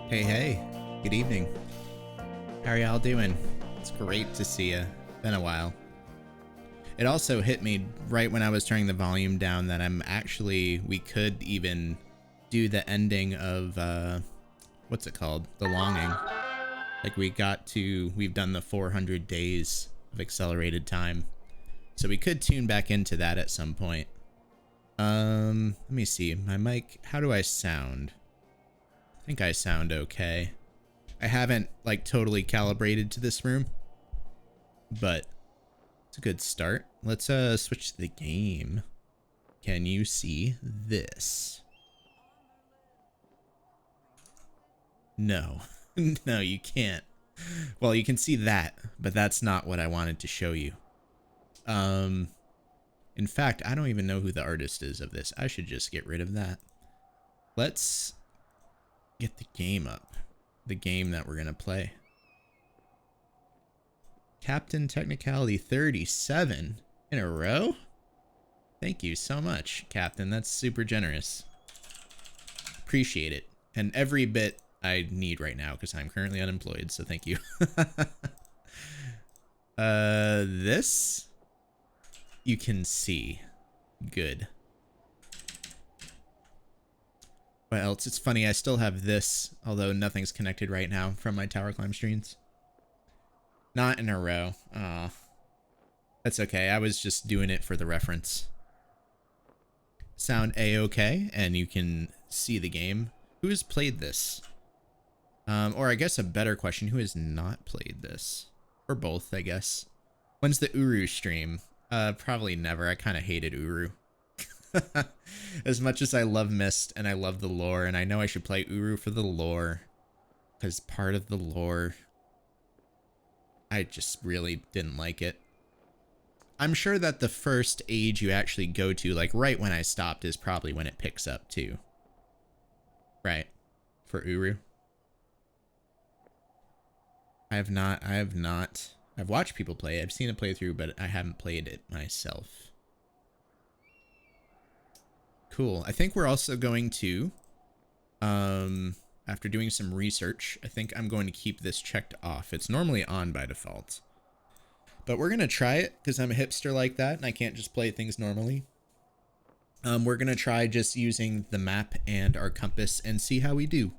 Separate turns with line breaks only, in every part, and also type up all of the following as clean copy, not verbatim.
Hey, hey, good evening. How are y'all doing? It's great to see you. Been a while. It also hit me right when I was turning the volume down that we could even do the ending of, what's it called? The Longing. Like we've done the 400 days of accelerated time. So we could tune back into that at some point. Let me see. My mic, how do I sound? I think I sound okay. I haven't like totally calibrated to this room, but it's a good start. Let's switch to the game. Can you see this? No. No, you can't. Well, you can see that, but that's not what I wanted to show you. In fact, I don't even know who the artist is of this. I should just get rid of that. Let's get the game up. The game that we're gonna play. Captain Technicality 37 in a row? Thank you so much, Captain. That's super generous. Appreciate it. And every bit I need right now because I'm currently unemployed, so thank you. This you can see. Good. What else? It's funny, I still have this, although nothing's connected right now from my tower climb streams. Not in a row. Aw. That's okay, I was just doing it for the reference. Sound A-okay, and you can see the game. Who has played this? Or I guess a better question, who has not played this? Or both, I guess. When's the Uru stream? Probably never. I kind of hated Uru. As much as I love Myst and I love the lore, and I know I should play Uru for the lore, because part of the lore, I just really didn't like it. I'm sure that the first age you actually go to, like right when I stopped, is probably when it picks up too. Right. For Uru. I've watched people play it. I've seen a playthrough, but I haven't played it myself. Cool. I think we're also going to, after doing some research, I think I'm going to keep this checked off. It's normally on by default. But we're going to try it because I'm a hipster like that and I can't just play things normally. We're going to try just using the map and our compass and see how we do.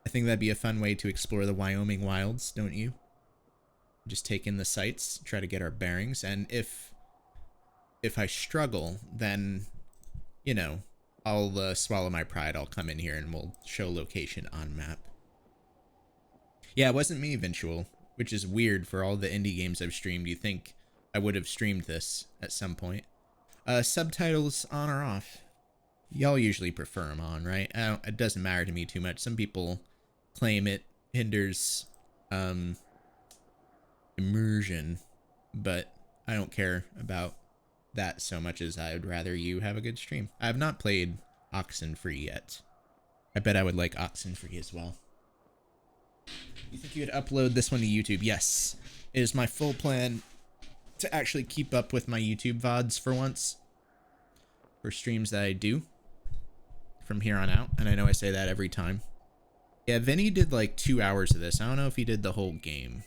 I think that'd be a fun way to explore the Wyoming wilds, don't you? Just take in the sights, try to get our bearings, and if I struggle, then, you know, I'll swallow my pride. I'll come in here and we'll show location on map. Yeah, it wasn't me, Eventual, which is weird for all the indie games I've streamed. You think I would have streamed this at some point. Subtitles on or off? Y'all usually prefer them on, right? It doesn't matter to me too much. Some people claim it hinders immersion, but I don't care about that so much as I would rather you have a good stream. I have not played Oxenfree yet. I bet I would like Oxenfree as well. You think you would upload this one to YouTube? Yes. It is my full plan to actually keep up with my YouTube VODs for once. For streams that I do from here on out. And I know I say that every time. Yeah, Vinny did like 2 hours of this. I don't know if he did the whole game.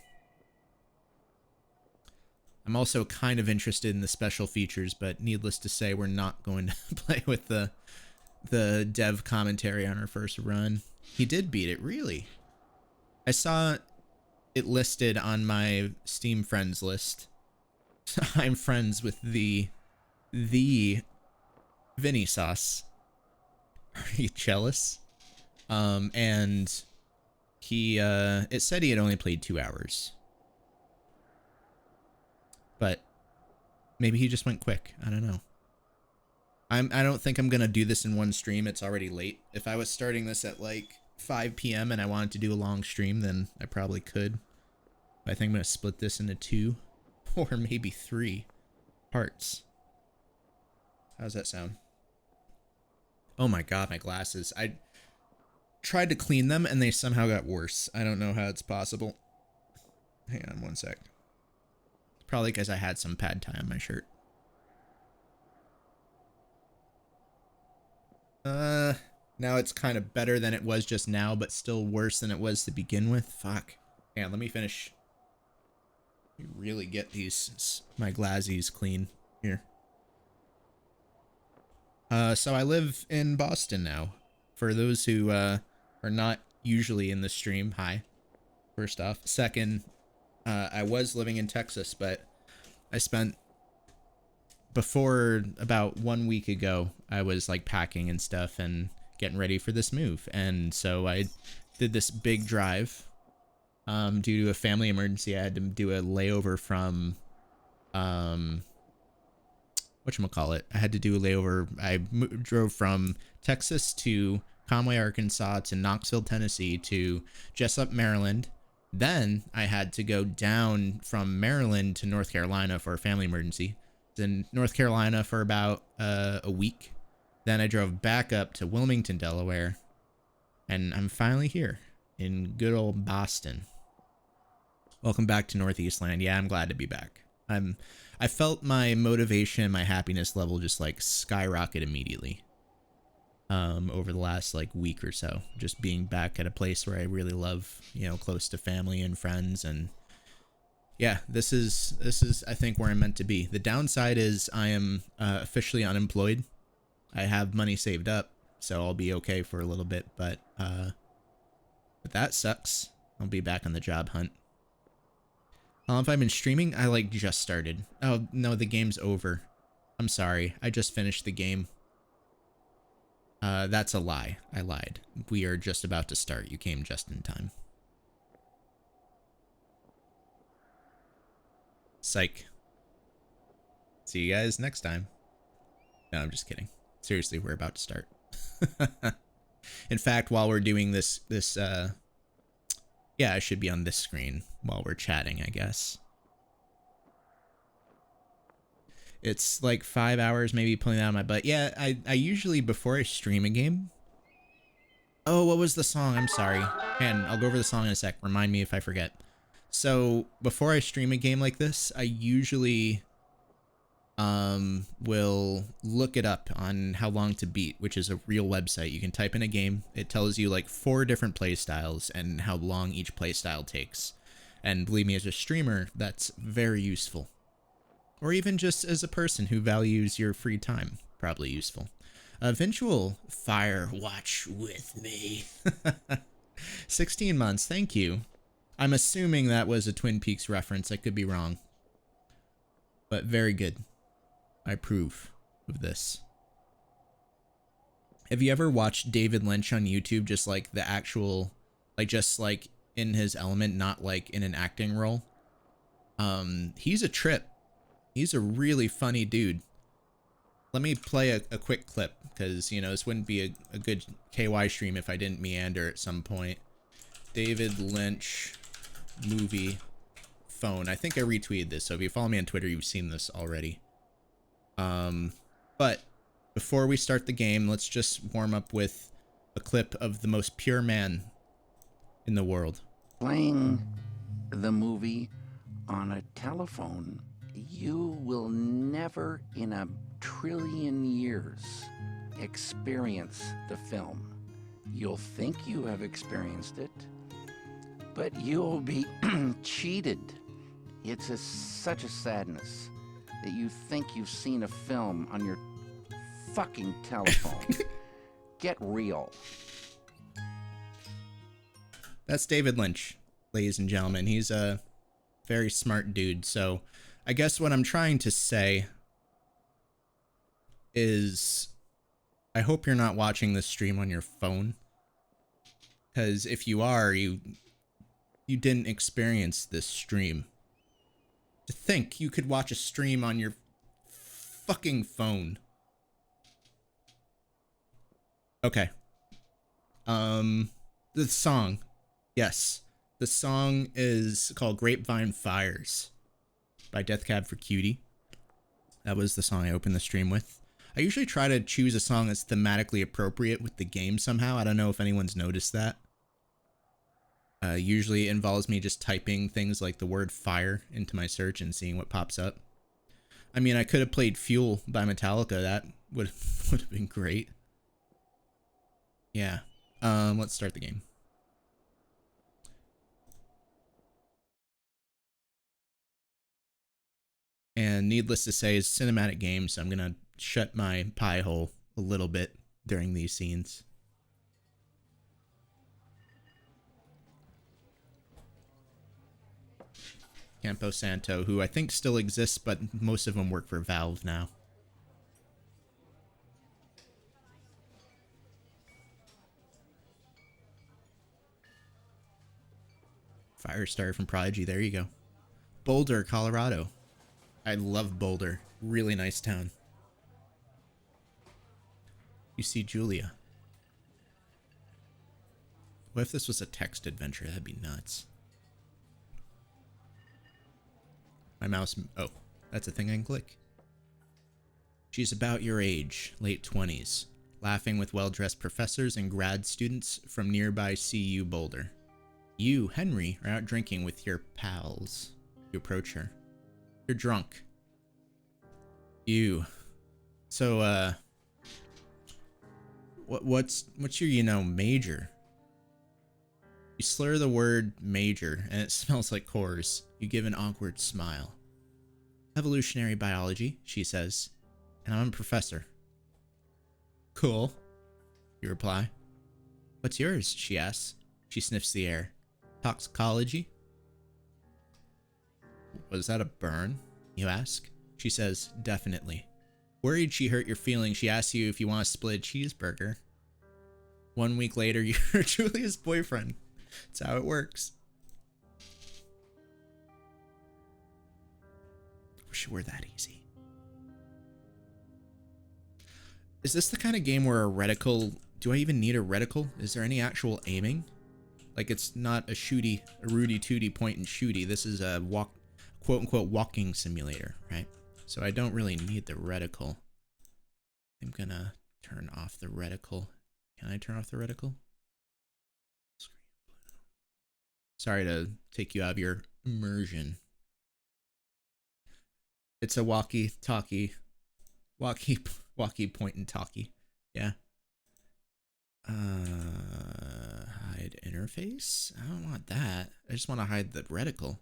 I'm also kind of interested in the special features, but needless to say, we're not going to play with the dev commentary on our first run. He did beat it, really. I saw it listed on my Steam friends list. I'm friends with the Vinny Sauce. Are you jealous? And he, it said he had only played 2 hours. But maybe he just went quick. I don't know. I don't think I'm gonna do this in one stream. It's already late. If I was starting this at like 5 p.m. and I wanted to do a long stream, then I probably could. But I think I'm gonna split this into 2 or maybe 3 parts. How's that sound? Oh my god, my glasses. I tried to clean them and they somehow got worse. I don't know how it's possible. Hang on one sec. Probably because I had some pad thai on my shirt. Now it's kind of better than it was just now, but still worse than it was to begin with. Fuck. Yeah, let me finish. You really get these, my glazzies clean here. So I live in Boston now. For those who are not usually in the stream, hi. First off. Second, I was living in Texas, but I spent, before about 1 week ago, I was like packing and stuff and getting ready for this move. And so I did this big drive. Due to a family emergency, I had to do a layover from, whatchamacallit. I had to do a layover. I drove from Texas to Conway, Arkansas to Knoxville, Tennessee to Jessup, Maryland. Then I had to go down from Maryland to North Carolina for a family emergency. In North Carolina for about a week. Then I drove back up to Wilmington, Delaware. And I'm finally here in good old Boston. Welcome back to Northeast Land. Yeah, I'm glad to be back. I felt my motivation, my happiness level just like skyrocket immediately. Over the last like week or so, just being back at a place where I really love, you know, close to family and friends. And yeah, this is I think where I'm meant to be. The downside is I am officially unemployed. I have money saved up, so I'll be okay for a little bit, but that sucks. I'll be back on the job hunt. How long have I been streaming? I like just started. Oh no, the game's over. I'm sorry. I just finished the game. That's a lie. I lied. We are just about to start. You came just in time. Psych. See you guys next time. No, I'm just kidding. Seriously, we're about to start. In fact, while we're doing this, yeah, I should be on this screen while we're chatting, I guess. It's like 5 hours maybe pulling that on my butt. Yeah, I usually, before I stream a game... Oh, what was the song? I'm sorry. And I'll go over the song in a sec. Remind me if I forget. So, before I stream a game like this, I usually will look it up on How Long to Beat, which is a real website. You can type in a game. It tells you like 4 different play styles and how long each play style takes. And believe me, as a streamer, that's very useful. Or even just as a person who values your free time, probably useful. Eventual Firewatch with me. 16 months, thank you. I'm assuming that was a Twin Peaks reference. I could be wrong. But very good. I approve of this. Have you ever watched David Lynch on YouTube, just like the actual, like just like in his element, not like in an acting role? He's a trip. He's a really funny dude. Let me play a quick clip, because, you know, this wouldn't be a good KY stream if I didn't meander at some point. David Lynch movie phone. I think I retweeted this, so if you follow me on Twitter, you've seen this already. But before we start the game, let's just warm up with a clip of the most pure man in the world.
Playing the movie on a telephone, you will never in a trillion years experience the film. You'll think you have experienced it, but you'll be cheated. It's such a sadness that you think you've seen a film on your fucking telephone. Get real.
That's David Lynch, ladies and gentlemen. He's a very smart dude. So I guess what I'm trying to say is I hope you're not watching this stream on your phone. Because if you are, you didn't experience this stream. To think you could watch a stream on your fucking phone. Okay. The song. Yes. The song is called Grapevine Fires by Death Cab for Cutie. That was the song I opened the stream with. I usually try to choose a song that's thematically appropriate with the game somehow. I don't know if anyone's noticed that. Usually it involves me just typing things like the word fire into my search and seeing what pops up. I mean, I could have played Fuel by Metallica. That would have been great. Yeah. Let's start the game. And needless to say, it's a cinematic game, so I'm gonna shut my pie hole a little bit during these scenes. CAMPO SANTO, who I think still exists, but most of them work for Valve now. Firestar from Prodigy, there you go. Boulder, Colorado. I love Boulder. Really nice town. You see Julia. What if this was a text adventure? That'd be nuts. My mouse... Oh, that's a thing I can click. She's about your age, late 20s, laughing with well-dressed professors and grad students from nearby CU Boulder. You, Henry, are out drinking with your pals. You approach her. You're drunk. You. So, what's your, major? You slur the word major, and it smells like Coors. You give an awkward smile. Evolutionary biology, she says, and I'm a professor. Cool, you reply. What's yours? She asks. She sniffs the air. Toxicology? Was that a burn? You ask. She says, definitely. Worried she hurt your feelings, she asks you if you want to split a cheeseburger. 1 week later, you're Julia's boyfriend. That's how it works. Wish it were that easy. Is this the kind of game where a reticle... Do I even need a reticle? Is there any actual aiming? Like, it's not a Rudy-tooty point and shooty. This is a quote-unquote walking simulator, right? So I don't really need the reticle. I'm gonna turn off the reticle. Can I turn off the reticle? Sorry to take you out of your immersion. It's a walkie-talkie. Walkie point and talkie. Yeah. Hide interface? I don't want that. I just want to hide the reticle.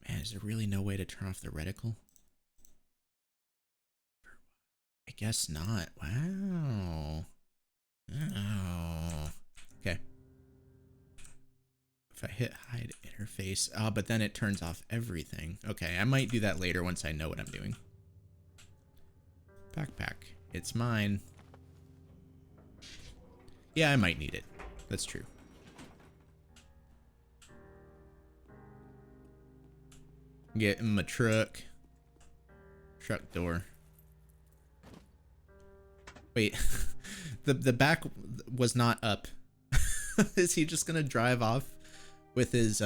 Man, is there really no way to turn off the reticle? I guess not. Wow. Oh. Okay. If I hit hide interface, but then it turns off everything. Okay, I might do that later once I know what I'm doing. Backpack. It's mine. Yeah, I might need it. That's true. Get in my truck. Truck door. Wait, the back was not up. Is he just gonna drive off with his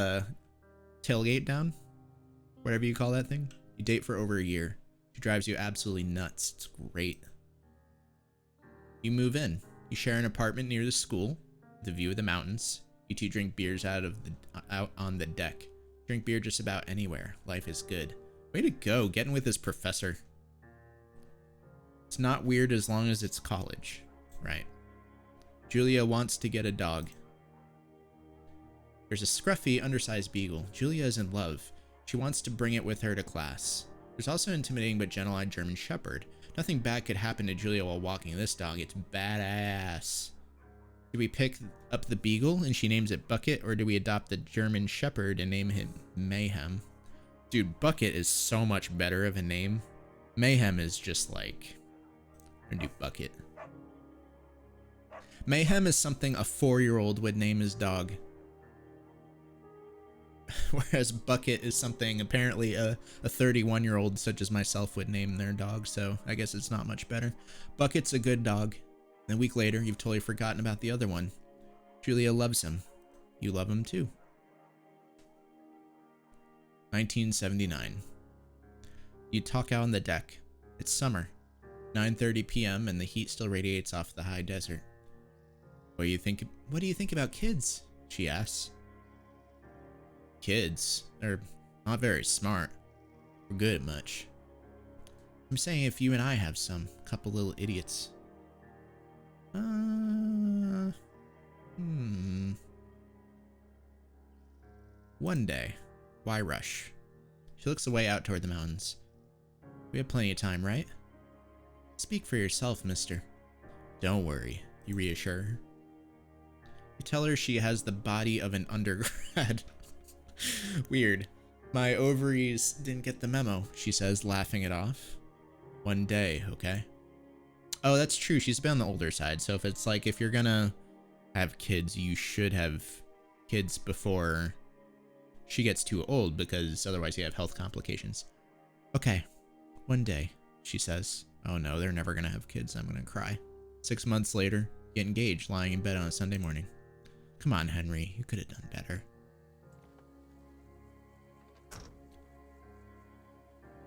tailgate down? Whatever you call that thing. You date for over a year. She drives you absolutely nuts. It's great. You move in. You share an apartment near the school, the view of the mountains. You two drink beers out on the deck. Drink beer just about anywhere. Life is good. Way to go, getting with this professor. It's not weird as long as it's college, right? Julia wants to get a dog. There's a scruffy, undersized beagle. Julia is in love. She wants to bring it with her to class. There's also an intimidating but gentle-eyed German Shepherd. Nothing bad could happen to Julia while walking this dog. It's badass. Do we pick up the beagle and she names it Bucket, or do we adopt the German Shepherd and name him Mayhem? Dude, Bucket is so much better of a name. Mayhem is just like... I'm gonna do Bucket. Mayhem is something a 4-year-old would name his dog. Whereas Bucket is something apparently a 31-year-old such as myself would name their dog, so I guess it's not much better. Bucket's a good dog. And a week later, you've totally forgotten about the other one. Julia loves him. You love him too. 1979. You talk out on the deck. It's summer. 9:30 p.m. and the heat still radiates off the high desert. What do you think about kids? She asks. Kids? They're not very smart. Or good at much. I'm saying if you and I have some. Couple little idiots. Hmm. One day. Why rush? She looks away out toward the mountains. We have plenty of time, right? Speak for yourself, mister. Don't worry, you reassure her. You tell her she has the body of an undergrad. Weird. My ovaries didn't get the memo, she says, laughing it off. One day, okay? Oh, that's true. She's been on the older side. So if it's like, if you're gonna have kids, you should have kids before she gets too old, because otherwise you have health complications. Okay, one day, she says. Oh no, they're never gonna have kids. I'm gonna cry. 6 months later, get engaged, lying in bed on a Sunday morning. Come on, Henry, you could have done better.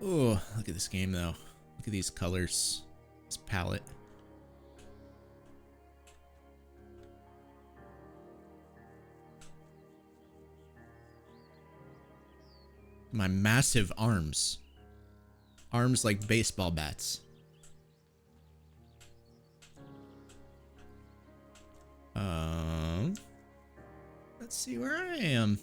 Oh, look at this game though. Look at these colors, this palette. My massive arms. Arms like baseball bats. Let's see where I am.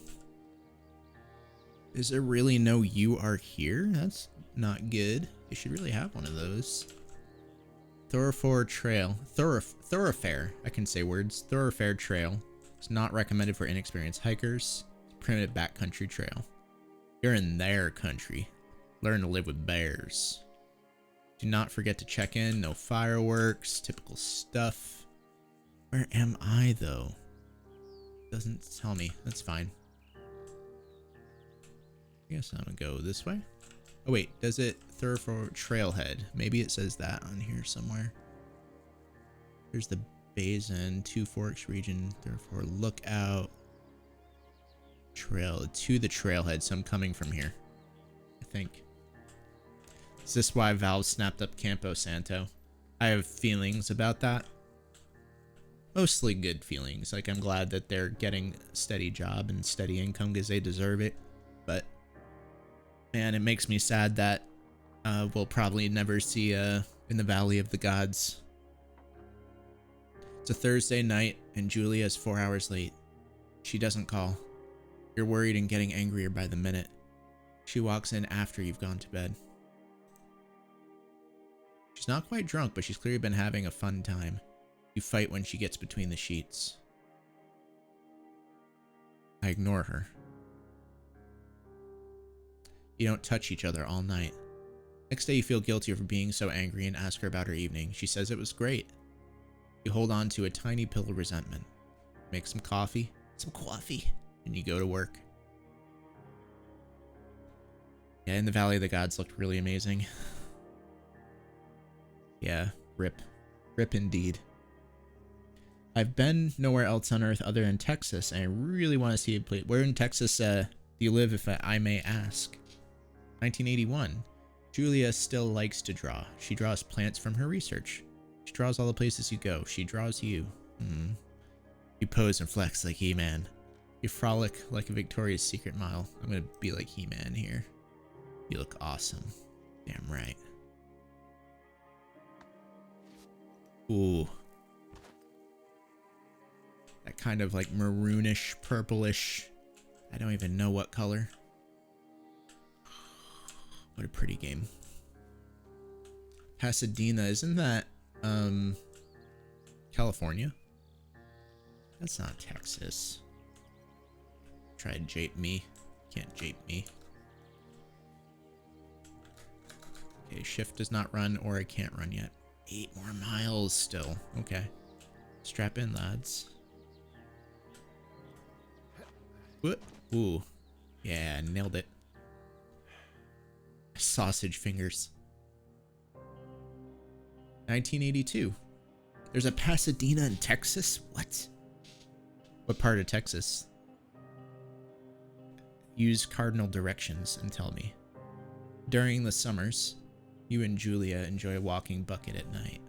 Is there really no "you are here"? That's not good. They should really have one of those. Thoroughfare trail. Thoroughfare. I can say words. Thoroughfare trail. It's not recommended for inexperienced hikers. Primitive backcountry trail. You're in their country. Learn to live with bears. Do not forget to check in. No fireworks. Typical stuff. Where am I, though? Doesn't tell me. That's fine. I guess I'm gonna go this way. Oh wait, does it? Thoroughfare trailhead. Maybe it says that on here somewhere. There's the Basin, Two Forks region, Thoroughfare lookout. Trail to the trailhead, so I'm coming from here, I think. Is this why Valve snapped up CAMPO SANTO? I have feelings about that. Mostly good feelings. Like, I'm glad that they're getting a steady job and steady income because they deserve it. But, man, it makes me sad that we'll probably never see In the Valley of the Gods. It's a Thursday night and Julia is 4 hours late. She doesn't call. You're worried and getting angrier by the minute. She walks in after you've gone to bed. She's not quite drunk, but she's clearly been having a fun time. You fight when she gets between the sheets. I ignore her. You don't touch each other all night. Next day you feel guilty for being so angry and ask her about her evening. She says it was great. You hold on to a tiny pill of resentment. Make some coffee. And you go to work. Yeah, In the Valley of the Gods looked really amazing. Yeah, rip. Rip indeed. I've been nowhere else on Earth other than Texas, and I really want to see it played. Where in Texas do you live, if I may ask? 1981. Julia still likes to draw. She draws plants from her research. She draws all the places you go. She draws you. You pose and flex like He-Man. You frolic like a Victoria's Secret model. I'm gonna be like He-Man here. You look awesome. Damn right. Ooh. That kind of like maroonish, purplish. I don't even know what color. What a pretty game. Pasadena, isn't that California? That's not Texas. Try to jape me. Can't jape me. Okay, shift does not run, or I can't run yet. 8 more miles still. Okay. Strap in, lads. What? Ooh. Yeah, nailed it. Sausage fingers. 1982. There's a Pasadena in Texas? What? What part of Texas? Use cardinal directions and tell me. During the summers, you and Julia enjoy walking bucket at night.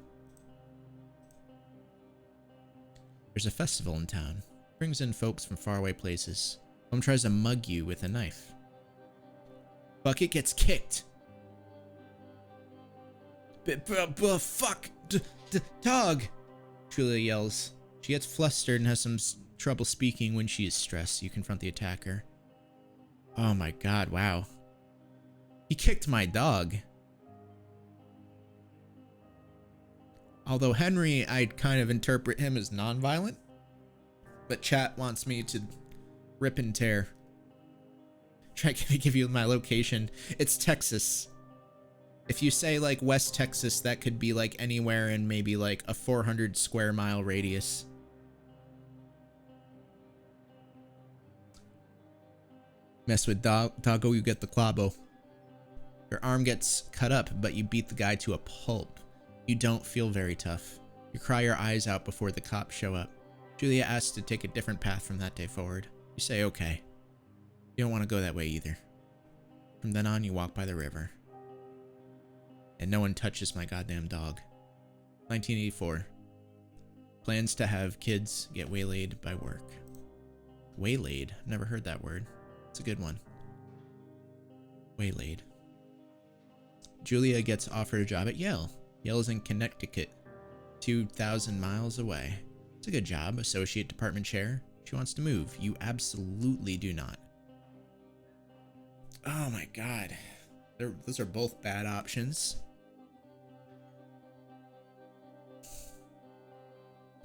There's a festival in town. Brings in folks from faraway places. Mom tries to mug you with a knife. Bucket gets kicked. Fuck. Dog. Julia yells. She gets flustered and has some trouble speaking when she is stressed. You confront the attacker. Oh my god, wow. He kicked my dog. Although Henry, I'd kind of interpret him as non-violent. But chat wants me to rip and tear. Try to give you my location. It's Texas. If you say like West Texas, that could be like anywhere in maybe like a 400 square mile radius. Mess with doggo, you get the clavo. Your arm gets cut up, but you beat the guy to a pulp. You don't feel very tough. You cry your eyes out before the cops show up. Julia asks to take a different path from that day forward. You say okay. You don't want to go that way either. From then on, you walk by the river. And no one touches my goddamn dog. 1984. Plans to have kids get waylaid by work. Waylaid? I've never heard that word. It's a good one. Waylaid. Julia gets offered a job at Yale. Yale is in Connecticut, 2,000 miles away. It's a good job, associate department chair. She wants to move. You absolutely do not. Oh my god. Those are both bad options.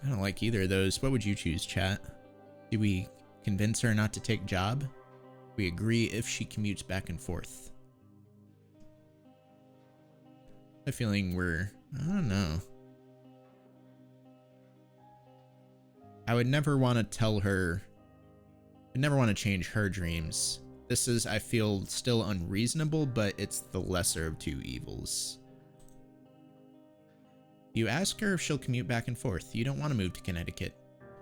I don't like either of those. What would you choose, chat? Do we convince her not to take job? We agree if she commutes back and forth. I have a feeling I don't know. I would never want to tell her, I'd never want to change her dreams. This is, I feel, still unreasonable, but it's the lesser of two evils. You ask her if she'll commute back and forth. You don't want to move to Connecticut.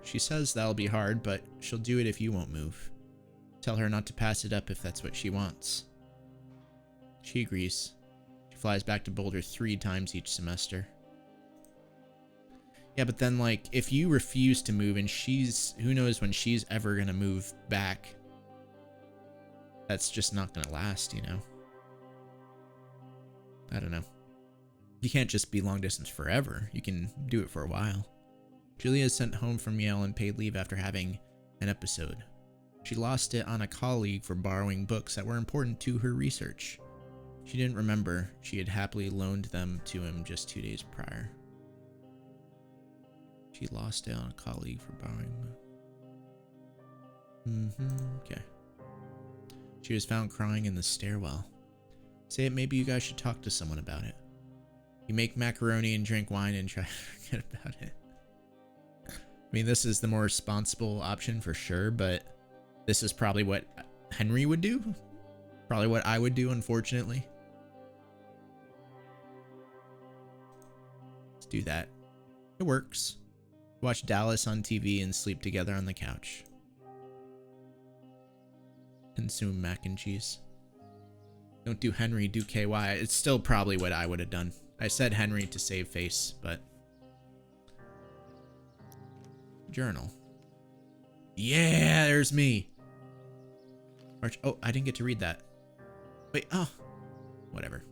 She says that'll be hard, but she'll do it if you won't move. Tell her not to pass it up if that's what she wants. She agrees. She flies back to Boulder 3 times each semester. Yeah, but then, like, if you refuse to move and who knows when she's ever gonna move back. That's just not gonna last, you know? I don't know. You can't just be long distance forever. You can do it for a while. Julia is sent home from Yale on paid leave after having an episode. She lost it on a colleague for borrowing books that were important to her research. She didn't remember she had happily loaned them to him just 2 days prior. She lost it on a colleague for borrowing them. Okay. She was found crying in the stairwell. Say it, maybe you guys should talk to someone about it. You make macaroni and drink wine and try to forget about it. I mean, this is the more responsible option for sure, but this is probably what Henry would do. Probably what I would do, unfortunately. Let's do that. It works. Watch Dallas on TV and sleep together on the couch. Consume mac and cheese. Don't do Henry, do KY. It's still probably what I would have done. I said Henry to save face, but... Journal. Yeah, there's me. March. Oh, I didn't get to read that. Wait, oh. Whatever.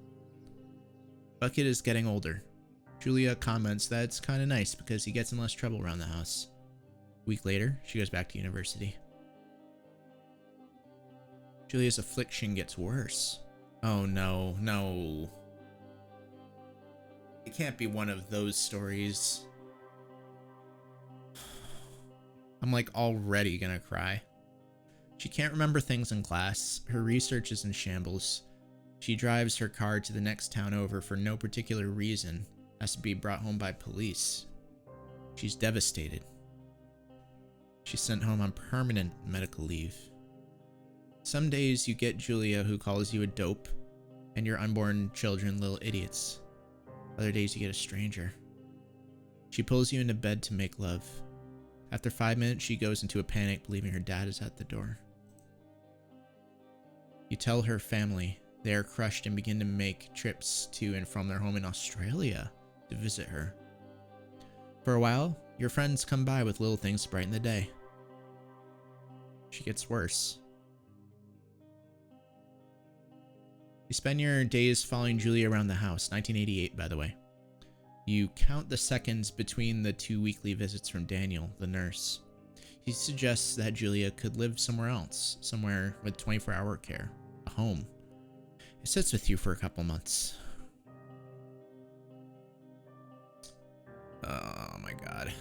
Bucket is getting older. Julia comments that it's kind of nice because he gets in less trouble around the house. A week later, she goes back to university. Julia's affliction gets worse. Oh no, no. It can't be one of those stories. I'm like already gonna cry. She can't remember things in class. Her research is in shambles. She drives her car to the next town over for no particular reason. Has to be brought home by police. She's devastated. She's sent home on permanent medical leave. Some days you get Julia who calls you a dope and your unborn children little idiots. Other days you get a stranger. She pulls you into bed to make love. After 5 minutes, she goes into a panic, believing her dad is at the door. You tell her family. They are crushed and begin to make trips to and from their home in Australia to visit her. For a while, your friends come by with little things to brighten the day. She gets worse. You spend your days following Julia around the house. 1988, by the way. You count the seconds between the 2 weekly visits from Daniel, the nurse. He suggests that Julia could live somewhere else, somewhere with 24-hour care, a home. It sits with you for a couple months. Oh my god.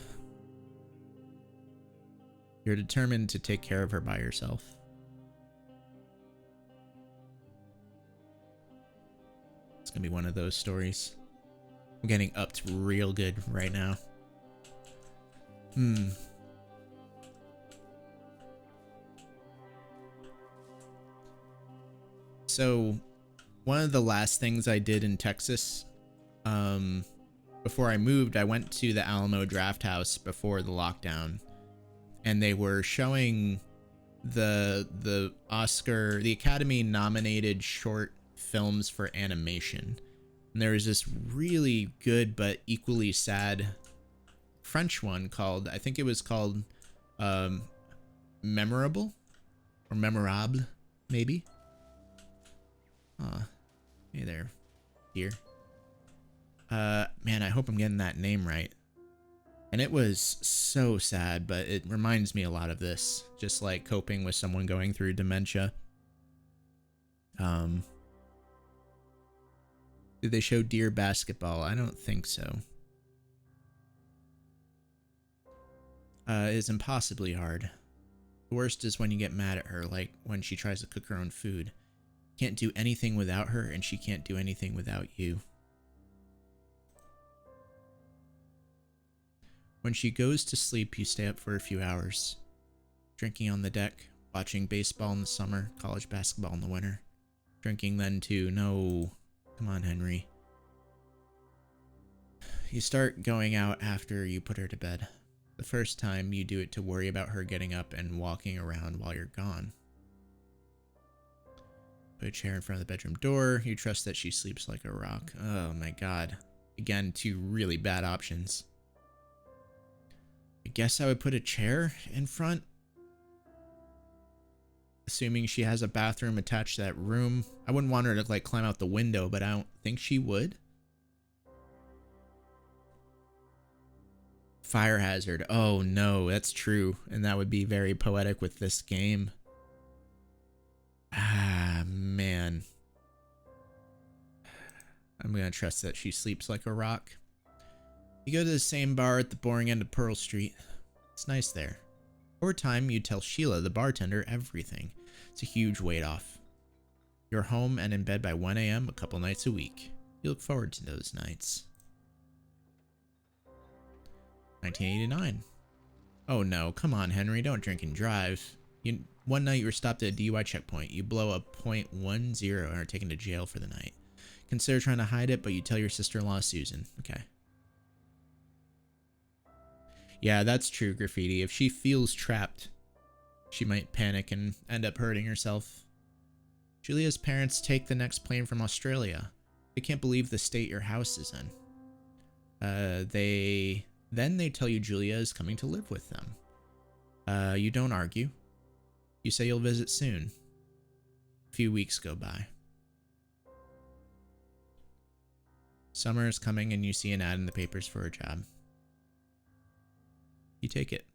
You're determined to take care of her by yourself. It's gonna be one of those stories. I'm getting upped real good right now. So, one of the last things I did in Texas, before I moved, I went to the Alamo Draft House before the lockdown, and they were showing the Academy nominated short films for animation. And there was this really good but equally sad French one called, I think it was called Memorable or Memorable, maybe. Hey there, dear. Man, I hope I'm getting that name right. And it was so sad, but it reminds me a lot of this, just like coping with someone going through dementia. Did they show Dear Basketball? I don't think so. It's impossibly hard. The worst is when you get mad at her, like when she tries to cook her own food. Can't do anything without her, and she can't do anything without you. When she goes to sleep, you stay up for a few hours. Drinking on the deck, watching baseball in the summer, college basketball in the winter. Drinking then too. No. Come on, Henry. You start going out after you put her to bed. The first time you do it to worry about her getting up and walking around while you're gone. Put a chair in front of the bedroom door. You trust that she sleeps like a rock. Oh my god. Again, 2 really bad options. I guess I would put a chair in front. Assuming she has a bathroom attached to that room. I wouldn't want her to like climb out the window, but I don't think she would. Fire hazard. Oh no, that's true. And that would be very poetic with this game. Ah, man. I'm gonna trust that she sleeps like a rock. You go to the same bar at the boring end of Pearl Street. It's nice there. Over time, you tell Sheila, the bartender, everything. It's a huge weight off. You're home and in bed by 1 a.m. a couple nights a week. You look forward to those nights. 1989. Oh no, come on, Henry, don't drink and drive. One night you were stopped at a DUI checkpoint. You blow a .10 and are taken to jail for the night. Consider trying to hide it, but you tell your sister-in-law, Susan. Okay. Yeah, that's true, Graffiti. If she feels trapped, she might panic and end up hurting herself. Julia's parents take the next plane from Australia. They can't believe the state your house is in. Then they tell you Julia is coming to live with them. You don't argue. You say you'll visit soon. A few weeks go by. Summer is coming and you see an ad in the papers for a job. You take it.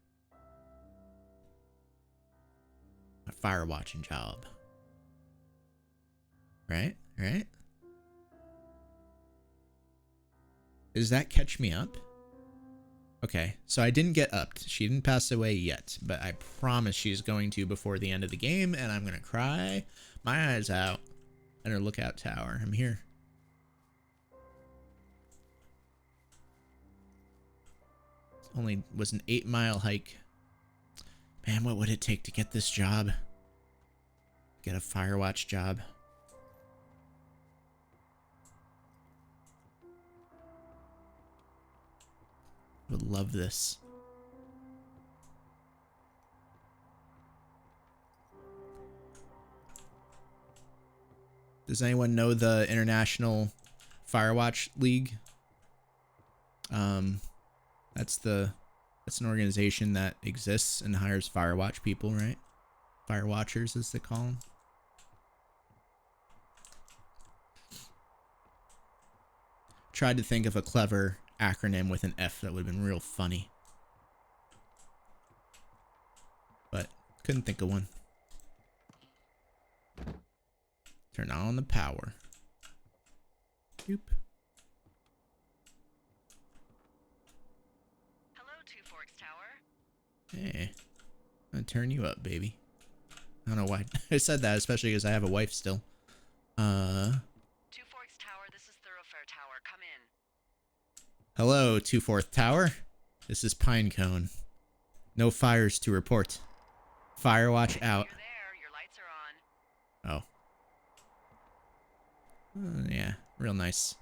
A firewatching job. Right? Right? Does that catch me up? Okay, so I didn't get upped. She didn't pass away yet, but I promise she's going to before the end of the game, and I'm gonna cry my eyes out at her lookout tower. I'm here. Only was an 8-mile hike. Man, what would it take to get this job? Get a Firewatch job. Would love this. Does anyone know the International Firewatch League? That's an organization that exists and hires Firewatch people, right? Firewatchers, as they call them. Tried to think of a clever acronym with an F that would have been real funny. But couldn't think of one. Turn on the power. Doop.
Hello, Two Forks Tower.
Hey, I'll turn you up, baby. I don't know why I said that, especially because I have a wife still.
Two Forks Tower, this is Thoroughfare Tower. Come in.
Hello, 2/4 Tower. This is Pinecone. No fires to report. Firewatch out.
You're there. Your lights are on.
Oh. Yeah, real nice.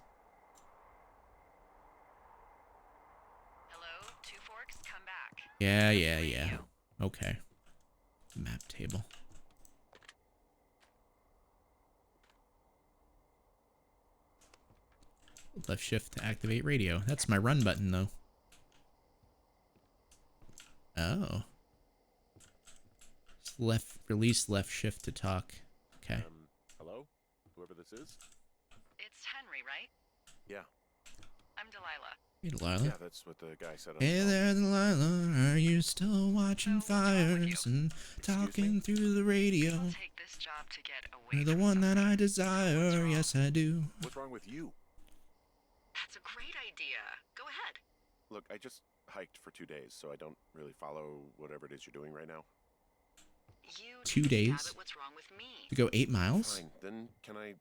Hello, Two Forks, come back.
Yeah.
Radio.
Okay. Map table. Left shift to activate radio. That's my run button, though. Oh. Release left shift to talk. Okay.
Hello? Whoever this is?
It's Henry, right?
Yeah.
I'm Delilah.
Hey, Delilah.
Yeah, that's what the guy said on
Hey
the phone.
there, Delilah. Are you still watching
So, what's wrong with
fires
you?
and talking through the radio?
I'll take this job to get away
You're the
from
one that I
something.
desire.
What's wrong?
Yes, I do.
What's wrong with you?
That's a great idea. Go ahead.
Look, I just hiked for 2 days, so I don't really follow whatever it is you're doing right now.
You
2
take a stab
days?
at what's wrong with me.
To go 8 miles?
Fine, then can I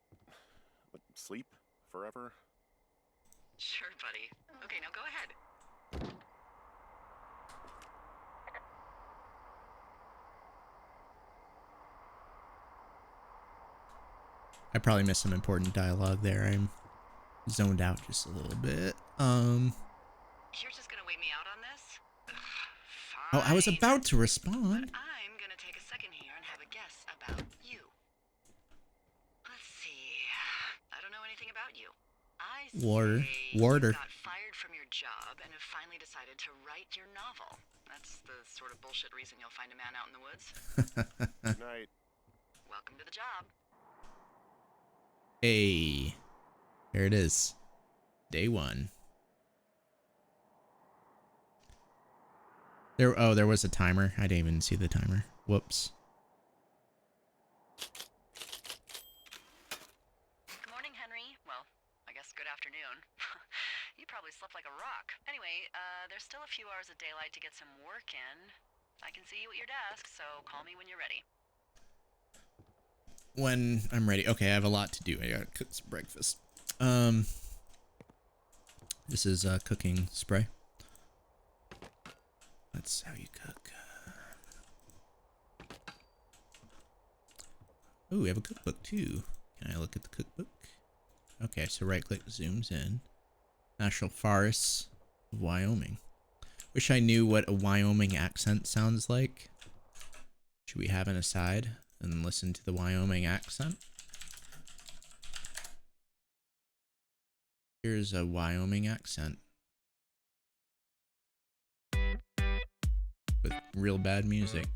sleep forever?
Sure, buddy. Okay, now go ahead.
I probably missed some important dialogue there. I'm zoned out just a little bit.
You're just gonna wait me out on this? Ugh,
Oh, I was
fine.
about to
But
respond.
I'm gonna take a second here and have a guess about you. Let's see. I don't know anything about you. I
Warder.
say
Warder.
you got fired from your job and have finally decided to write your novel. That's the sort of bullshit reason you'll find a man out in the woods.
Good night.
Welcome to the job.
Hey. There it is. Day 1. There was a timer. I didn't even see the timer. Whoops.
Good morning, Henry. Well, I guess good afternoon. You probably slept like a rock. Anyway, there's still a few hours of daylight to get some work in. I can see you at your desk, so call me when you're ready.
When I'm ready. Okay, I have a lot to do. I gotta cook some breakfast. This is cooking spray. That's how you cook. Ooh, we have a cookbook too. Can I look at the cookbook? Okay, so right click zooms in. National Forests of Wyoming. Wish I knew what a Wyoming accent sounds like. Should we have an aside and listen to the Wyoming accent? Here's a Wyoming accent. With real bad music.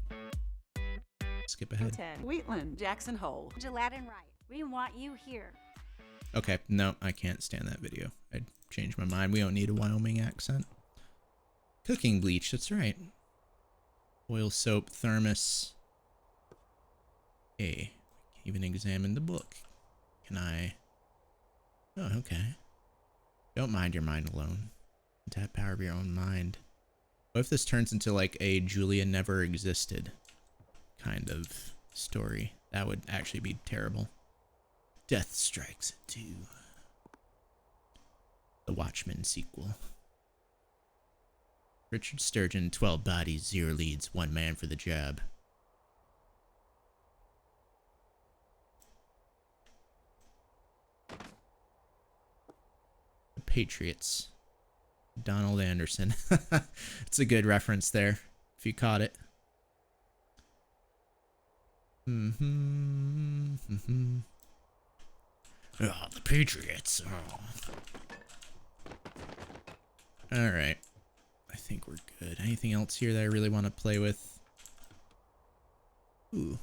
Skip ahead.
10. Wheatland, Jackson Hole.
Gillette and Wright. We want you here.
Okay, no, I can't stand that video. I'd change my mind. We don't need a Wyoming accent. Cooking bleach, that's right. Oil, soap, thermos. Hey, even examine the book. Can I? Oh, okay. Don't mind your mind alone. Tap power of your own mind. What if this turns into like a Julia never existed kind of story? That would actually be terrible. Death Strikes at 2. The Watchmen sequel. Richard Sturgeon, 12 bodies, 0 leads, 1 man for the job. The Patriots. Donald Anderson. It's a good reference there, if you caught it. Oh, the Patriots. Oh. Alright. I think we're good. Anything else here that I really want to play with? Ooh.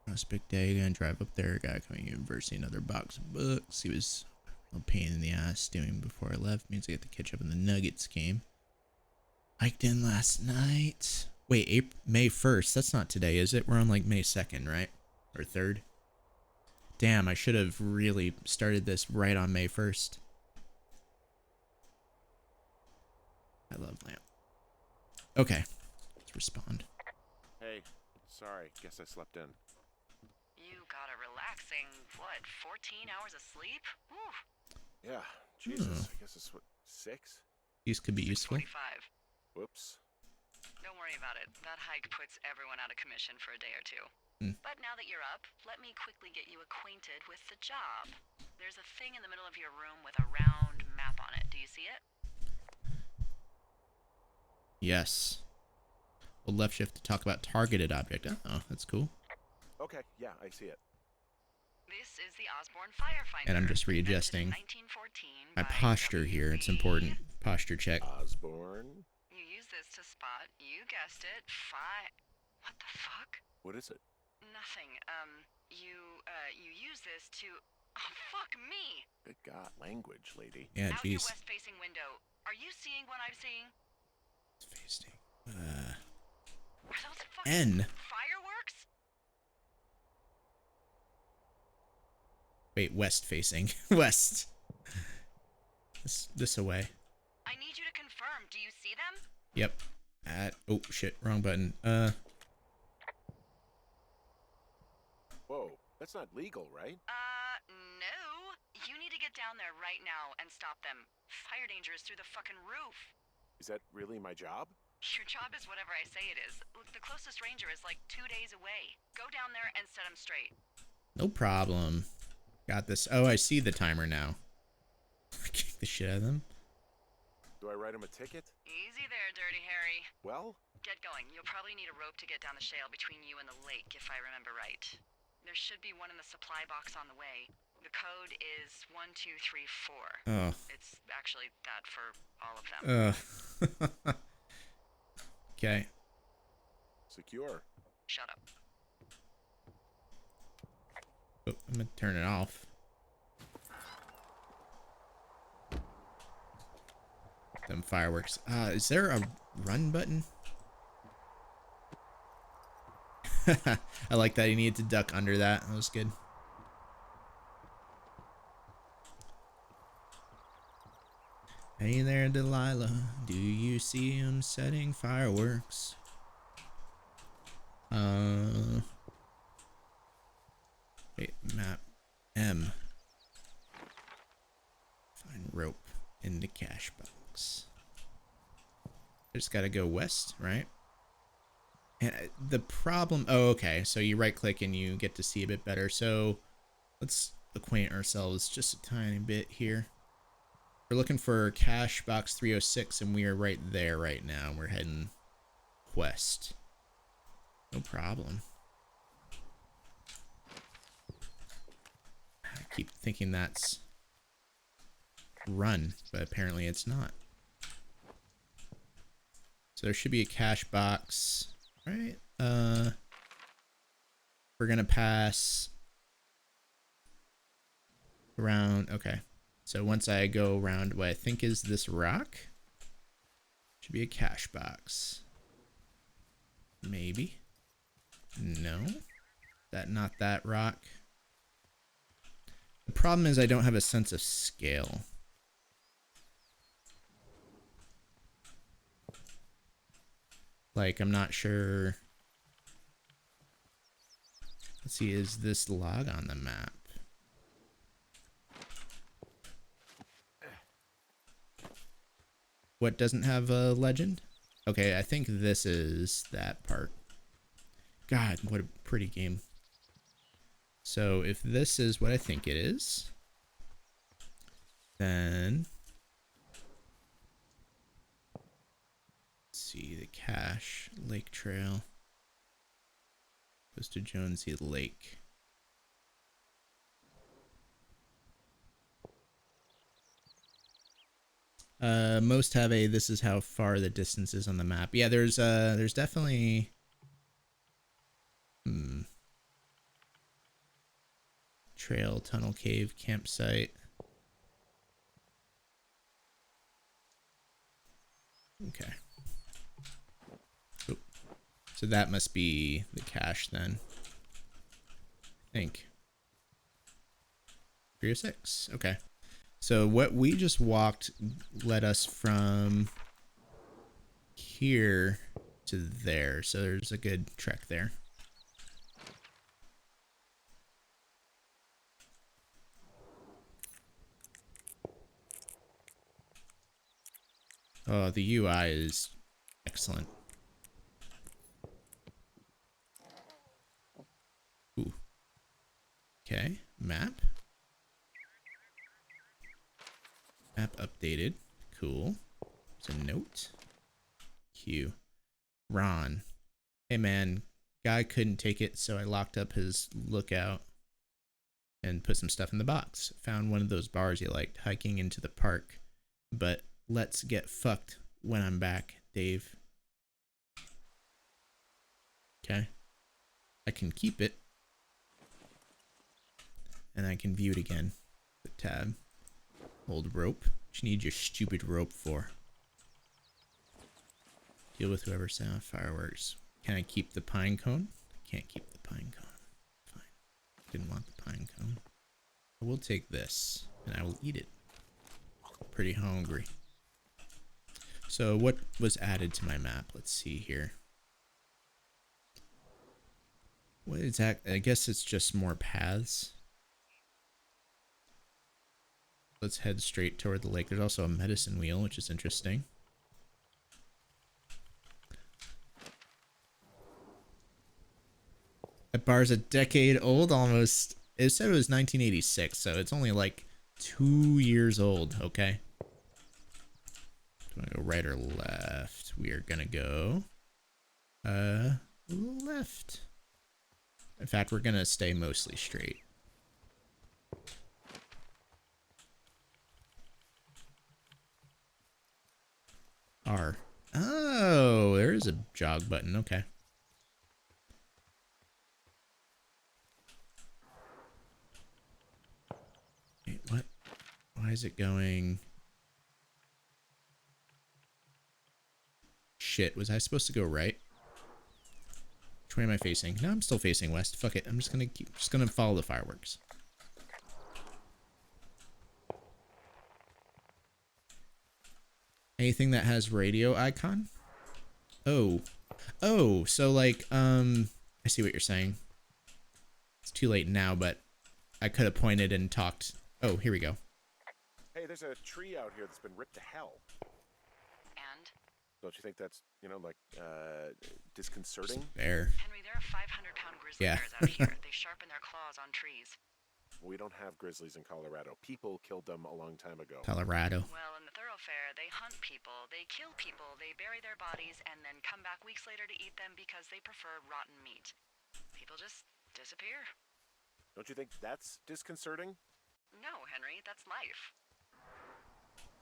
Prospect Day. Gonna drive up there. Guy coming to university. Another box of books. He was A pain in the ass doing before I left. Means I get to catch up in the Nuggets game. Hiked in last night. Wait, May 1st. That's not today, is it? We're on like May 2nd, right? Or 3rd? Damn, I should have really started this right on May 1st. I love lamp. Okay, let's respond.
Hey, sorry. Guess I slept in.
You got a relaxing, what, 14 hours of sleep? Whew.
Yeah, Jesus. I guess it's what, 6?
These could be useful.
45.
Whoops.
Don't worry about it. That hike puts everyone out of commission for a day or two. But now that you're up, let me quickly get you acquainted with the job. There's a thing in the middle of your room with a round map on it. Do you see it?
Yes. Hold left shift to talk about targeted object. Oh, that's cool.
Okay, yeah, I see it.
This is the Osborne Firefinder.
And I'm just readjusting
invented in 1914
my
by
posture here. It's important. Posture check.
Osborne?
You use this to spot, you guessed it, What the fuck?
What is it?
Nothing. You use this to... Oh, fuck me!
Good God, language, lady.
Yeah,
Out your
jeez.
west-facing window. Are you seeing what I'm seeing?
Facing.
Are those fucking
N.
fireworks?
Wait, west facing. West. This away.
I need you to confirm. Do you see them?
Yep. Oh shit, wrong button.
Whoa, that's not legal, right?
No. You need to get down there right now and stop them. Fire danger is through the fucking roof.
Is that really my job?
Your job is whatever I say it is. Look, the closest ranger is like 2 days away. Go down there and set him straight.
No problem. Got this. Oh, I see the timer now. Kick the shit out of them.
Do I write him a ticket?
Easy there, Dirty Harry.
Well,
Get going. You'll probably need a rope to get down the shale between you and the lake, if I remember right. There should be one in the supply box on the way. The code is 1234.
Oh.
It's actually that for all of them.
Okay.
secure.
Shut up.
Oh, I'm gonna turn it off. Them fireworks. Is there a run button? I like that he needed to duck under that. That was good. Hey there, Delilah. Do you see him setting fireworks? Wait, map. M. Find rope in the cash box. I just gotta go west, right? And the problem... Oh, okay. So you right-click and you get to see a bit better. So let's acquaint ourselves just a tiny bit here. We're looking for cache box 306, and we are right there right now. We're heading west. No problem. I keep thinking that's run, but apparently it's not. So there should be a cache box, right? We're gonna pass around. Okay. So once I go around what I think is this rock, should be a cache box. Maybe. No. Not that rock. The problem is I don't have a sense of scale. Like, I'm not sure. Let's see, is this log on the map? What doesn't have a legend? Okay, I think this is that part. God, what a pretty game. So if this is what I think it is, then let's see, the cache, Lake Trail goes to Jonesy Lake. Most have a this is how far the distance is on the map. Yeah, there's definitely trail, tunnel, cave, campsite. Okay. Oop. So that must be the cache then. I think. 306. Okay. So what we just walked led us from here to there. So there's a good trek there. Oh, the UI is excellent. Ooh. Okay, map. Map updated. Cool. There's a note. Q. Ron. Hey man, guy couldn't take it, so I locked up his lookout and put some stuff in the box. Found one of those bars you liked, hiking into the park. But let's get fucked when I'm back, Dave. Okay. I can keep it. And I can view it again. The tab. Hold rope. What you need your stupid rope for? Deal with whoever sound fireworks. Can I keep the pine cone? I can't keep the pine cone. Fine. Didn't want the pine cone. I will take this and I will eat it. Pretty hungry. So what was added to my map? Let's see here. What is that? I guess it's just more paths. Let's head straight toward the lake. There's also a medicine wheel, which is interesting. That bar's a decade old almost. It said it was 1986, so it's only like 2 years old, okay? Do I go right or left? We are gonna go left. In fact, we're gonna stay mostly straight. R. Oh, there is a jog button. Okay. Wait, what? Why is it going? Shit, was I supposed to go right? Which way am I facing? No, I'm still facing west. Fuck it. I'm just gonna follow the fireworks. Anything that has radio icon? Oh. Oh, so like, I see what you're saying. It's too late now, but I could have pointed and talked. Oh, here we go.
Hey, there's a tree out here that's been ripped to hell.
And?
Don't you think that's, like, disconcerting?
There.
Henry, there are 500-pound grizzly
Yeah.
bears out here. They sharpen their claws on trees.
We don't have grizzlies in Colorado. People killed them a long time ago.
Colorado.
Well, in the thoroughfare, they hunt people, they kill people, they bury their bodies, and then come back weeks later to eat them because they prefer rotten meat. People just disappear.
Don't you think that's disconcerting?
No, Henry, that's life.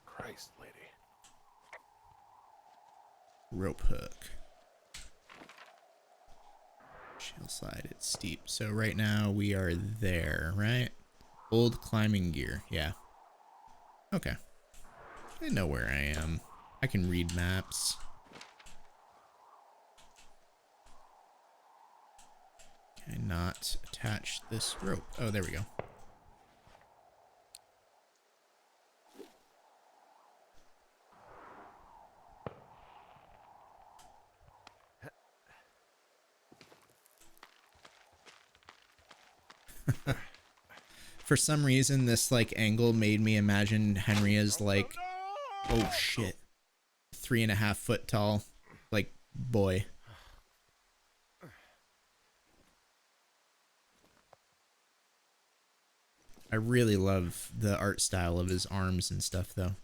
Christ, lady.
Rope hook. Shale slide, it's steep. So right now we are there, right? Old climbing gear, yeah. Okay. I know where I am. I can read maps. Can I not attach this rope? Oh, there we go. For some reason, this like angle made me imagine Henry as like, oh shit, 3.5 foot tall, like boy. I really love the art style of his arms and stuff, though.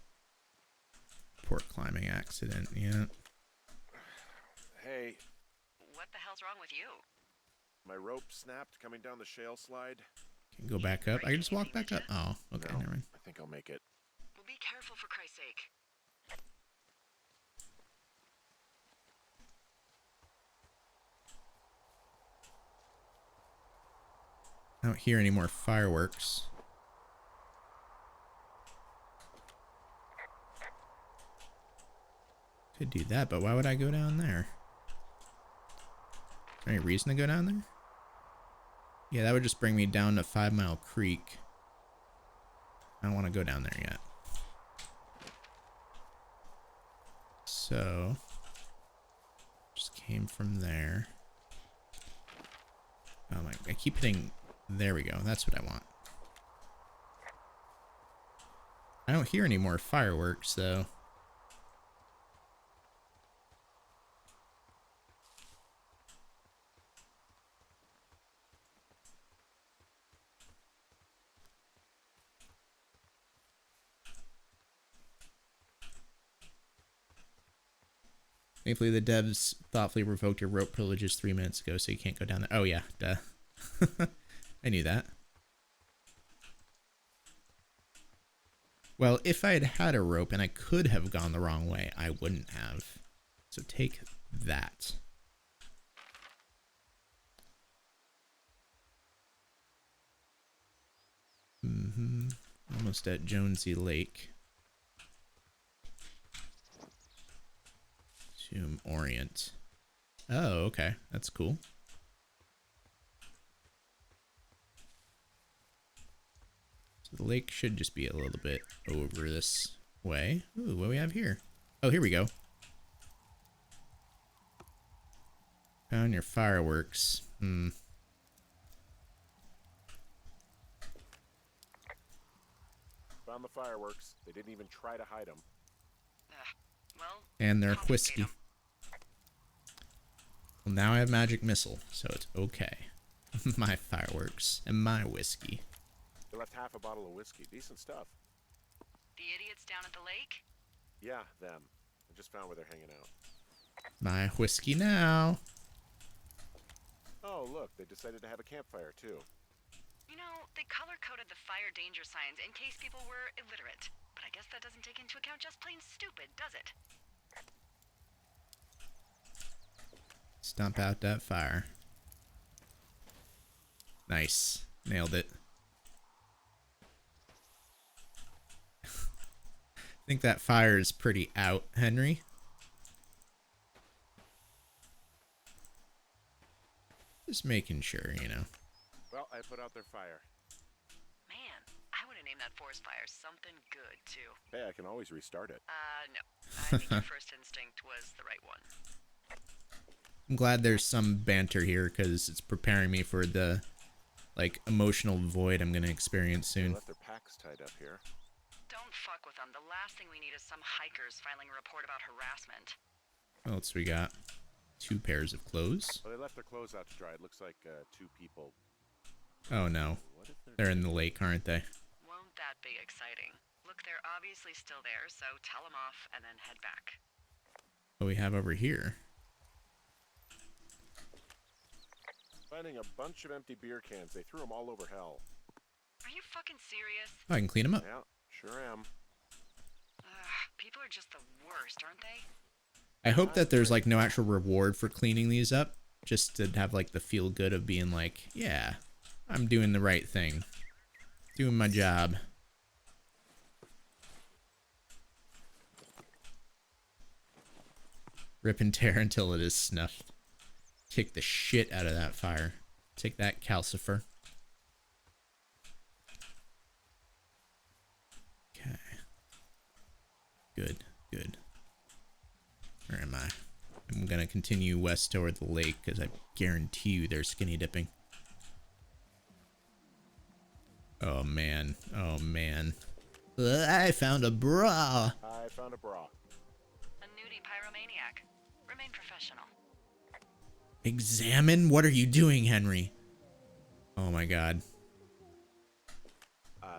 Poor climbing accident, yeah.
Hey,
What the hell's wrong with you?
my rope snapped coming down the shale slide.
Can go back up. I can just walk back up. Oh, okay,
No,
never mind.
I think I'll make it.
Well, be careful for Christ's sake.
I don't hear any more fireworks. Could do that, but why would I go down there? Is there any reason to go down there? Yeah, that would just bring me down to 5 Mile Creek. I don't want to go down there yet. So, just came from there. Oh my, I keep hitting, there we go, that's what I want. I don't hear any more fireworks though. Thankfully, the devs thoughtfully revoked your rope privileges 3 minutes ago, so you can't go down there. Oh yeah, duh. I knew that. Well, if I had had a rope and I could have gone the wrong way, I wouldn't have. So take that. Almost at Jonesy Lake. Zoom orient. Oh, okay. That's cool. So the lake should just be a little bit over this way. Ooh, what do we have here? Oh, here we go. Found your fireworks. Found
the fireworks. They didn't even try to hide them.
Well,
And their whiskey. Well, now I have magic missile, so it's okay. My fireworks and my whiskey.
They left half a bottle of whiskey. Decent stuff.
the idiots down at the lake?
Yeah, them. I just found where they're hanging out.
My whiskey now.
Oh, look, they decided to have a campfire, too.
You know, they color-coded the fire danger signs in case people were illiterate. But I guess that doesn't take into account just plain stupid, does it?
Stomp out that fire. Nice. Nailed it. I think that fire is pretty out, Henry. Just making sure, you know.
Well, I put out their fire.
Man, I would have named that forest fire something good, too.
Hey, I can always restart it.
No. I think your first instinct was the right one.
I'm glad there's some banter here because it's preparing me for the like emotional void I'm gonna experience
They
soon.
left their packs tied up here.
Don't fuck with them. The last thing we need is some hikers filing a report about harassment.
What else we got? 2 pairs of clothes.
Well, they left their clothes out to dry. It looks like 2 people.
Oh no,
What if
they're in the lake, aren't they?
Won't that be exciting? Look, they're obviously still there, so tell them off and then head back.
What we have over here?
Finding a bunch of empty beer cans. They threw them all over hell.
Are you fucking serious?
Oh, I can clean them up.
Yeah, sure am.
People are just the worst, aren't they?
I hope that there's like no actual reward for cleaning these up, just to have like the feel good of being like, yeah, I'm doing the right thing, doing my job. Rip and tear until it is snuffed. Kick the shit out of that fire. Take that, Calcifer. Okay. Good, good. Where am I? I'm gonna continue west toward the lake because I guarantee you they're skinny dipping. Oh man, oh man. I found a bra!
I found a bra.
A nudie pyromaniac. Remain professional.
Examine? What are you doing, Henry? Oh my god.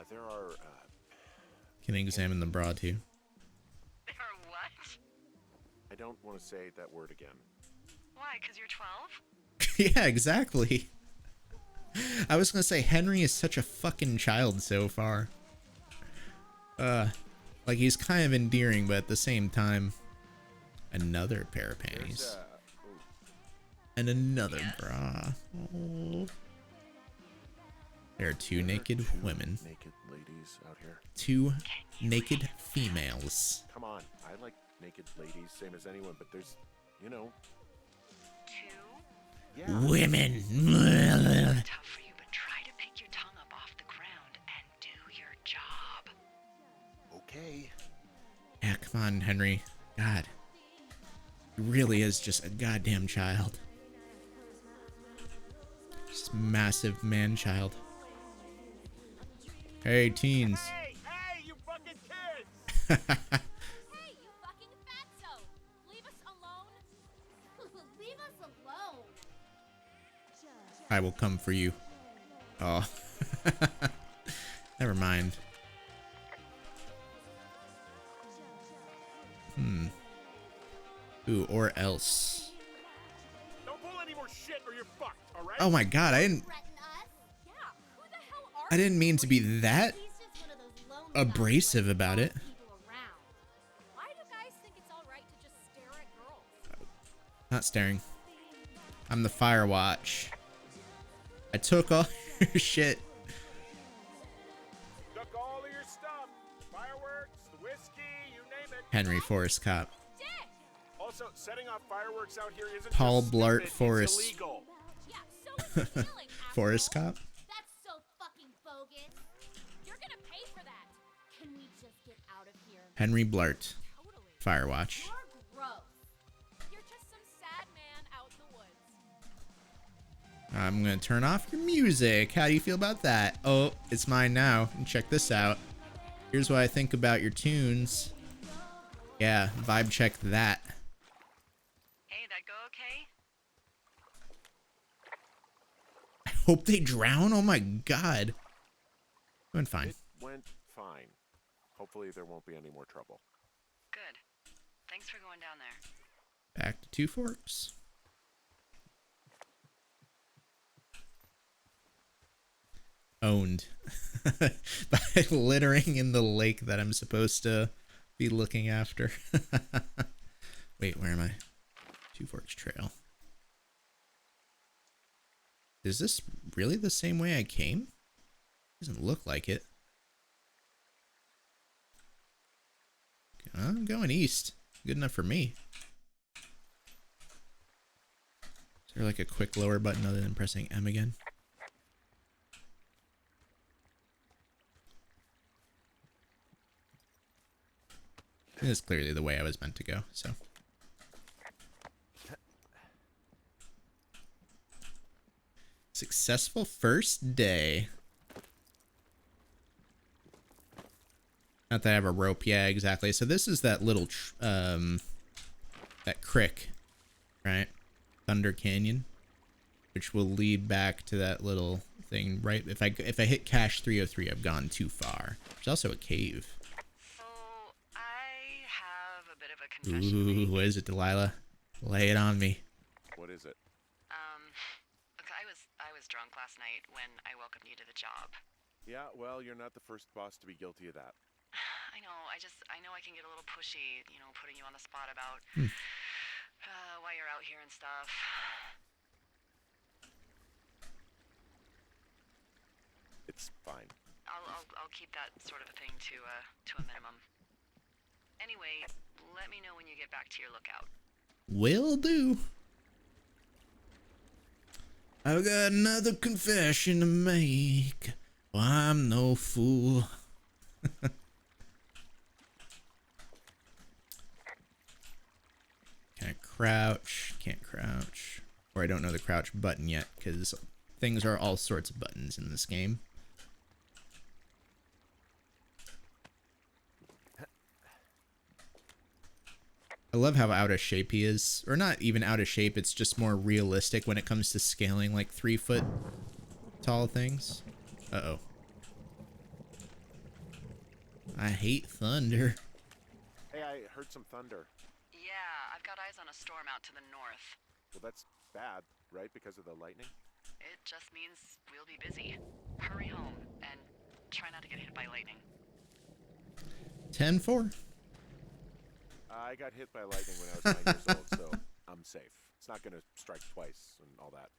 There are,
Can I examine the bra too?
There are what?
I don't want to say that word again.
Why, 'cause you're 12?
Yeah, exactly. I was gonna say Henry is such a fucking child so far. Like he's kind of endearing, but at the same time, another pair of panties.
There's,
And another
Yes?
bra. Oh. There are two naked women.
Naked ladies out here.
Two naked females.
Come on, I like naked ladies, same as anyone, but there's, you know.
Two?
Yeah.
Women.
Tough for you, but try to pick your tongue up off the ground and do your job.
Okay.
Yeah, come on, Henry. God. He really is just a goddamn child. Just massive man-child. Hey, teens.
Hey, you fucking kids!
Hey, you fucking fatso! Leave us alone! Leave us alone!
I will come for you. Oh. Never mind. Ooh, or else.
Don't pull any more shit or you're fucked, alright?
Oh my god, I didn't
Threaten us? Yeah, who the hell are
I didn't mean to be that
He's just one of those lonely
abrasive
guys
about
who
it.
follows people around. Why do guys think it's alright to just stare at girls?
Not staring. I'm the Firewatch. I took all your shit.
Took all of your stuff. Fireworks, the whiskey, you name it.
Henry Forrest Cop.
Dick!
Also, setting off fireworks out here isn't
Paul
just
Blart
stupid,
Forrest.
It's illegal.
Yeah, so is stealing,
Forrest
asshole.
Cop?
That's so fucking bogus. You're gonna pay for that. Can we just get out of here?
Henry Blart.
Totally.
Firewatch.
You're gross. You're just some sad man out in the woods.
I'm gonna turn off your music. How do you feel about that? Oh, it's mine now. And check this out. Here's what I think about your tunes. Yeah, vibe check that.
Hey, that go okay?
I hope they drown. Oh my god. Doing fine.
It went fine. Hopefully there won't be any more trouble.
Good. Thanks for going down there.
Back to Two Forks. Owned. By littering in the lake that I'm supposed to be looking after. Wait, where am I? Two Forks Trail. Is this really the same way I came? Doesn't look like it. I'm going east. Good enough for me. Is there like a quick lower button other than pressing M again? This is clearly the way I was meant to go, so. Successful first day. Not that I have a rope. Yeah, exactly. So this is that little, that crick, right? Thunder Canyon, which will lead back to that little thing, right? If I hit cache 303, I've gone too far. There's also a cave.
So, I have a bit of a confession to
Ooh,
make.
what is it, Delilah? Lay it on me.
What is it?
Look, I was drunk last night when I welcomed you to the job.
Yeah, well, you're not the first boss to be guilty of that.
I know, I know I can get a little pushy, you know, putting you on the spot about why you're out here and stuff.
It's fine.
I'll keep that sort of a thing to a minimum. Anyway, let me know when you get back to your lookout.
Will do. I've got another confession to make. Well, I'm no fool. Can I crouch? Can't crouch. Or I don't know the crouch button yet, because things are all sorts of buttons in this game. I love how out of shape he is. Or not even out of shape, it's just more realistic when it comes to scaling like 3-foot tall things. Uh-oh. I hate thunder.
Hey, I heard some thunder.
Yeah, I've got eyes on a storm out to the north.
Well, that's bad, right? Because of the lightning?
It just means we'll be busy. Hurry home and try not to get hit by lightning.
10-4.
I got hit by lightning when I was 9 years old, so I'm safe. It's not going to strike twice and all that.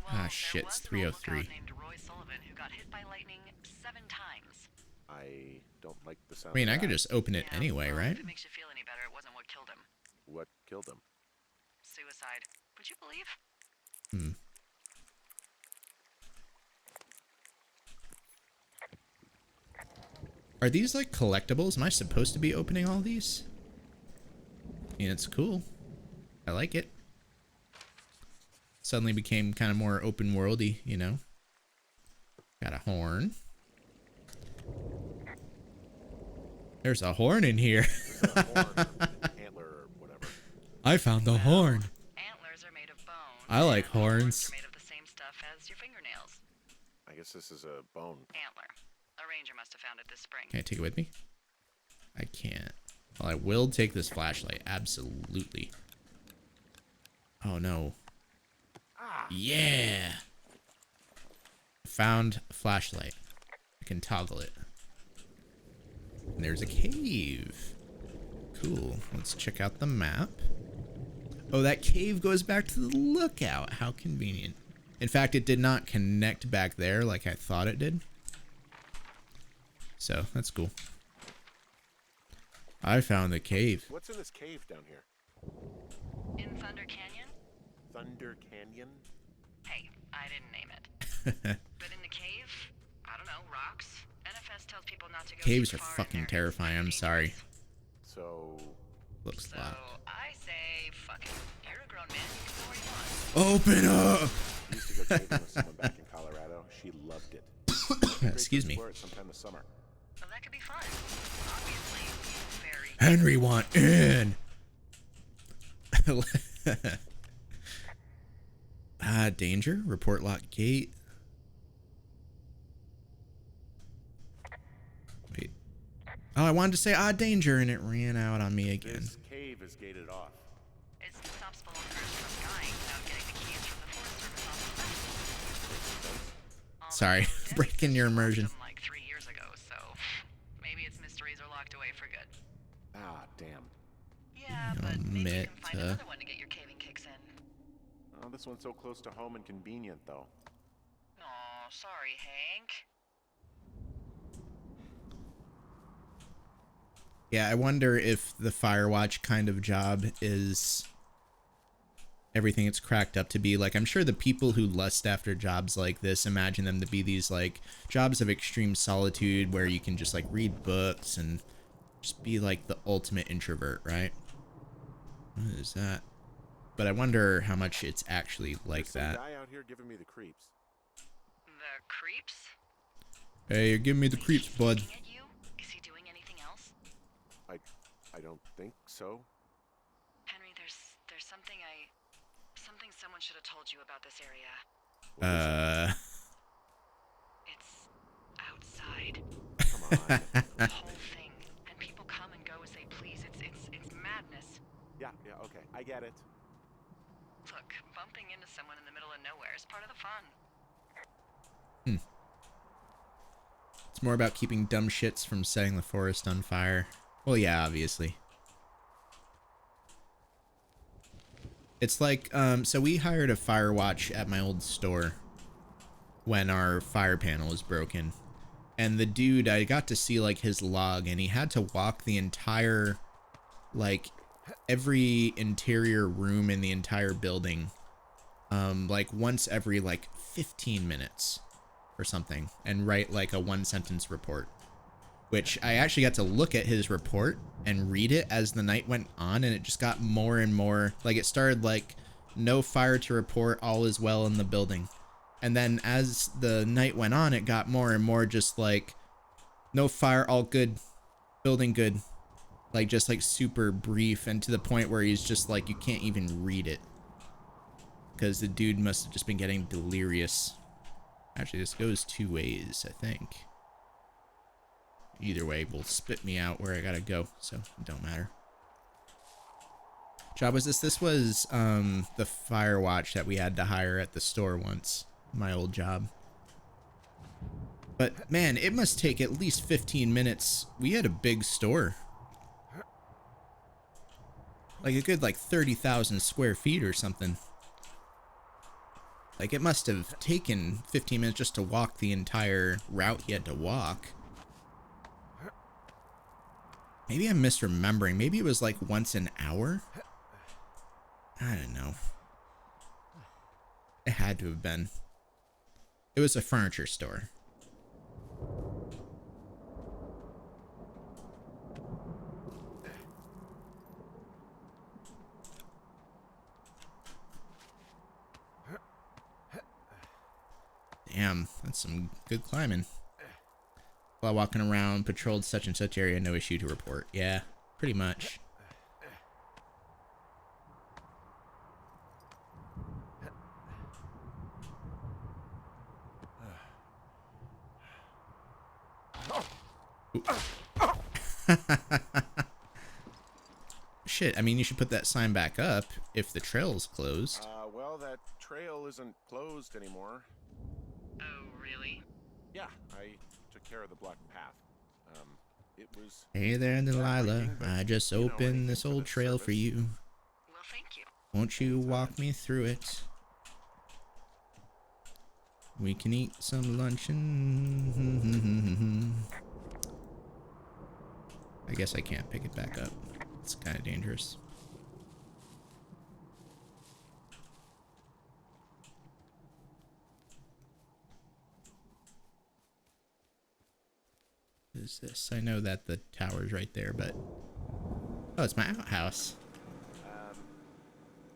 Well,
shit,
there
it's
was an old
303.
lookout named Roy Sullivan who got hit by lightning 7 times.
I don't like the sound
I mean,
of
I could
that.
just open it
Yeah,
anyway,
well,
right?
If it makes you feel any better, it wasn't what killed him.
What killed him?
Suicide. Would you believe?
Hmm. Are these like collectibles? Am I supposed to be opening all these? I mean, it's cool. I like it. Suddenly became kind of more open worldy, you know? Got a horn. There's a horn in here.
There's a horn or antler or whatever.
I found the horn.
Antlers are made of bone.
I like
and
horns.
are made of the same stuff as your fingernails.
I guess this is a bone.
Antler. A ranger must have found it this spring.
Can I take it with me? I can't. Well, I will take this flashlight. Absolutely. Oh, no. Yeah. Found a flashlight. I can toggle it. And there's a cave. Cool. Let's check out the map. Oh, that cave goes back to the lookout. How convenient. In fact, it did not connect back there like I thought it did. So, that's cool. I found the cave.
What's in this cave down here?
In Thunder Canyon?
Thunder Canyon?
Hey, I didn't name it. But in the cave, I don't know, rocks. NFS tells people not to go
Caves
too
are
far in
fucking
there.
terrifying. I'm sorry.
So,
Looks
So
locked.
I say, fuck it. You're a grown man. You can go where you want.
Open up!
I used to go caving with someone back in Colorado. She loved it.
Excuse me.
Explore it sometime this summer.
Well, that could be fun. Obviously, very.
Henry want in. Danger. Report locked gate. Wait. Oh, I wanted to say danger, and it ran out on me again.
This cave is gated off.
It stops spellunkers from dying without getting the keys from the Forest Service off the
Sorry,
Although
breaking your
Dennis
immersion.
lost them like 3 years ago, so maybe its mysteries are locked away for good.
Ah, damn.
Yeah, but maybe you can find
Meta.
another one to get your caving kicks in.
Oh, this one's so close to home and convenient, though.
Aw, sorry, Hank.
Yeah, I wonder if the Firewatch kind of job is everything it's cracked up to be. Like, I'm sure the people who lust after jobs like this imagine them to be these, like, jobs of extreme solitude where you can just, like, read books and just be, like, the ultimate introvert, right? What is that? But I wonder how much it's actually like
There's some
that.
guy out here giving me the creeps.
The creeps?
Hey, you're giving me the
Is he
creeps, bud.
looking at you? Is he doing anything else?
I don't think so.
Henry, there's something someone should have told you about this area. It's outside.
Come on.
The whole thing. And people come and go as they please. It's madness.
Yeah, okay. I get it.
Look, bumping into someone in the middle of nowhere is part of the fun.
It's more about keeping dumb shits from setting the forest on fire. Well, yeah, obviously. It's like, so we hired a Firewatch at my old store when our fire panel was broken. And the dude, I got to see, like, his log, and he had to walk the entire, like, every interior room in the entire building, like, once every, like, 15 minutes or something, and write, like, a 1-sentence report. Which I actually got to look at his report and read it as the night went on, and it just got more and more, like, it started like, no fire to report, all is well in the building. And then as the night went on, it got more and more just like, no fire, all good, building good. Like, just like super brief, and to the point where he's just like, you can't even read it. Because the dude must have just been getting delirious. Actually, this goes 2 ways, I think. Either way will spit me out where I gotta go, so it don't matter. Job was this? This was the Firewatch that we had to hire at the store once. My old job. But man, it must take at least 15 minutes. We had a big store. Like a good like 30,000 square feet or something. Like, it must have taken 15 minutes just to walk the entire route he had to walk. Maybe I'm misremembering. Maybe it was like once an hour? I don't know. It had to have been. It was a furniture store. Damn, that's some good climbing. While walking around, patrolled such and such area, no issue to report. Yeah, pretty much. Shit, I mean, you should put that sign back up if the trail's closed.
Well, that trail isn't closed anymore.
Oh, really?
Yeah, I took care of the blocked path. It was...
Hey there, Delilah.
heartbreaking, but,
I just
you know,
opened
anything
this
for
old
the
trail for
service.
you.
Well, thank you.
Won't you walk me through it? We can eat some luncheon. I guess I can't pick it back up. It's kind of dangerous. What is this? I know that the tower's right there, but... Oh, it's my outhouse.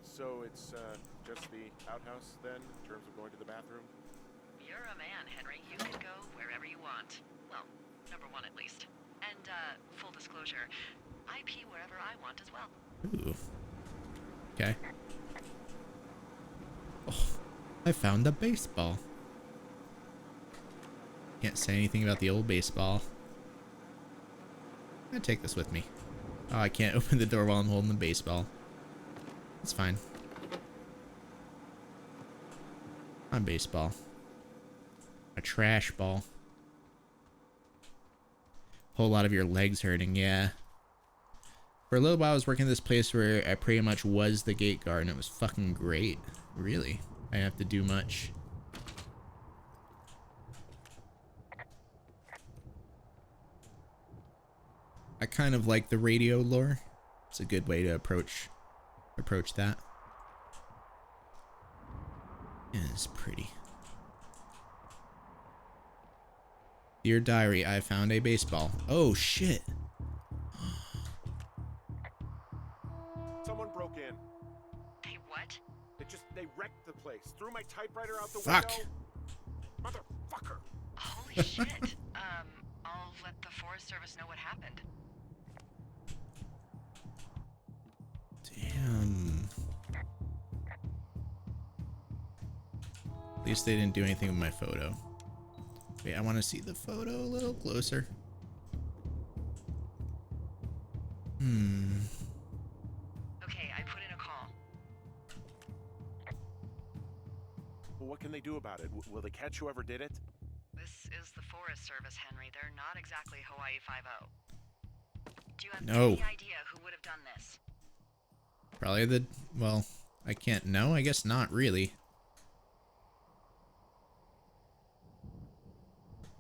So it's just the outhouse then, in terms of going to the bathroom?
You're a man, Henry. You can go wherever you want. Well, number one at least. And, full disclosure, I pee wherever I want as well.
Ooh. Okay. Oh, I found the baseball. Can't say anything about the old baseball. I'm gonna take this with me. Oh, I can't open the door while I'm holding the baseball. It's fine. I'm baseball. A trash ball. Whole lot of your legs hurting, yeah. For a little while I was working at this place where I pretty much was the gate guard and it was fucking great. Really. I didn't have to do much. I kind of like the radio lore. It's a good way to approach that. Yeah, it's pretty. Dear diary, I found a baseball. Oh shit.
Someone broke in.
Hey, what?
They wrecked the place. Threw my typewriter out the
Fuck.
window. Motherfucker.
Holy shit. I'll let the Forest Service know what happened.
Damn. At least they didn't do anything with my photo. Wait, I want to see the photo a little closer.
Okay, I put in a call.
Well, what can they do about it? Will they catch whoever did it?
This is the Forest Service, Henry. They're not exactly Hawaii 5-0. Do you have
No.
any idea who would have done this?
Probably the, well, I can't know. I guess not really.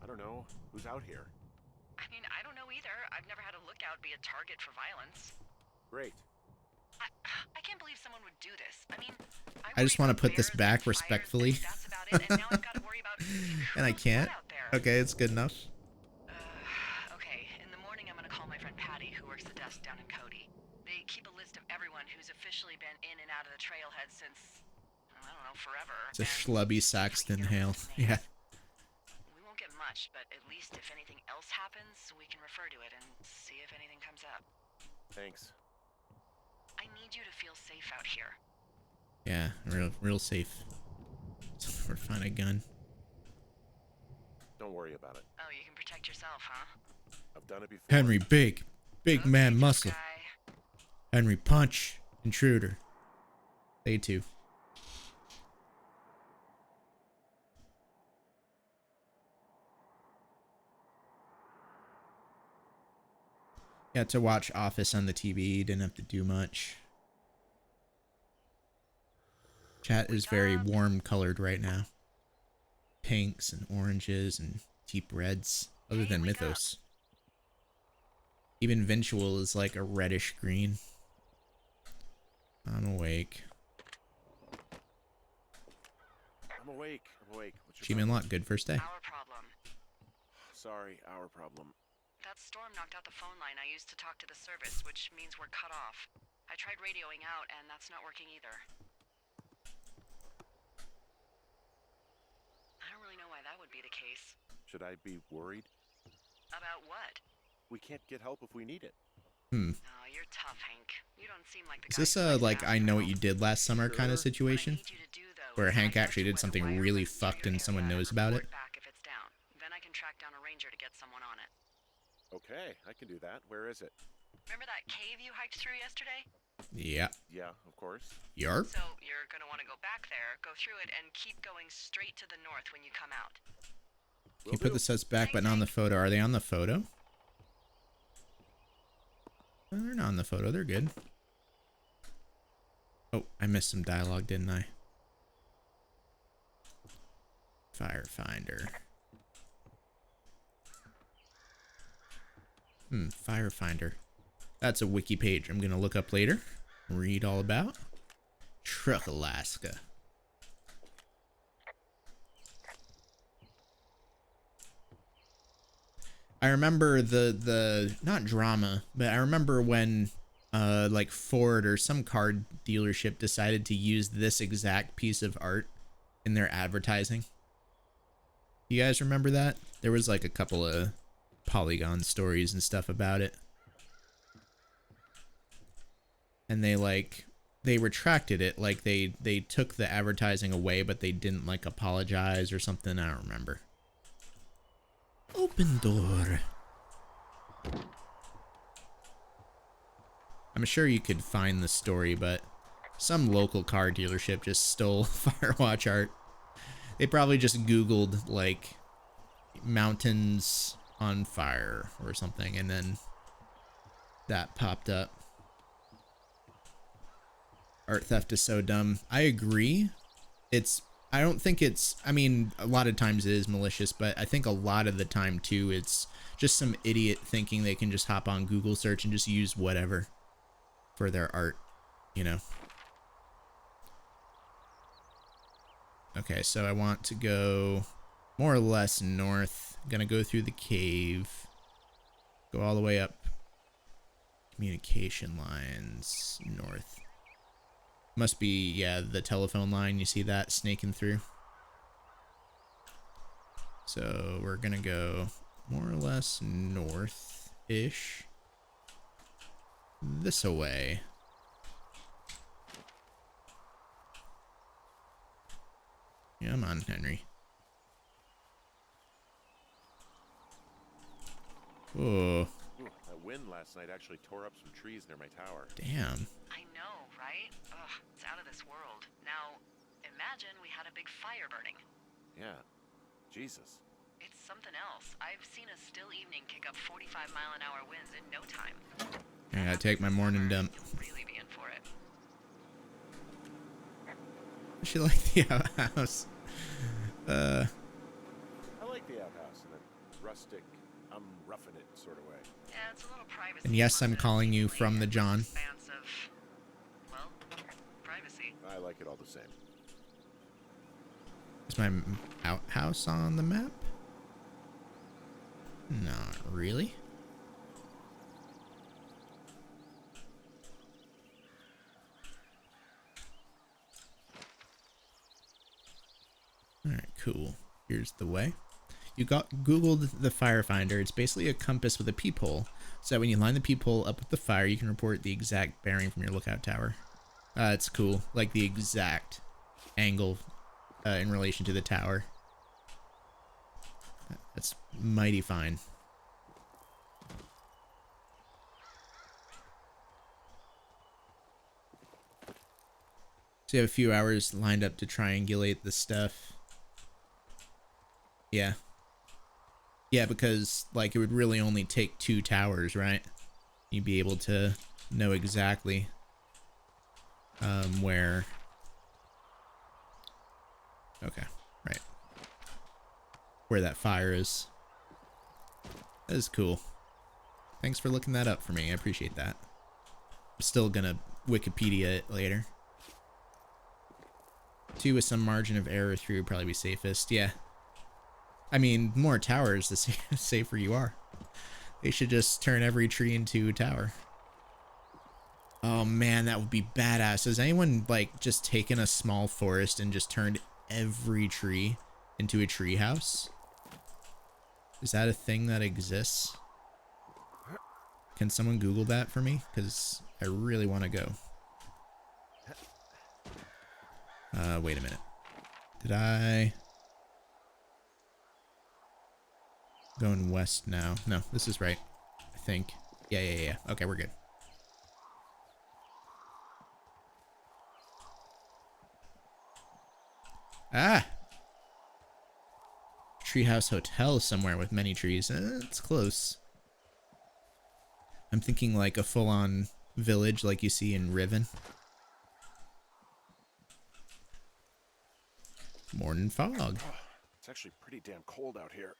I don't know. Who's out here?
I mean, I don't know either. I've never had a lookout be a target for violence.
Great.
I can't believe someone would do this. I mean,
I just
worry
want to
about
put this
bears
back
and fires,
respectfully.
and that's about it. And now I've got to worry about
And I
who's
can't.
out there.
Okay, it's good enough.
Okay, in the morning I'm gonna call my friend Patty, who works the desk down in Cody. They keep a list of everyone who's officially been in and out of the trailhead since, I don't know, forever.
It's a
and
schlubby
we
Saxton
can get a
Hale.
list of names.
Yeah.
We won't get much, but at least if anything else happens, we can refer to it and see if anything comes up.
Thanks.
I need you to feel safe out here.
Yeah, real safe. We're find a gun.
Don't worry about it.
Oh, you can protect yourself, huh?
I've done it before.
Henry, big
Okay,
man
tough
muscle.
guy.
Henry, punch. Intruder. Day 2. Got to watch Office on the TV. Didn't have to do much. Chat is very warm colored right now. Pinks and oranges and deep reds, other than Mythos. Even Vintual is like a reddish green. I'm awake.
I'm awake. I'm awake. What's your
Achievement
problem?
unlocked. Good first day.
Our problem.
Sorry, our problem.
That storm knocked out the phone line I used to talk to the service, which means we're cut off. I tried radioing out, and that's not working either. I don't really know why that would be the case.
Should I be worried?
About what?
We can't get help if we need it.
Oh, you're tough, Hank. You don't seem like the
Is
guy
this
who
a
likes
like
to
I
ask
know
for
what you
help.
did last summer kind of
Sure.
situation?
What I need you to do, though,
Where
is
Hank
find out
actually did
where the
something
wire
really
runs through
fucked
your
and someone
area
knows
and
about
report
it?
back if it's down. Then I can track down a ranger to get someone on it.
Okay, I can do that. Where is it?
Remember that cave you hiked through yesterday?
Yeah.
Yeah, of course.
Yarp.
So you're gonna want to go back there, go through it, and keep going straight to the north when you come out.
Can you put the sets back but not on the photo? Are they on the photo? Well, they're not on the photo. They're good. Oh, I missed some dialogue, didn't I? Firefinder. Firefinder. That's a wiki page I'm gonna look up later. Read all about. Truck Alaska. I remember the not drama, but I remember when like Ford or some car dealership decided to use this exact piece of art in their advertising. You guys remember that? There was like a couple of Polygon stories and stuff about it. And they retracted it, like they took the advertising away, but they didn't like apologize or something. I don't remember. Open door. I'm sure you could find the story, but some local car dealership just stole Firewatch art. They probably just Googled like mountains on fire or something, and then that popped up. Art theft is so dumb. I agree. I don't think it's, I mean, a lot of times it is malicious, but I think a lot of the time too, it's just some idiot thinking they can just hop on Google search and just use whatever for their art, you know? Okay, so I want to go more or less north. I'm gonna go through the cave, go all the way up communication lines north. Must be, yeah, the telephone line. You see that snaking through? So we're gonna go more or less north-ish. This away. Come on, Henry. Whoa.
Ooh, that wind last night actually tore up some trees near my tower.
Damn.
I know, right? Ugh, it's out of this world. Now, imagine we had a big fire burning.
Yeah. Jesus.
It's something else. I've seen a still evening kick up 45-mile-an-hour winds in no time.
I gotta take my morning dump.
You'll really be in for it.
She like the outhouse.
I like the outhouse in a rustic, I'm roughing it sort of way.
Yeah, it's a little privacy.
And yes, I'm
plus
calling you
it's
from the
really
John.
expansive. Well, privacy.
I like it all the same.
Is my outhouse on the map? Not really. Alright, cool. Here's the way. You Googled the Firefinder. It's basically a compass with a peephole. So when you line the peephole up with the fire, you can report the exact bearing from your lookout tower. It's cool. Like the exact angle in relation to the tower. That's mighty fine. So you have a few hours lined up to triangulate the stuff. Yeah. Yeah, because like it would really only take 2 towers, right? You'd be able to know exactly where Okay, right. Where that fire is. That is cool. Thanks for looking that up for me. I appreciate that. I'm still gonna Wikipedia it later. 2 with some margin of error 3 would probably be safest. Yeah. I mean, more towers, the safer you are. They should just turn every tree into a tower. Oh man, that would be badass. Has anyone like just taken a small forest and just turned every tree into a tree house? Is that a thing that exists? Can someone Google that for me? Because I really want to go. Wait a minute. Did I... Going west now. No, this is right. I think. Yeah. Okay, we're good. Ah! Treehouse Hotel somewhere with many trees. It's close. I'm thinking like a full-on village like you see in Riven. Morning fog.
It's actually pretty damn cold out here.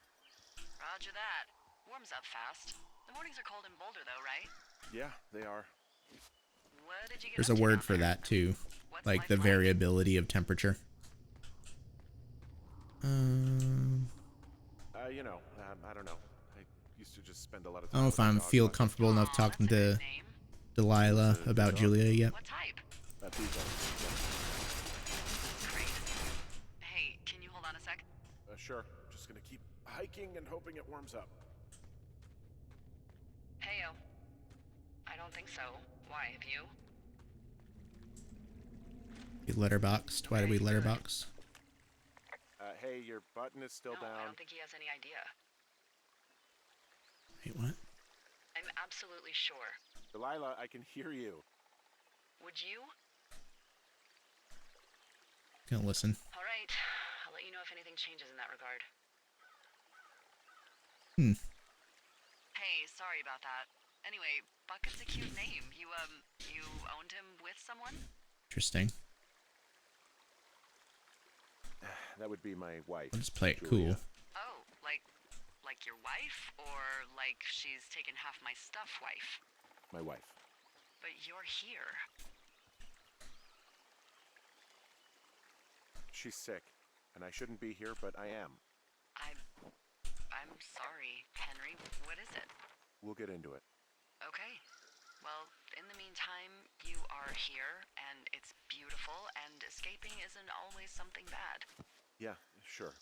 Roger that. Warms up fast. The mornings are cold in Boulder, though, right?
Yeah, they are.
What did you get
There's
up
a
to
word
down
for
there?
that too.
What's
Like
life
the variability of temperature.
You know, I don't know. I used to just spend a lot of
I
time
don't know if
with my
I
dog
feel
watching.
comfortable enough
Aw,
talking
that's a
to
good name.
Delilah
It's a good
about
dog.
Julia yet.
What type?
Beagle.
Great. Hey, can you hold on a sec?
Yeah. Sure. Just gonna keep hiking and hoping it warms up.
Heyo. I don't think so. Why, have you?
We letterboxed. Why did we
Okay,
letterbox?
Hey, your button is still
No, I
down.
don't think he has any idea.
Wait, what?
I'm absolutely sure.
Delilah, I can hear you.
Would you?
Gonna listen.
All right. I'll let you know if anything changes in that regard. Hey, sorry about that. Anyway, Bucket's a cute name. You owned him with someone?
Interesting.
That would be my wife.
I'll just play it
Julia.
cool.
Oh, like your wife? Or like she's taken half my stuff wife?
My wife.
But you're here.
She's sick, and I shouldn't be here, but I am.
I'm sorry, Henry. What is it?
We'll get into it.
Okay. Well, in the meantime, you are here, and it's beautiful, and escaping isn't always something bad.
Yeah, sure.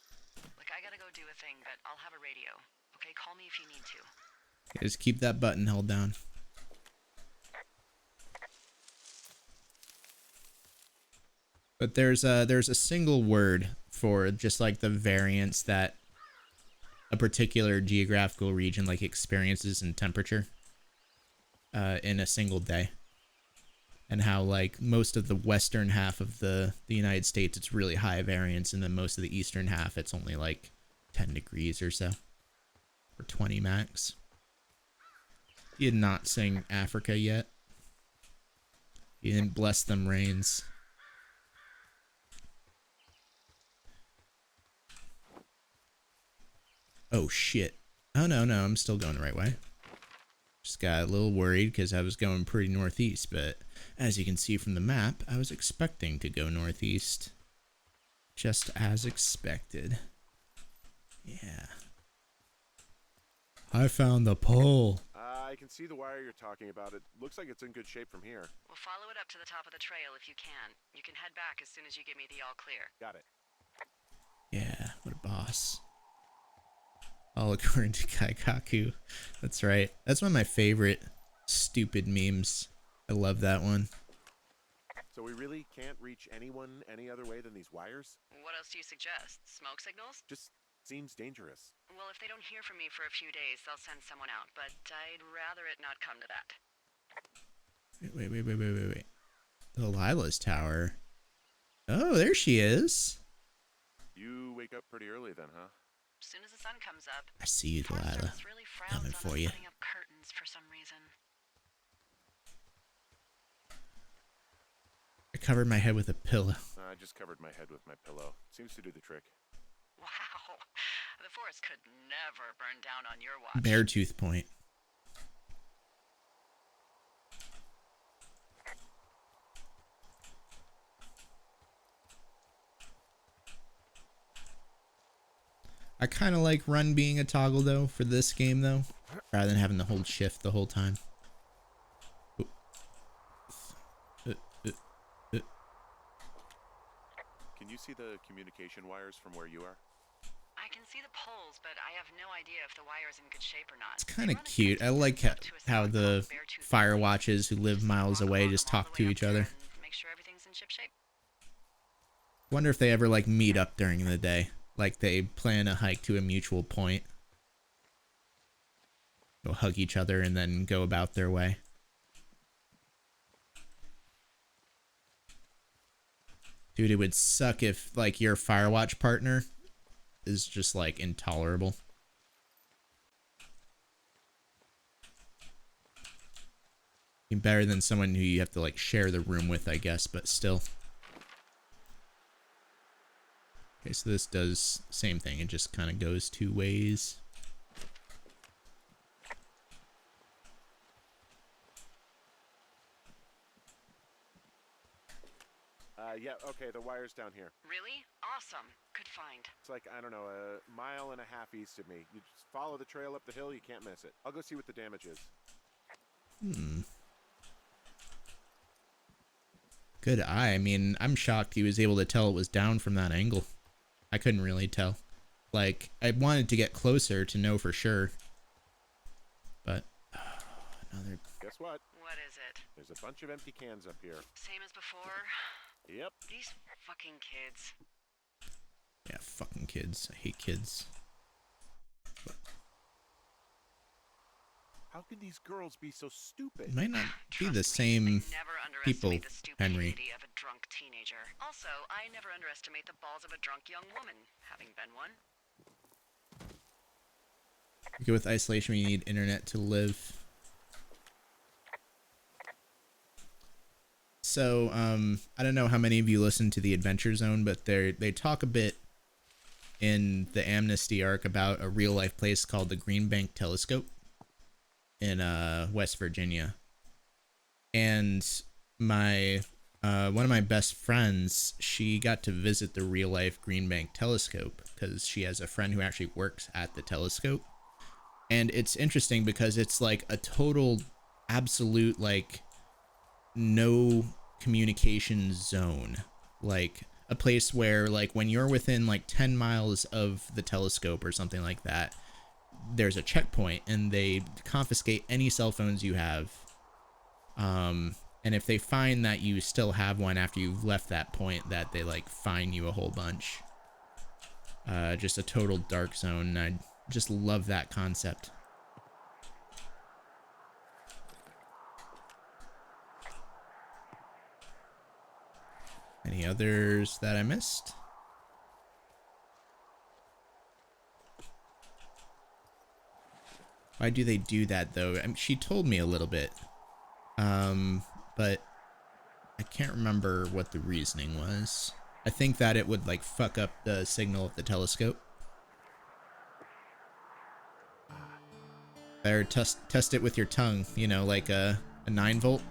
Like, I gotta go do a thing, but I'll have a radio. Okay, call me if you need to.
Okay, just keep that button held down. But there's a single word for just like the variance that a particular geographical region like experiences in temperature in a single day. And how like most of the western half of the United States, it's really high variance, and then most of the eastern half, it's only like 10 degrees or so. Or 20 max. You did not sing Africa yet. You didn't bless them rains. Oh shit. Oh no, I'm still going the right way. Just got a little worried because I was going pretty northeast, but as you can see from the map, I was expecting to go northeast. Just as expected. Yeah. I found the pole.
I can see the wire you're talking about. It looks like it's in good shape from here.
We'll follow it up to the top of the trail if you can. You can head back as soon as you give me the all clear.
Got it.
Yeah, what a boss. All according to Kaikaku. That's right. That's one of my favorite stupid memes. I love that one.
So we really can't reach anyone any other way than these wires?
What else do you suggest? Smoke signals?
Just seems dangerous.
Well, if they don't hear from me for a few days, they'll send someone out, but I'd rather it not come to that.
Wait. Delilah's tower. Oh, there she is.
You wake up pretty early then, huh?
As soon as the sun comes up.
I see you,
Forest
Delilah.
Service really frowns
Coming
on
for
us
you.
putting up curtains for some reason.
I covered my head with a pillow.
I just covered my head with my pillow. Seems to do the trick.
Wow. The forest could never burn down on your watch.
Beartooth Point. I kind of like run being a toggle though for this game though, rather than having to hold shift the whole time.
Can you see the communication wires from where you are?
I can see the poles, but I have no idea if the wire's in good shape or not.
It's kind of cute. I like how the Firewatches who live miles away just talk to each other.
Make sure everything's in ship shape.
Wonder if they ever like meet up during the day. Like they plan a hike to a mutual point. Go hug each other and then go about their way. Dude, it would suck if like your Firewatch partner is just like intolerable. Better than someone who you have to like share the room with, I guess, but still. Okay, so this does the same thing. It just kind of goes two ways.
Yeah, okay, the wire's down here.
Really? Awesome. Good find.
It's like, I don't know, a mile and a half east of me. You just follow the trail up the hill, you can't miss it. I'll go see what the damage is.
Good eye. I mean, I'm shocked he was able to tell it was down from that angle. I couldn't really tell. Like, I wanted to get closer to know for sure. But, another...
Guess what?
What is it?
There's a bunch of empty cans up here.
Same as before?
Yep.
These fucking kids.
Yeah, fucking kids. I hate kids.
How can these girls be so stupid?
It might not be
Trust
the
me,
same
I never
people,
underestimate the
Henry.
stupidity of a drunk teenager. Also, I never underestimate the balls of a drunk young woman, having been one.
Okay, with isolation, we need internet to live. So, I don't know how many of you listen to the Adventure Zone, but they talk a bit in the Amnesty arc about a real life place called the Green Bank Telescope in West Virginia. And my one of my best friends, she got to visit the real life Green Bank Telescope because she has a friend who actually works at the telescope. And it's interesting because it's like a total absolute like no communication zone, like a place where like when you're within like 10 miles of the telescope or something like that, there's a checkpoint and they confiscate any cell phones you have, and if they find that you still have one after you've left that point, that they like fine you a whole bunch. Just a total dark zone. I just love that concept. Any others that I missed? Why do they do that though? I mean, she told me a little bit, but I can't remember what the reasoning was. I think that it would like fuck up the signal of the telescope. Or test it with your tongue, you know, like a 9-volt.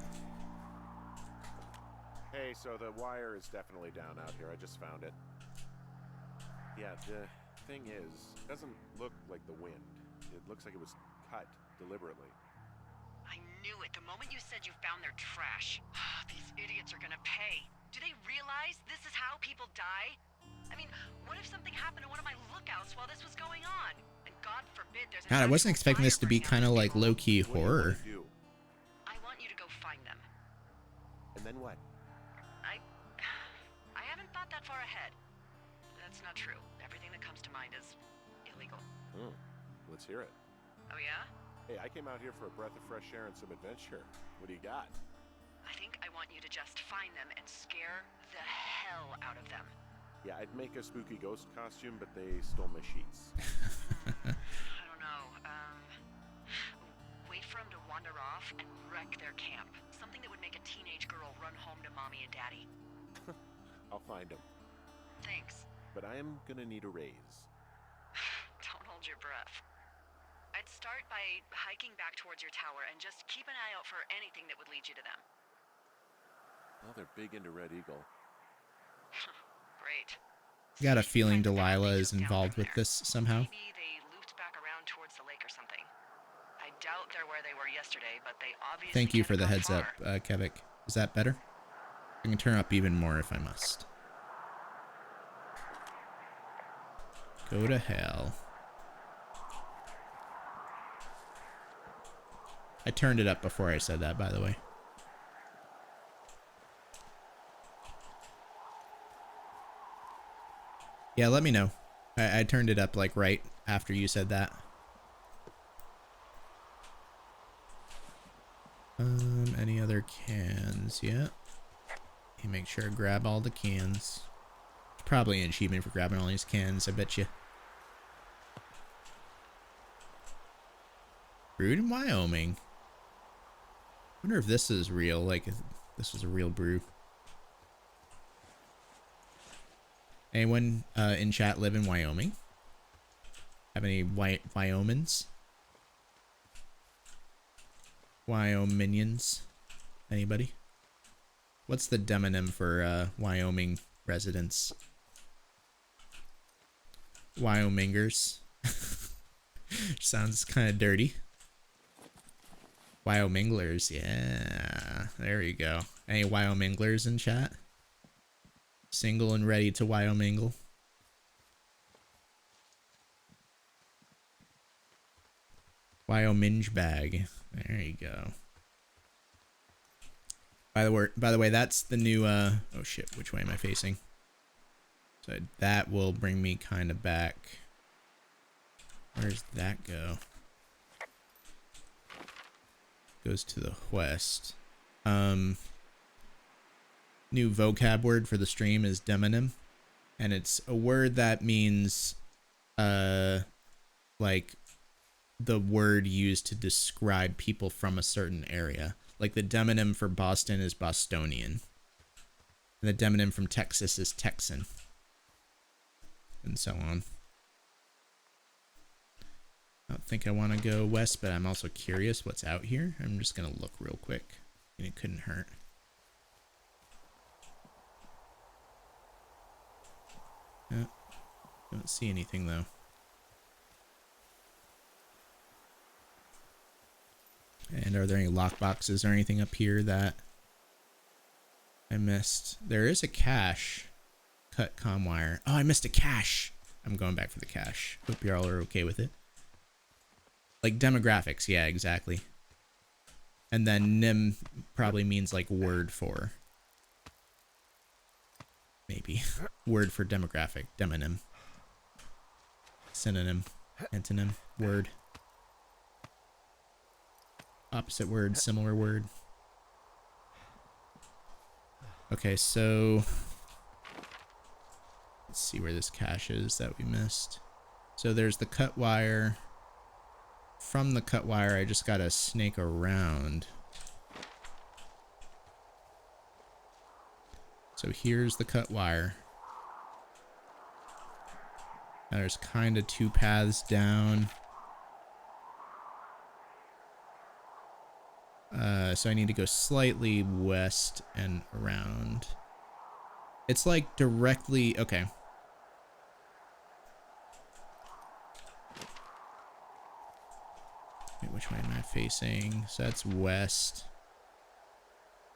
Hey, so the wire is definitely down out here. I just found it. Yeah, the thing is, it doesn't look like the wind. It looks like it was cut deliberately.
I knew it the moment you said you found their trash. These idiots are gonna pay. Do they realize this is how people die? I mean, what if something happened to one of my lookouts while this was going on? And God forbid there's
God, I wasn't expecting this to be kind of like low-key horror.
What do you
I want you to go find them.
do? And then what?
I haven't thought that far ahead. That's not true. Everything that comes to mind is illegal.
Hmm. Let's hear it.
Oh yeah?
Hey, I came out here for a breath of fresh air and some adventure. What do you got?
I think I want you to just find them and scare the hell out of them.
Yeah, I'd make a spooky ghost costume, but they stole my sheets.
I don't know. Wait for them to wander off and wreck their camp. Something that would make a teenage girl run home to mommy and daddy.
I'll find him.
Thanks.
But I am gonna need a raise.
Don't hold your breath. I'd start by hiking back towards your tower and just keep an eye out for anything that would lead you to them.
Well, they're big into Red Eagle.
Great.
Got a feeling
Find the path
Delilah
they
is
took down
involved
from
with
there.
this somehow.
Maybe they looped back around towards the lake or something. I doubt they're where they were yesterday, but they obviously
Thank you for
haven't
the
gone
heads up,
far.
Kevik. Is that better? I can turn up even more if I must. Go to hell. I turned it up before I said that, by the way. Yeah, let me know. I turned it up like right after you said that. Any other cans? Yeah. You make sure to grab all the cans. Probably an achievement for grabbing all these cans, I bet you. Brewed in Wyoming. Wonder if this is real, like if this was a real brew. Anyone in chat live in Wyoming? Have any Wyomings? Wyominians? Anybody? What's the demonym for Wyoming residents? Wyomingers. Sounds kind of dirty. Wyominglers, yeah. There you go. Any Wyominglers in chat? Single and ready to Wyomingle. Wyominge bag. There you go. By the way, that's the new oh shit, which way am I facing? So that will bring me kind of back. Where's that go? Goes to the west. New vocab word for the stream is demonym, and it's a word that means like the word used to describe people from a certain area. Like the demonym for Boston is Bostonian, and the demonym from Texas is Texan, and so on. I don't think I want to go west, but I'm also curious what's out here. I'm just gonna look real quick, and it couldn't hurt. Don't see anything though. And are there any lockboxes or anything up here that I missed? There is a cache. Cut comm wire. Oh, I missed a cache. I'm going back for the cache. Hope you all are okay with it. Like demographics, yeah, exactly. And then nim probably means like word for. Maybe. Word for demographic. Demonym. Synonym. Antonym. Word. Opposite word. Similar word. Okay, so let's see where this cache is that we missed. So there's the cut wire. From the cut wire, I just gotta snake around. So here's the cut wire. Now there's kind of two paths down. So I need to go slightly west and around. It's like directly, okay. Wait, which way am I facing? So that's west.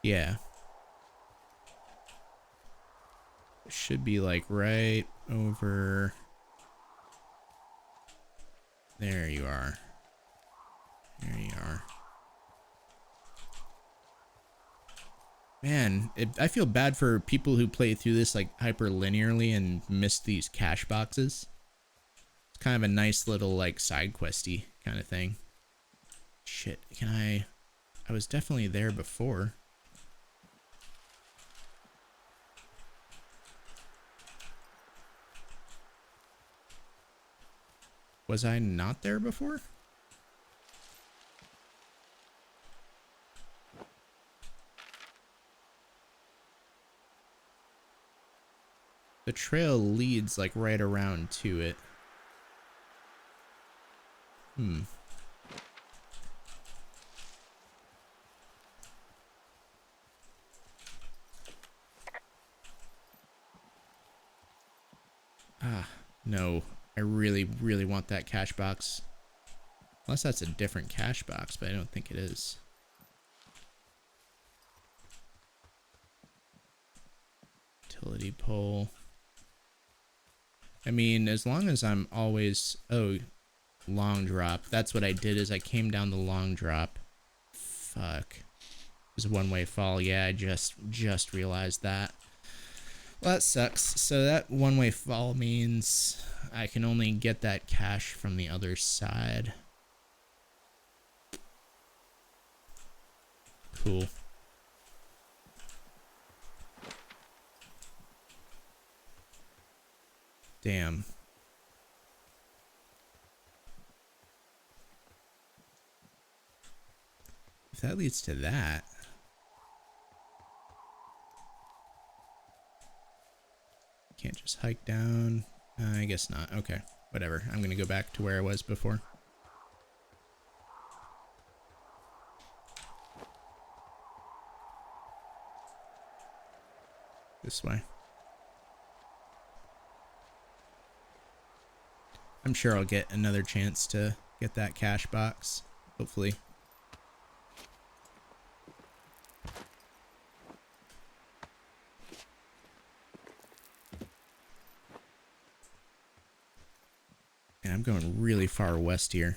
Yeah. It should be like right over. There you are. There you are. Man, I feel bad for people who play through this like hyper linearly and miss these cache boxes. It's kind of a nice little like side questy kind of thing. Shit, can I was definitely there before. Was I not there before? the trail leads like right around to it. Ah, no. I really, really want that cash box. Unless that's a different cash box, but I don't think it is. Utility pole. I mean, as long as I'm always... Oh, long drop. That's what I did, is I came down the long drop. Fuck. It was a one-way fall. Yeah, I just realized that. Well, that sucks. So that one-way fall means I can only get that cash from the other side. Cool. Damn. If that leads to that... Can't just hike down. I guess not. Okay, whatever. I'm gonna go back to where I was before. This way. I'm sure I'll get another chance to get that cash box. Hopefully. And I'm going really far west here.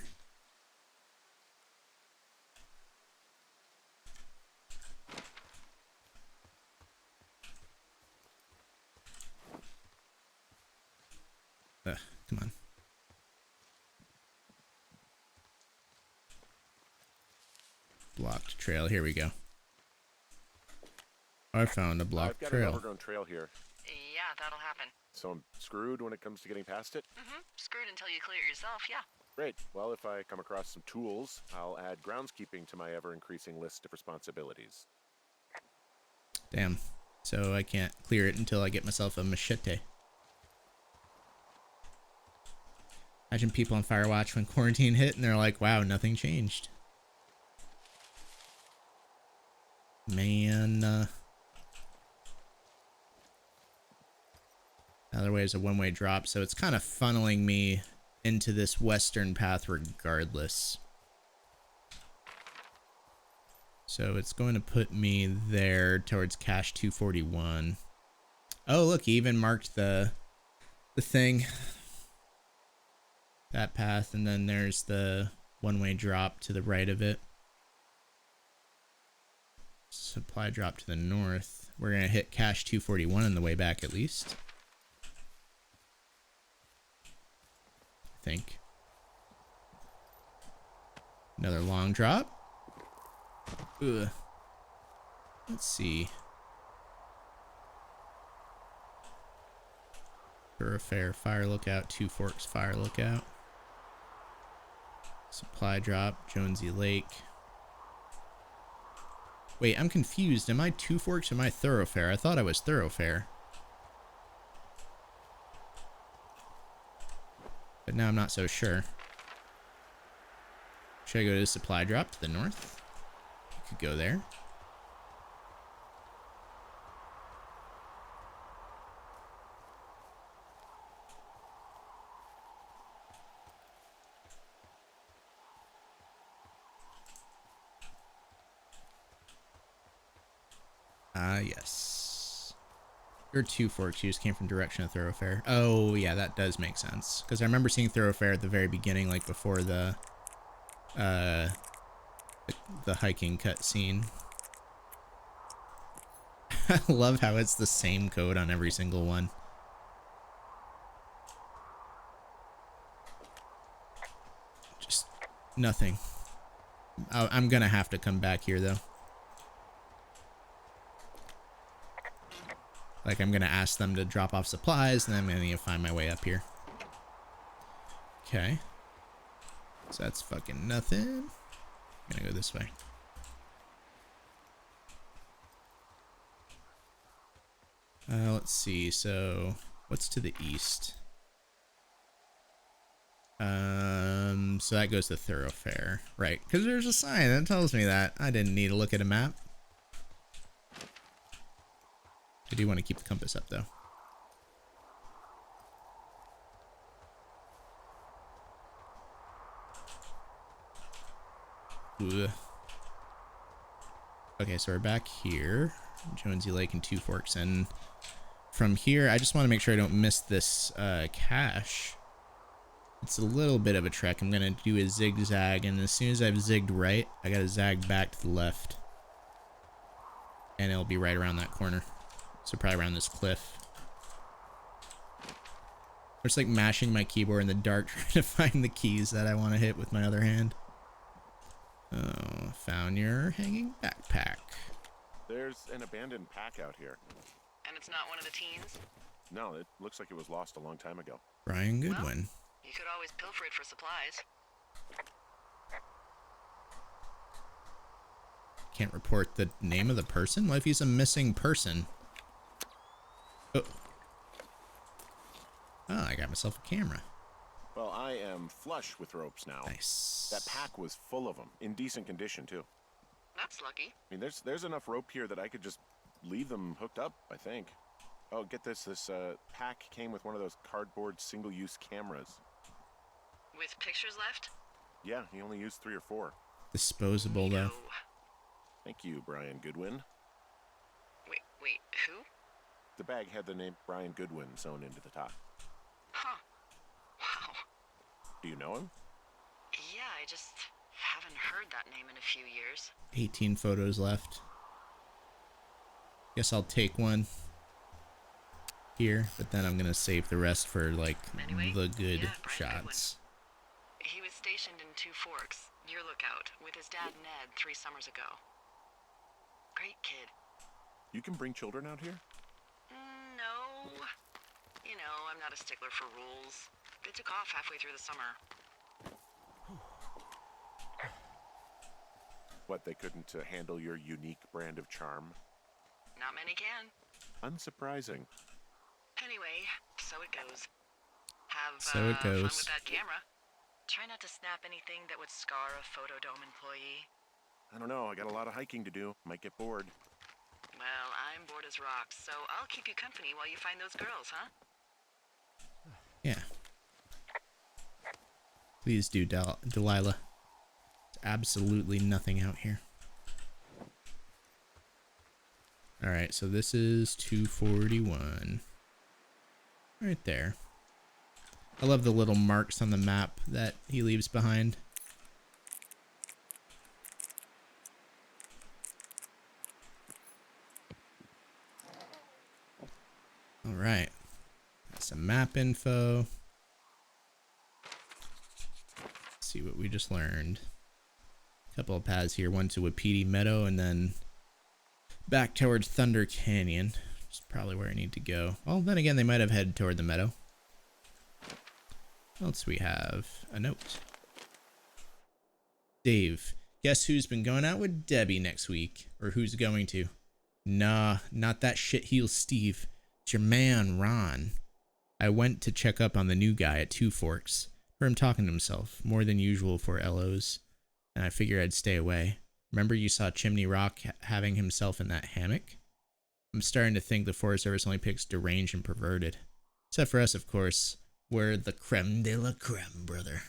Ugh, come on. Blocked trail. Here we go. I found a blocked
I've got
trail.
an overgrown trail here,
Yeah, that'll happen.
so I'm screwed when it comes to getting past it.
Screwed until you clear it yourself, yeah.
Great. Well, if I come across some tools, I'll add groundskeeping to my ever-increasing list of responsibilities.
Damn. So I can't clear it until I get myself a machete. Imagine people on Firewatch when quarantine hit and they're like, wow, nothing changed. Man. Other way is a one-way drop, so it's kind of funneling me into this western path regardless. So it's going to put me there towards cache 241. Oh, look, he even marked the thing. That path, and then there's the one-way drop to the right of it. Supply drop to the north. We're going to hit cache 241 on the way back at least. I think. Another long drop. Ugh. Let's see. Thoroughfare, fire lookout, Two Forks, fire lookout. Supply drop, Jonesy Lake. Wait, I'm confused. Am I Two Forks or am I Thoroughfare? I thought I was Thoroughfare. But now I'm not so sure. Should I go to the supply drop to the north? I could go there. Yes. Your Two Forks, you just came from direction of Thoroughfare. Oh, yeah, that does make sense. Because I remember seeing Thoroughfare at the very beginning, like before the hiking cutscene. I love how it's the same code on every single one. Just nothing. I'm gonna have to come back here, though. Like, I'm gonna ask them to drop off supplies, and then I'm gonna need to find my way up here. Okay. So that's fucking nothing. I'm gonna go this way. Let's see, so What's to the east? So that goes to thoroughfare, right? Because there's a sign that tells me that. I didn't need to look at a map. I do want to keep the compass up though. Ugh. Okay, so we're back here, Jonesy Lake and Two Forks, and from here, I just want to make sure I don't miss this cache. It's a little bit of a trek. I'm gonna do a zigzag, and as soon as I've zigged right, I gotta zag back to the left, and it'll be right around that corner. So probably around this cliff. I'm just like mashing my keyboard in the dark, trying to find the keys that I want to hit with my other hand. Oh, found your hanging backpack.
There's an abandoned pack out here.
And it's not one of the teens?
No, it looks like it was lost a long time ago.
Brian Goodwin.
You could always pilfer it for supplies.
Can't report the name of the person? What if he's a missing person? Oh. Oh, I got myself a camera.
Well, I am flush with ropes now.
Nice.
That pack was full of them, in decent condition too.
That's lucky.
I mean, there's enough rope here that I could just leave them hooked up, I think. Oh, get this. This pack came with one of those cardboard single-use cameras.
With pictures left?
Yeah, he only used 3 or 4.
Disposable, though.
Thank you, Brian Goodwin.
Wait, who?
The bag had the name Brian Goodwin sewn into the top.
Huh. Wow.
Do you know him?
Yeah, I just haven't heard that name in a few years.
18 photos left. Guess I'll take one here, but then I'm gonna save the rest for like the good shots.
He was stationed in Two Forks, your lookout, with his dad Ned 3 summers ago. Great kid.
You can bring children out here?
No. You know, I'm not a stickler for rules. They took off halfway through the summer.
What, they couldn't handle your unique brand of charm?
Not many can.
Unsurprising.
Anyway, so it goes. Have
So it
fun
goes.
with that camera. Try not to snap anything that would scar a Photodome employee.
I don't know, I got a lot of hiking to do. Might get bored.
Well, I'm bored as rocks, so I'll keep you company while you find those girls, huh?
Yeah. Please do, Delilah. There's absolutely nothing out here. Alright, so this is 241. Right there. I love the little marks on the map that he leaves behind. Alright. Some map info. Let's see what we just learned. A couple of paths here. One to Wapiti Meadow and then back towards Thunder Canyon. Which is probably where I need to go. Well, then again, they might have headed toward the meadow. What else we have? A note. Dave, guess who's been going out with Debbie next week? Or who's going to? Nah, not that shitheel Steve. It's your man, Ron. I went to check up on the new guy at Two Forks. Heard him talking to himself, more than usual for LOs. And I figured I'd stay away. Remember you saw Chimney Rock having himself in that hammock? I'm starting to think the Forest Service only picks deranged and perverted. Except for us, of course. We're the creme de la creme, brother.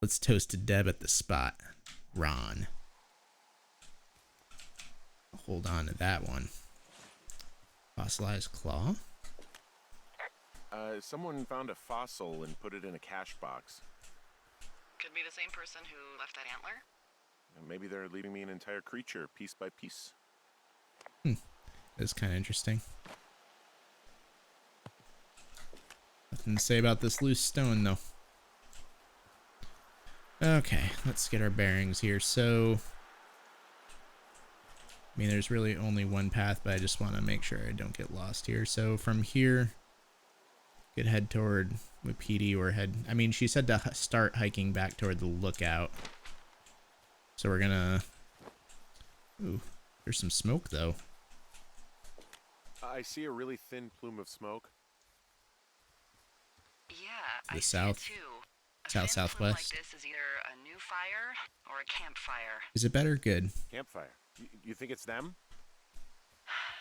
Let's toast to Deb at the spot. Ron. I'll hold on to that one. Fossilized claw?
Someone found a fossil and put it in a cache box.
Could be the same person who left that antler.
Maybe they're leaving me an entire creature, piece by piece.
That's kind of interesting. Nothing to say about this loose stone, though. Okay, let's get our bearings here. So, I mean, there's really only one path, but I just want to make sure I don't get lost here. So from here, could head toward Wapiti or head... I mean, she said to start hiking back toward the lookout. So we're gonna... Ooh, there's some smoke, though.
I see a really thin plume of smoke.
I
the
see
south,
it too. A
south
thin flume like
southwest.
this is either a new fire or a campfire.
Is it better? Good.
Campfire. You think it's them?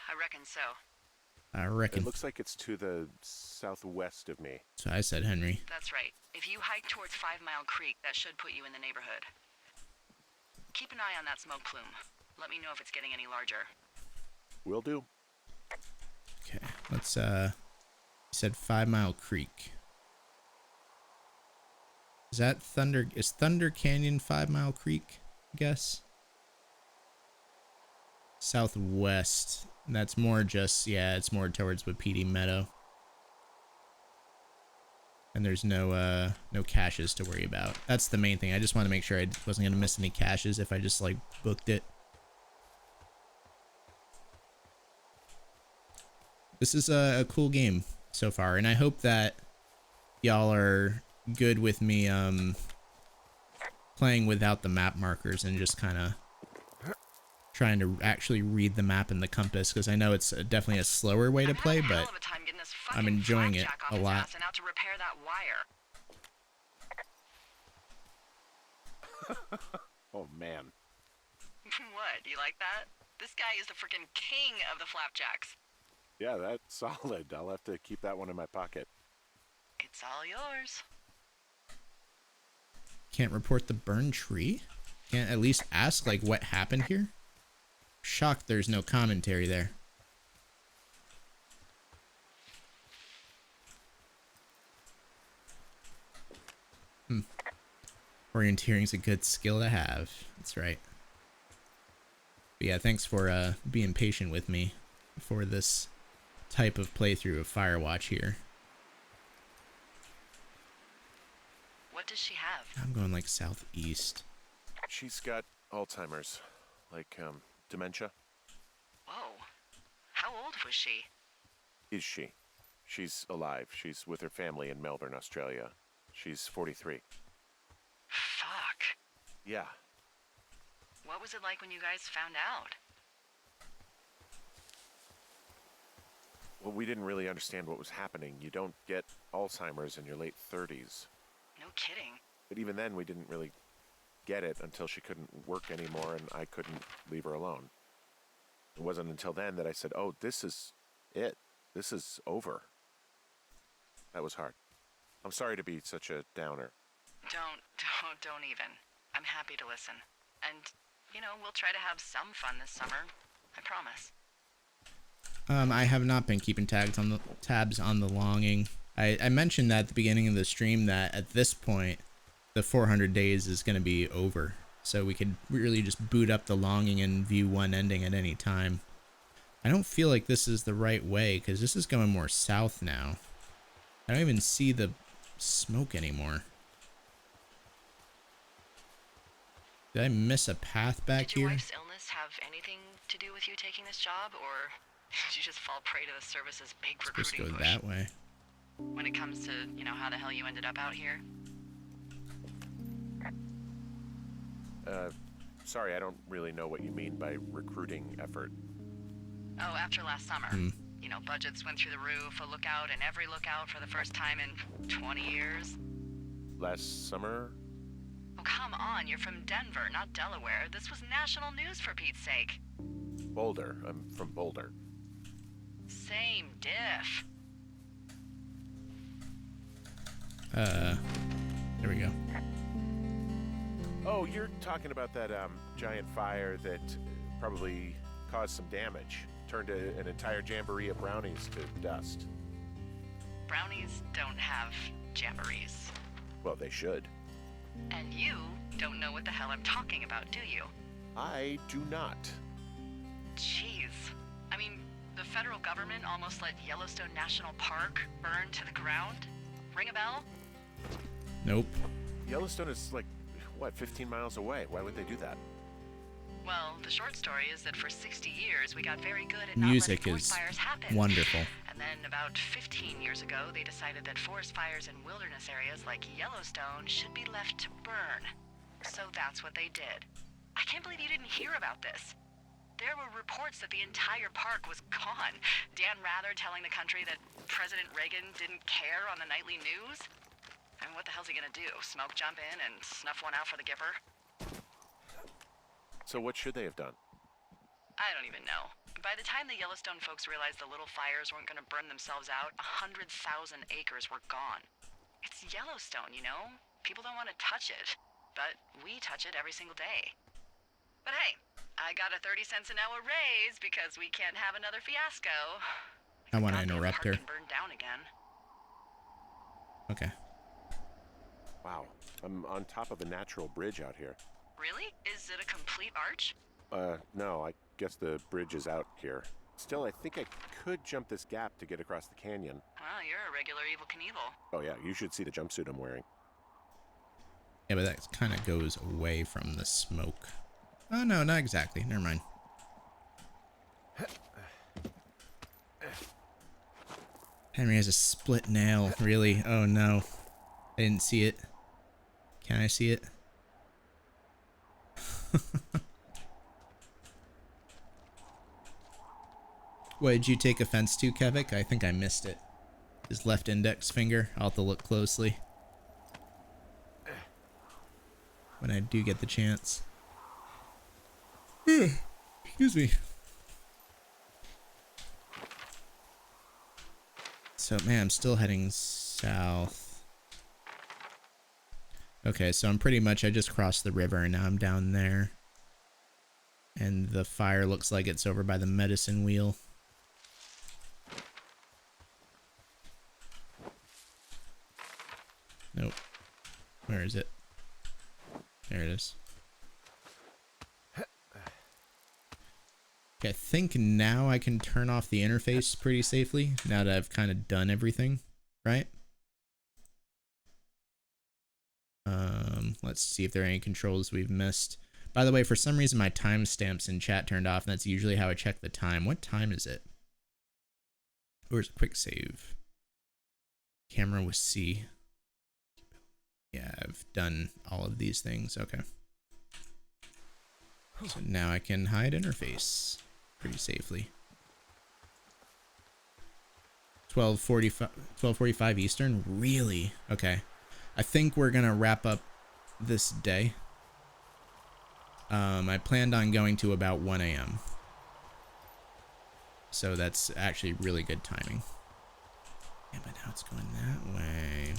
I reckon so.
I reckon.
It looks like it's to the southwest of me.
So I said Henry.
That's right. If you hike towards 5 Mile Creek, that should put you in the neighborhood. Keep an eye on that smoke plume. Let me know if it's getting any larger.
Will do.
Okay, let's you said 5 Mile Creek. Is that Thunder Canyon 5 Mile Creek, I guess? Southwest. That's more just, yeah, it's more towards Wapiti Meadow. And there's no caches to worry about. That's the main thing. I just want to make sure I wasn't gonna miss any caches if I just like booked it. This is a cool game so far, and I hope that y'all are good with me playing without the map markers and just kind of trying to actually read the map and the compass, because I know it's definitely a slower way to play, but I'm enjoying it a lot.
And out to repair that wire.
Oh, man.
What? You like that? This guy is the freaking king of the flapjacks.
Yeah, that's solid. I'll have to keep that one in my pocket.
It's all yours.
Can't report the burned tree? Can't at least ask, like, what happened here? Shocked there's no commentary there. Orienteering's a good skill to have. That's right. But yeah, thanks for being patient with me for this type of playthrough of Firewatch here.
What does she have?
I'm going like southeast.
She's got Alzheimer's, like dementia.
Whoa. How old was she?
Is she? She's alive. She's with her family in Melbourne, Australia. She's 43.
Fuck.
Yeah.
What was it like when you guys found out?
Well, we didn't really understand what was happening. You don't get Alzheimer's in your late 30s.
No kidding.
But even then, we didn't really get it until she couldn't work anymore and I couldn't leave her alone. It wasn't until then that I said, oh, this is it. This is over. That was hard. I'm sorry to be such a downer.
Don't even. I'm happy to listen. And, you know, we'll try to have some fun this summer. I promise.
I have not been keeping tabs on the longing. I mentioned that at the beginning of the stream that at this point, the 400 days is going to be over. So we could really just boot up the longing and view one ending at any time. I don't feel like this is the right way because this is going more south now. I don't even see the smoke anymore. Did I miss a path back
Did your
here?
wife's illness have anything to do with you taking this job, or did you just fall prey to the service's big
Supposed to
recruiting
go
push?
that way.
When it comes to, you know, how the hell you ended up out here?
Sorry, I don't really know what you mean by recruiting effort.
Oh, after last summer. You know, budgets went through the roof, a lookout in every lookout for the first time in 20 years.
Last summer?
Oh, come on, you're from Denver, not Delaware. This was national news for Pete's sake.
Boulder. I'm from Boulder.
Same diff.
There we go.
Oh, you're talking about that giant fire that probably caused some damage. Turned an entire jamboree of brownies to dust.
Brownies don't have jamborees.
Well, they should.
And you don't know what the hell I'm talking about, do you?
I do not.
Jeez. I mean, the federal government almost let Yellowstone National Park burn to the ground? Ring a bell?
Nope.
Yellowstone is like, what, 15 miles away? Why would they do that?
Well, the short story is that for 60 years, we got very good at
Music
not letting
is
forest fires happen.
wonderful.
And then about 15 years ago, they decided that forest fires in wilderness areas like Yellowstone should be left to burn. So that's what they did. I can't believe you didn't hear about this. There were reports that the entire park was gone. Dan Rather telling the country that President Reagan didn't care on the nightly news. And what the hell's he gonna do? Smoke jump in and snuff one out for the Gipper?
So what should they have done?
I don't even know. By the time the Yellowstone folks realized the little fires weren't gonna burn themselves out, 100,000 acres were gone. It's Yellowstone, you know? People don't want to touch it. But we touch it every single day. But hey, I got a 30 cents an hour raise because we can't have another fiasco.
I want to
Goddamn
interrupt
park
her.
can burn down again.
Okay.
Wow, I'm on top of a natural bridge out here.
Really? Is it a complete arch?
No, I guess the bridge is out here. Still, I think I could jump this gap to get across the canyon.
Well, you're a regular Evel Knievel.
Oh yeah, you should see the jumpsuit I'm wearing.
Yeah, but that kind of goes away from the smoke. Oh, no, not exactly. Never mind. Henry has a split nail. Really? Oh, no. I didn't see it. Can I see it? What did you take offense to, Kevik? I think I missed it. His left index finger. I'll have to look closely when I do get the chance. Excuse me. So, man, I'm still heading south. Okay, so I'm pretty much, I just crossed the river and now I'm down there. And the fire looks like it's over by the medicine wheel. Nope. Where is it? There it is. Okay, I think now I can turn off the interface pretty safely, now that I've kind of done everything, right? Let's see if there are any controls we've missed. By the way, for some reason my timestamps in chat turned off, and that's usually how I check the time. What time is it? Where's a quick save? Camera with C. Yeah, I've done all of these things. Okay. So now I can hide interface pretty safely. 12:45 Eastern? Really? Okay. I think we're gonna wrap up this day. I planned on going to about 1 a.m. So that's actually really good timing. Yeah, but now it's going that way.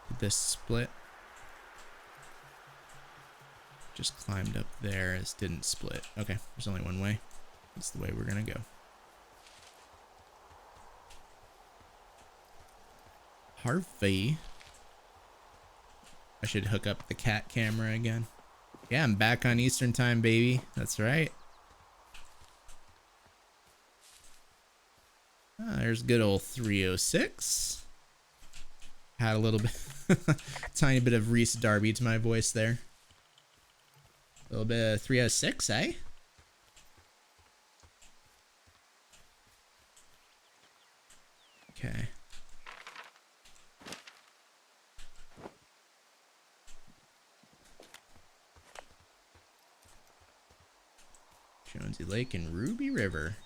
Did this split? Just climbed up there. This didn't split. Okay, there's only one way. That's the way we're gonna go. Harvey. I should hook up the cat camera again. Yeah, I'm back on Eastern time, baby. That's right. Ah, there's good old 306. Had a little bit, tiny bit of Reese Darby to my voice there. A little bit of 306, eh? Okay. Jonesy Lake and Ruby River.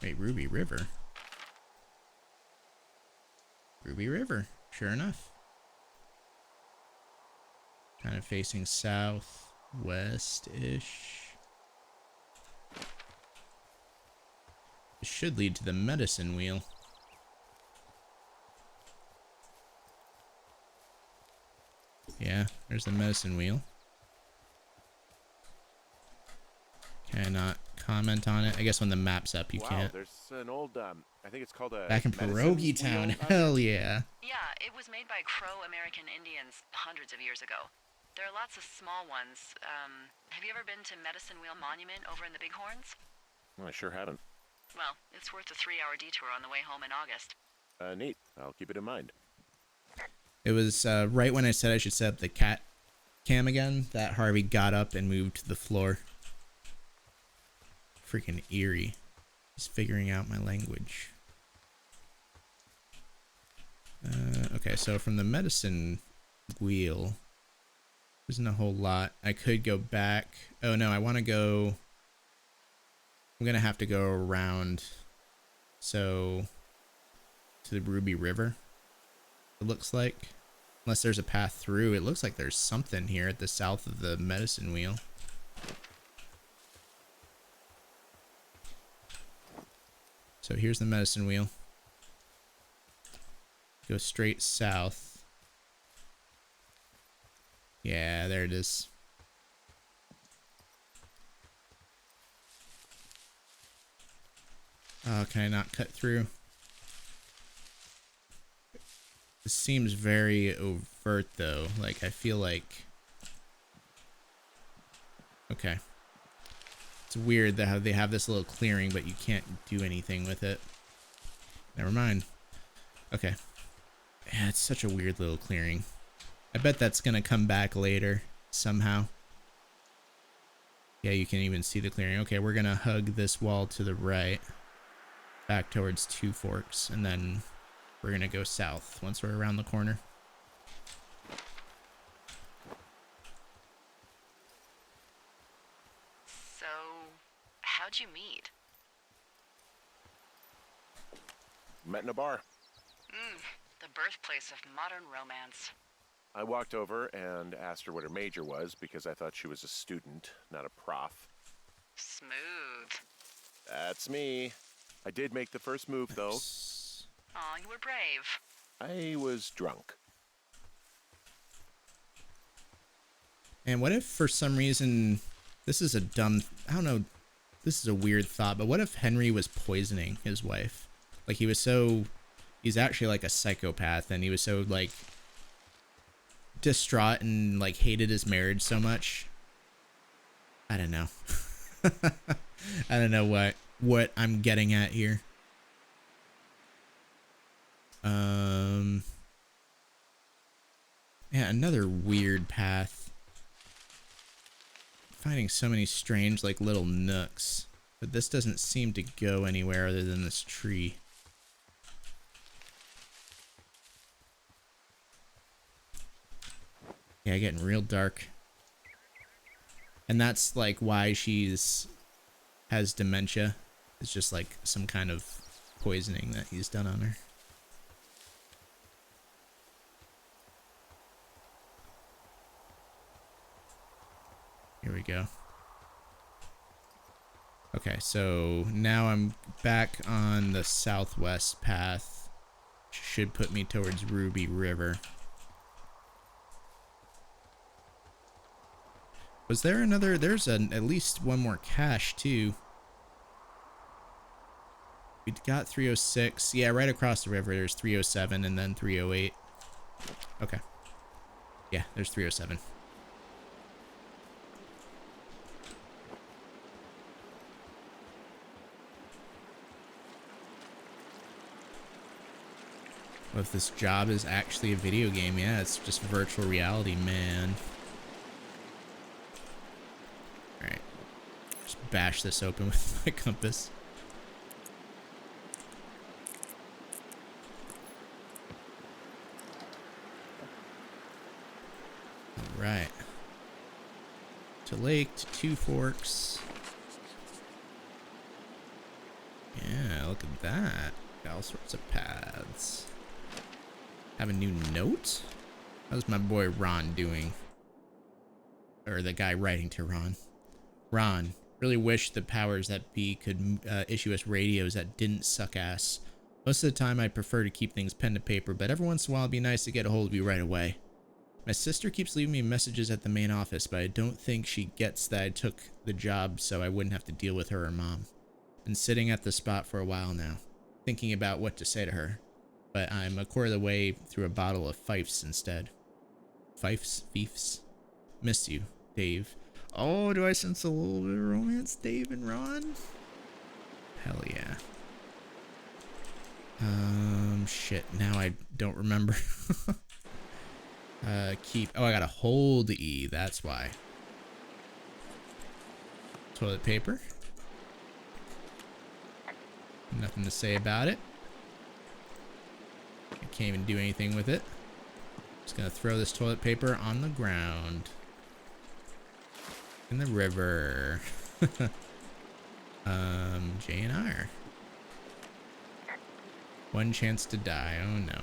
Wait, Ruby River? Ruby River, sure enough. Kind of facing southwest-ish. It should lead to the medicine wheel. Yeah, there's the medicine wheel. Cannot comment on it. I guess when the map's up, you can't.
There's an old, I think it's called a...
Back in Pierogi Town, hell yeah.
Yeah, it was made by Crow American Indians hundreds of years ago. There are lots of small ones. Have you ever been to Medicine Wheel Monument over in the Bighorns?
Well, I sure haven't.
Well, it's worth a 3-hour detour on the way home in August.
Neat. I'll keep it in mind.
It was right when I said I should set up the cat cam again that Harvey got up and moved to the floor. Freaking eerie. He's figuring out my language. Okay, so from the medicine wheel, there isn't a whole lot. I could go back. Oh no, I want to go. I'm gonna have to go around. So to the Ruby River. It looks like. Unless there's a path through. It looks like there's something here at the south of the medicine wheel. So here's the medicine wheel. Go straight south. Yeah, there it is. Oh, can I not cut through? This seems very overt though. Like, I feel like... Okay. It's weird that how they have this little clearing, but you can't do anything with it. Never mind. Okay. Yeah, it's such a weird little clearing. I bet that's gonna come back later somehow. Yeah, you can even see the clearing. Okay, we're gonna hug this wall to the right, back towards Two Forks, and then we're gonna go south once we're around the corner.
So, how'd you meet?
Met in a bar.
The birthplace of modern romance.
I walked over and asked her what her major was because I thought she was a student, not a prof.
Smooth.
That's me. I did make the first move, though.
Aw, you were brave.
I was drunk.
And what if for some reason, this is a dumb, I don't know, this is a weird thought, but what if Henry was poisoning his wife? Like, he's actually like a psychopath, and he was so like distraught and like hated his marriage so much. I don't know. I don't know what I'm getting at here. Yeah, another weird path. Finding so many strange like little nooks, but this doesn't seem to go anywhere other than this tree. Yeah, getting real dark. And that's like why has dementia. It's just like some kind of poisoning that he's done on her. Here we go. Okay, so now I'm back on the southwest path. Should put me towards Ruby River. Was there another? There's at least one more cache too. We got 306. Yeah, right across the river there's 307 and then 308. Okay. Yeah, there's 307. Well, if this job is actually a video game, yeah, it's just virtual reality, man. Alright. Just bash this open with my compass. Alright. To Lake, to Two Forks. Yeah, look at that. Got all sorts of paths. Have a new note? How's my boy Ron doing? Or the guy writing to Ron. Ron, really wish the powers that be could issue us radios that didn't suck ass. Most of the time I prefer to keep things pen to paper, but every once in a while it'd be nice to get a hold of you right away. My sister keeps leaving me messages at the main office, but I don't think she gets that I took the job so I wouldn't have to deal with her or mom. Been sitting at the spot for a while now, thinking about what to say to her. But I'm a quarter of the way through a bottle of Fifes instead. Fifes? Miss you, Dave. Oh, do I sense a little bit of romance, Dave and Ron? Hell yeah. Shit, now I don't remember. Oh, I gotta hold E, that's why. Toilet paper. Nothing to say about it. I can't even do anything with it. Just gonna throw this toilet paper on the ground. In the river. J&R. One chance to die. Oh no.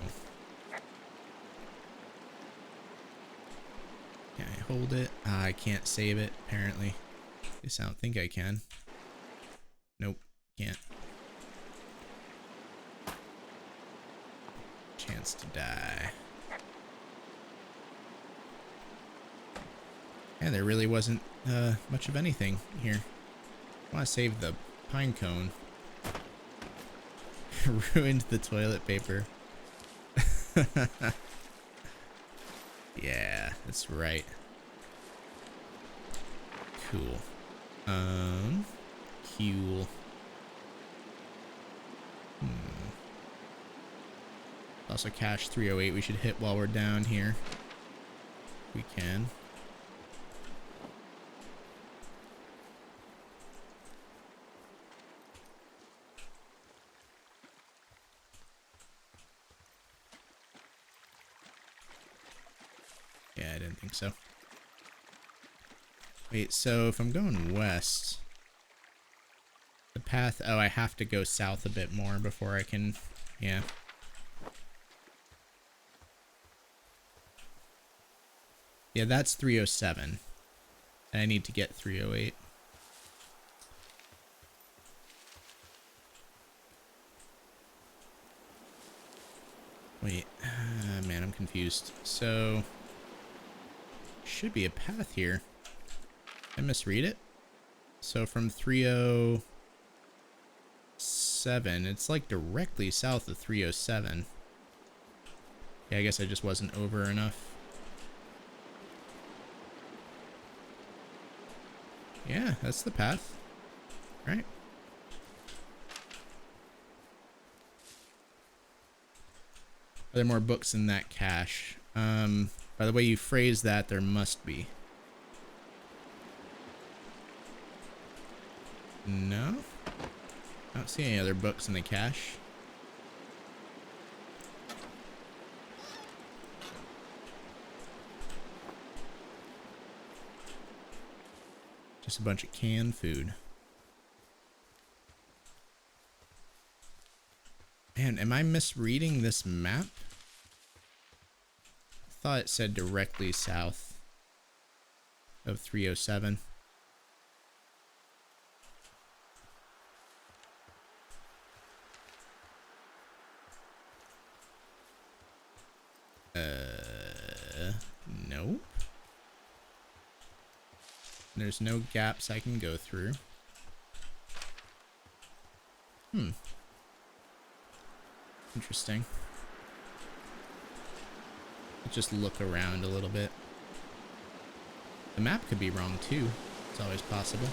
Can I hold it? I can't save it, apparently. At least I don't think I can. Nope, can't. Chance to die. Yeah, there really wasn't much of anything here. I want to save the pine cone. Ruined the toilet paper. Yeah, that's right. Cool. Cool. Also cache 308 we should hit while we're down here. We can. Yeah, I didn't think so. Wait, so if I'm going west, the path, oh, I have to go south a bit more before I can, yeah. Yeah, that's 307. And I need to get 308. Wait, man, I'm confused. So, should be a path here. I misread it? So from 307, it's like directly south of 307. Yeah, I guess I just wasn't over enough. Yeah, that's the path. Right. Are there more books in that cache? By the way you phrase that, there must be. No? I don't see any other books in the cache. Just a bunch of canned food. Man, am I misreading this map? I thought it said directly south of 307. Nope. There's no gaps I can go through. Interesting. Let's just look around a little bit. The map could be wrong too. It's always possible.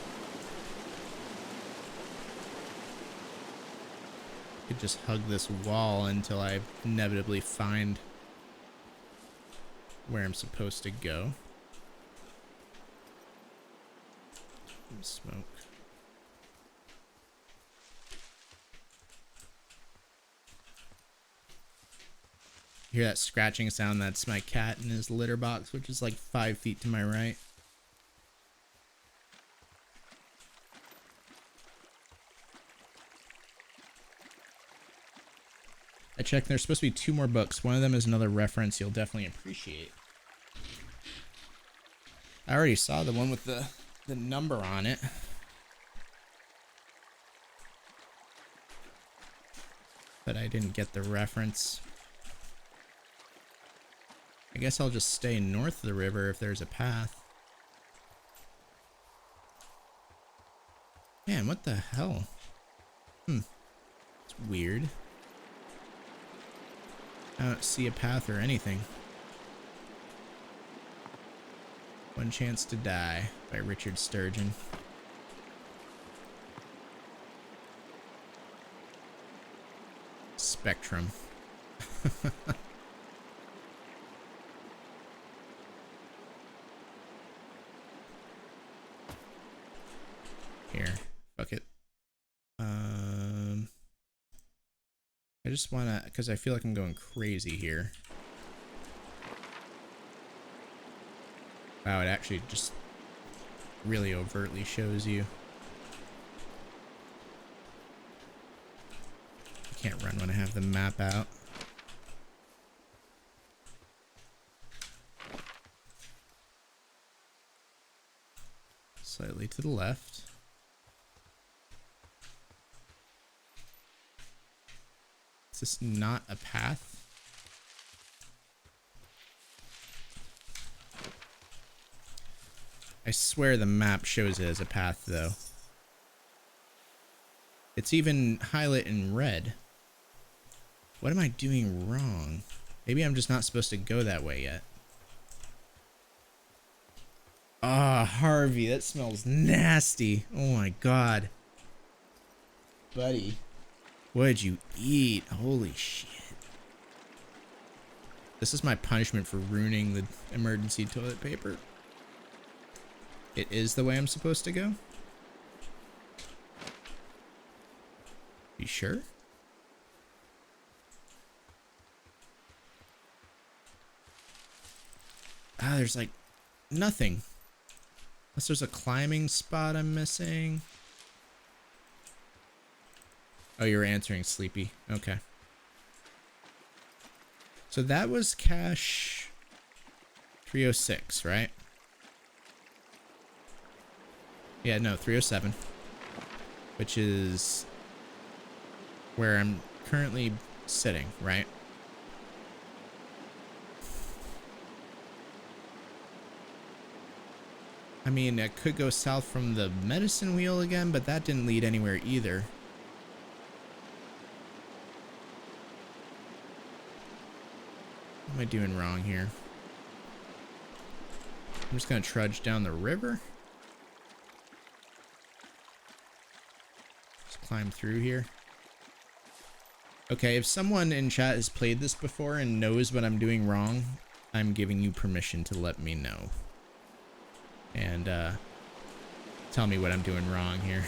Could just hug this wall until I inevitably find where I'm supposed to go. Smoke. You hear that scratching sound? That's my cat in his litter box, which is like 5 feet to my right. I checked, there's supposed to be 2 more books. One of them is another reference you'll definitely appreciate. I already saw the one with the number on it. But I didn't get the reference. I guess I'll just stay north of the river if there's a path. Man, what the hell? It's weird. I don't see a path or anything. One Chance to Die by Richard Sturgeon. Spectrum. Here, fuck it. I just wanna, because I feel like I'm going crazy here. Wow, it actually just really overtly shows you. Can't run when I have the map out. Slightly to the left. Is this not a path? I swear the map shows it as a path, though. It's even highlighted in red. What am I doing wrong? Maybe I'm just not supposed to go that way yet. Ah, Harvey, that smells nasty. Oh my god. Buddy, what did you eat? Holy shit. This is my punishment for ruining the emergency toilet paper. It is the way I'm supposed to go? You sure? Ah, there's like nothing. Unless there's a climbing spot I'm missing. Oh, you're answering, Sleepy. Okay. So that was cache 306, right? Yeah, no, 307. Which is where I'm currently sitting, right? I mean, I could go south from the medicine wheel again, but that didn't lead anywhere either. What am I doing wrong here? I'm just gonna trudge down the river. Just climb through here. Okay, if someone in chat has played this before and knows what I'm doing wrong, I'm giving you permission to let me know. And tell me what I'm doing wrong here.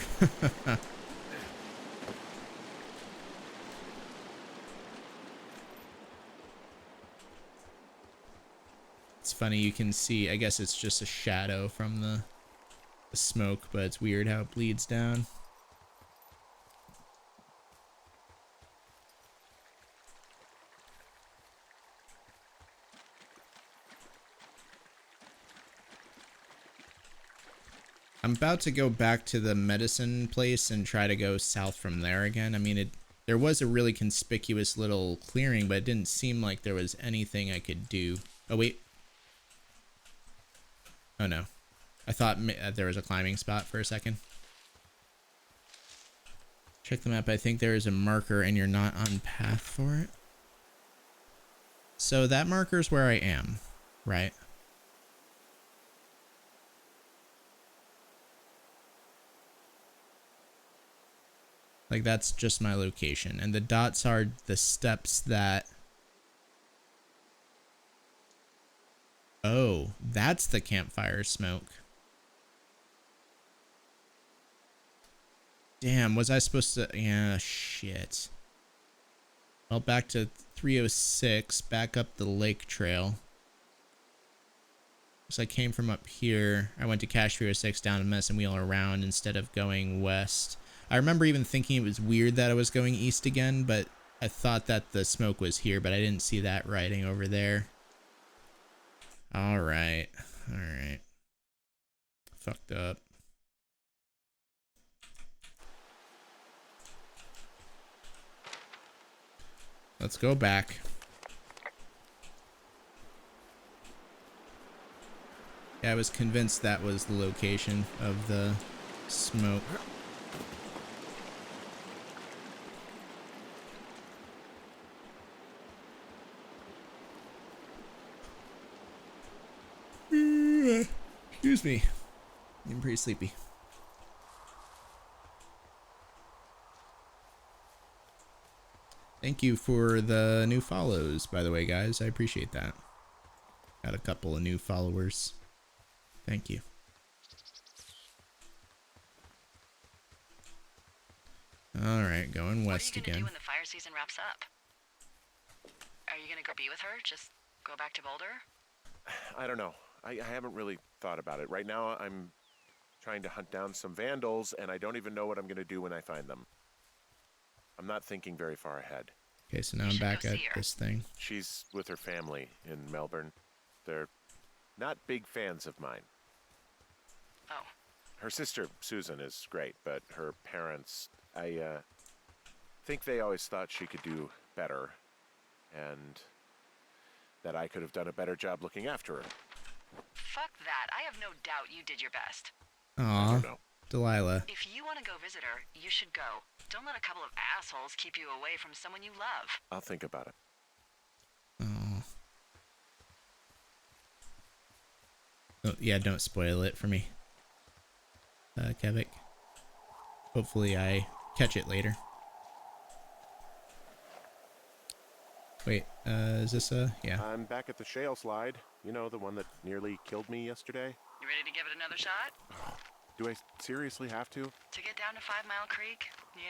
It's funny, you can see, I guess it's just a shadow from the smoke, but it's weird how it bleeds down. I'm about to go back to the medicine place and try to go south from there again. I mean, there was a really conspicuous little clearing, but it didn't seem like there was anything I could do. Oh, wait. Oh, no. I thought there was a climbing spot for a second. Check the map. I think there is a marker and you're not on path for it. So that marker is where I am, right? Like, that's just my location. And the dots are the steps that... Oh, that's the campfire smoke. Damn, was I supposed to... Yeah, shit. Well, back to 306, back up the lake trail. So I came from up here. I went to cache 306 down to Medicine Wheel around instead of going west. I remember even thinking it was weird that I was going east again, but I thought that the smoke was here, but I didn't see that writing over there. Alright. Alright. Fucked up. Let's go back. Yeah, I was convinced that was the location of the smoke. Excuse me. I'm pretty sleepy. Thank you for the new follows, by the way, guys. I appreciate that. Got a couple of new followers. Thank you. Alright, going west again.
What are you gonna do when the fire season wraps up? Are you gonna go be with her? Just go back to Boulder?
I don't know. I haven't really thought about it. Right now, I'm trying to hunt down some vandals, and I don't even know what I'm going to do when I find them. I'm not thinking very far ahead.
Okay, so now
You
I'm
should go
back at
see her.
this thing.
She's with her family in Melbourne. They're not big fans of mine.
Oh,
Her sister, Susan, is great, but her parents, I think they always thought she could do better, and that I could have done a better job looking after her.
fuck that. I have no doubt you did your best.
I
Aw,
don't know.
Delilah.
If you want to go visit her, you should go. Don't let a couple of assholes keep you away from someone you love.
I'll think about it.
Oh. Oh, yeah, don't spoil it for me. Kevik. Hopefully I catch it later. Wait, is this yeah.
I'm back at the shale slide. You know, the one that nearly killed me yesterday.
You ready to give it another shot?
Do I seriously have to?
To get down to 5 Mile Creek? Yeah,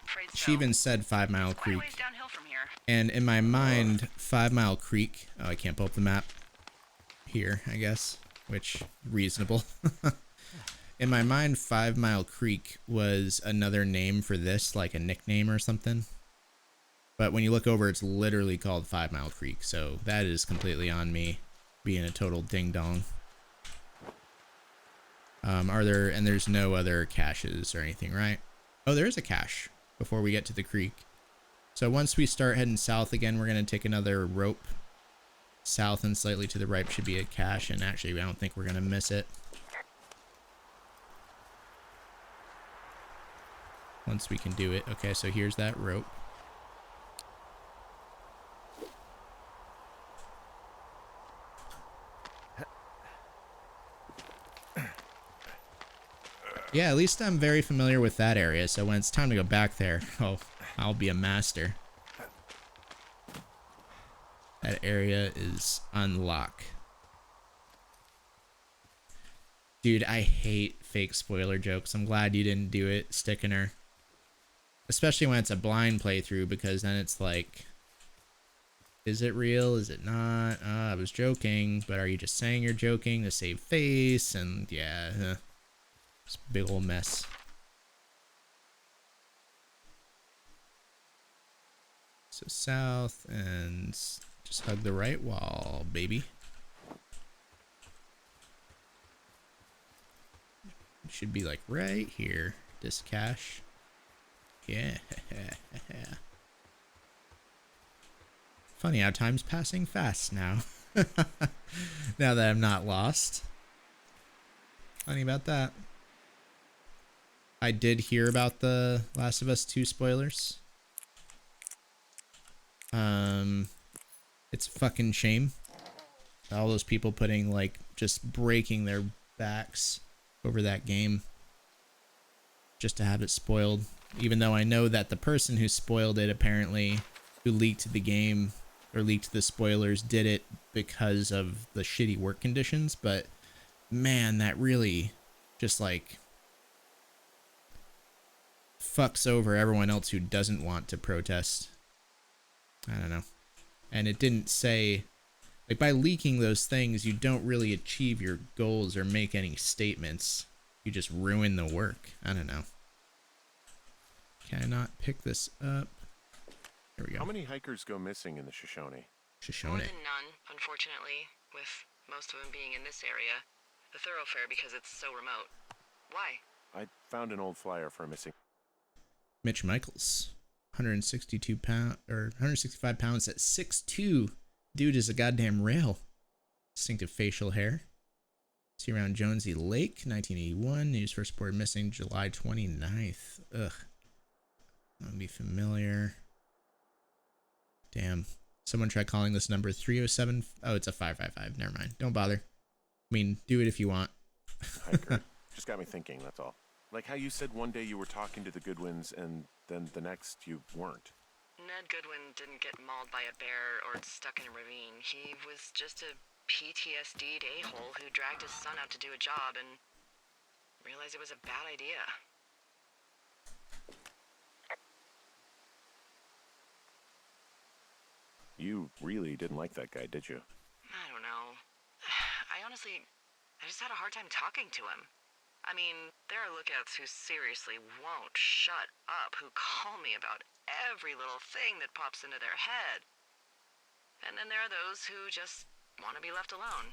afraid so.
She even said 5 Mile
It's quite a
Creek.
ways downhill from here.
And in my mind, 5 Mile Creek, oh, I can't pull up the map here, I guess, which, reasonable. In my mind, 5 Mile Creek was another name for this, like a nickname or something. But when you look over, it's literally called 5 Mile Creek, so that is completely on me, being a total ding-dong. And there's no other caches or anything, right? Oh, there is a cache before we get to the creek. So once we start heading south again, we're going to take another rope south, and slightly to the right should be a cache, and actually I don't think we're going to miss it. Once we can do it. Okay, so here's that rope. Yeah, at least I'm very familiar with that area, so when it's time to go back there, oh, I'll be a master. That area is unlock. Dude, I hate fake spoiler jokes. I'm glad you didn't do it, sticking her. Especially when it's a blind playthrough, because then it's like, is it real? Is it not? I was joking, but are you just saying you're joking to save face? And yeah, it's a big old mess. So south, and just hug the right wall, baby. It should be like right here. This cache. Yeah. Funny how time's passing fast now. Now that I'm not lost. Funny about that. I did hear about the Last of Us 2 spoilers. It's a fucking shame. All those people putting, like, just breaking their backs over that game just to have it spoiled. Even though I know that the person who spoiled it, apparently, who leaked the game or leaked the spoilers, did it because of the shitty work conditions. But man, that really just like fucks over everyone else who doesn't want to protest. I don't know. And it didn't say, like, by leaking those things, you don't really achieve your goals or make any statements. You just ruin the work. I don't know. Can I not pick this up? There we go.
How many hikers go missing in the Shoshone?
More
Shoshone.
than none, unfortunately, with most of them being in this area. The thoroughfare because it's so remote. Why?
I found an old flyer for a missing.
Mitch Michaels. 162 pound or 165 pounds at 6'2". Dude is a goddamn rail. Distinctive facial hair. See around Jonesy Lake, 1981. News first reported missing July 29th. Ugh. That'll be familiar. Damn. Someone tried calling this number 307. Oh, it's a 555. Never mind. Don't bother. I mean, do it if you want.
Hiker. Just got me thinking, that's all. Like how you said one day you were talking to the Goodwins and then the next you weren't.
Ned Goodwin didn't get mauled by a bear or stuck in a ravine. He was just a PTSD'd a-hole who dragged his son out to do a job and realized it was a bad idea.
You really didn't like that guy, did you?
I don't know. I just had a hard time talking to him. I mean, there are lookouts who seriously won't shut up, who call me about every little thing that pops into their head. And then there are those who just want to be left alone.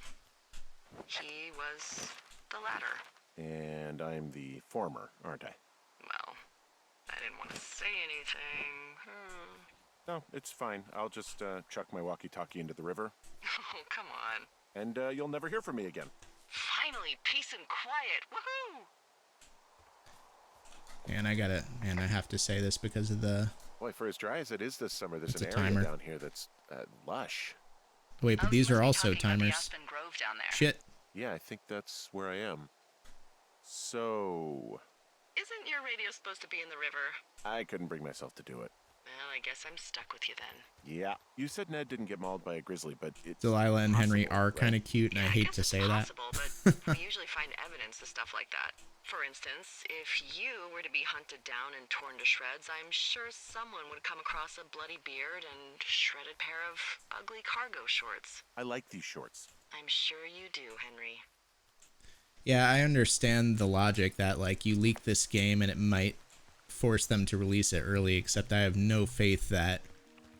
He was the latter.
And I'm the former, aren't I?
Well, I didn't want to say anything.
No, it's fine. I'll just chuck my walkie-talkie into the river.
Oh, come on.
And you'll never hear from me again.
Finally, peace and quiet. Woohoo!
And I have to say this because of the...
Boy, for as dry as it is this summer, there's
It's
an
a
area
timer.
down here that's lush.
Wait, but these are also
talking about the
timers.
Aspen Grove down there.
Shit.
Yeah, I think that's where I am. So...
Isn't your radio supposed to be in the river?
I couldn't bring myself to do it.
Well, I guess I'm stuck with you then.
Yeah. You said Ned didn't get mauled by a grizzly, but it's
Delilah and Henry
possible,
are
right?
kind of cute, and I hate
guess
to
it's
say that.
possible, but we usually find evidence to stuff like that. For instance, if you were to be hunted down and torn to shreds, I'm sure someone would come across a bloody beard and shredded pair of ugly cargo shorts.
I like these shorts.
I'm sure you do, Henry.
Yeah, I understand the logic that, like, you leak this game and it might force them to release it early, except I have no faith that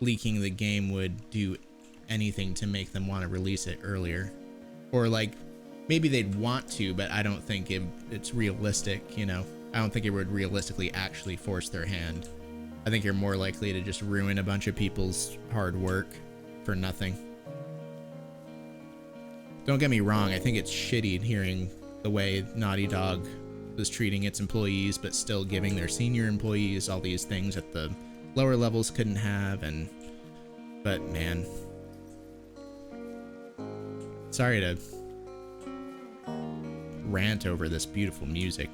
leaking the game would do anything to make them want to release it earlier. Or, like, maybe they'd want to, but I don't think it's realistic, you know? I don't think it would realistically actually force their hand. I think you're more likely to just ruin a bunch of people's hard work for nothing. Don't get me wrong, I think it's shitty hearing the way Naughty Dog was treating its employees, but still giving their senior employees all these things that the lower levels couldn't have, but man, sorry to rant over this beautiful music.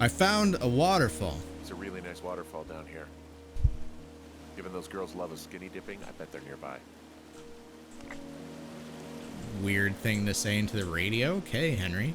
I found a waterfall.
It's a really nice waterfall down here. Given those girls love a skinny dipping, I bet they're nearby.
Weird thing to say into the radio. Okay, Henry.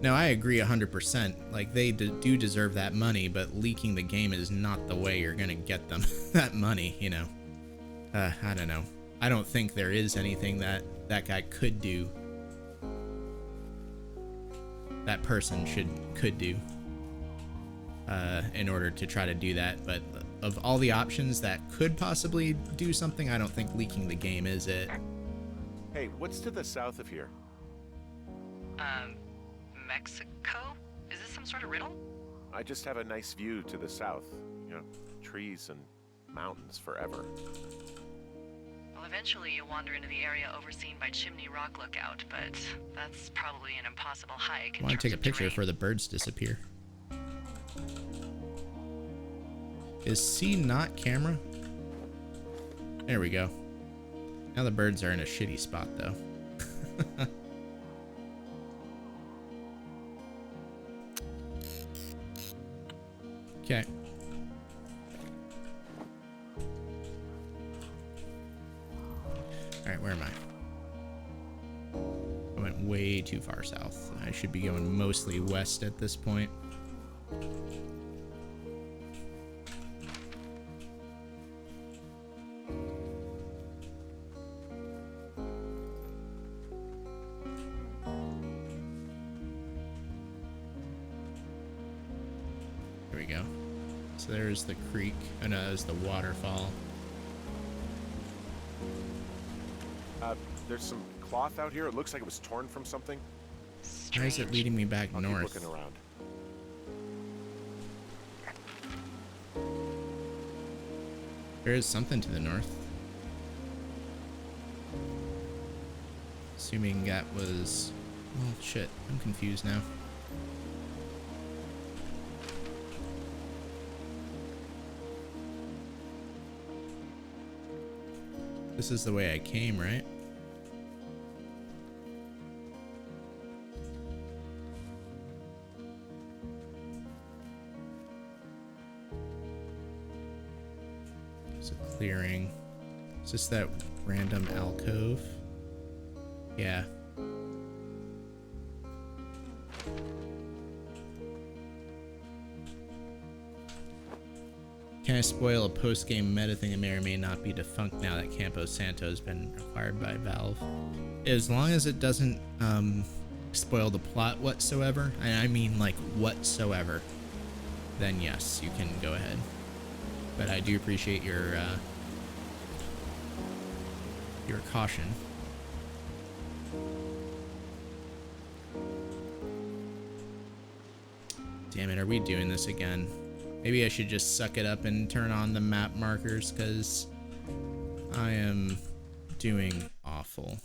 No, I agree 100%. Like, they do deserve that money, but leaking the game is not the way you're gonna get them that money, you know? I don't know. I don't think there is anything that guy could do. That person could do. In order to try to do that, but of all the options that could possibly do something, I don't think leaking the game is it.
Hey, what's to the south of here?
Mexico? Is this some sort of riddle?
I just have a nice view to the south. You know, trees and mountains forever.
Well, eventually you'll wander into the area overseen by Chimney Rock Lookout, but that's probably an impossible hike.
I want to take a picture before the birds disappear. Is C not camera? There we go. Now the birds are in a shitty spot, though. Okay. Alright, where am I? I went way too far south. I should be going mostly west at this point. There we go. So there's the creek. Oh no, there's the waterfall.
There's some cloth out here. It looks like it was torn from something.
Why is it leading me back
I'll keep
north?
looking around.
There is something to the north. Assuming that was... Oh, shit. I'm confused now. This is the way I came, right? There's a clearing. Is this that random alcove? Yeah. Can I spoil a post-game meta thing that may or may not be defunct now that CAMPO SANTO has been acquired by Valve? As long as it doesn't spoil the plot whatsoever, and I mean like whatsoever, then yes, you can go ahead. But I do appreciate your caution. Damn it, are we doing this again? Maybe I should just suck it up and turn on the map markers, because I am doing awful.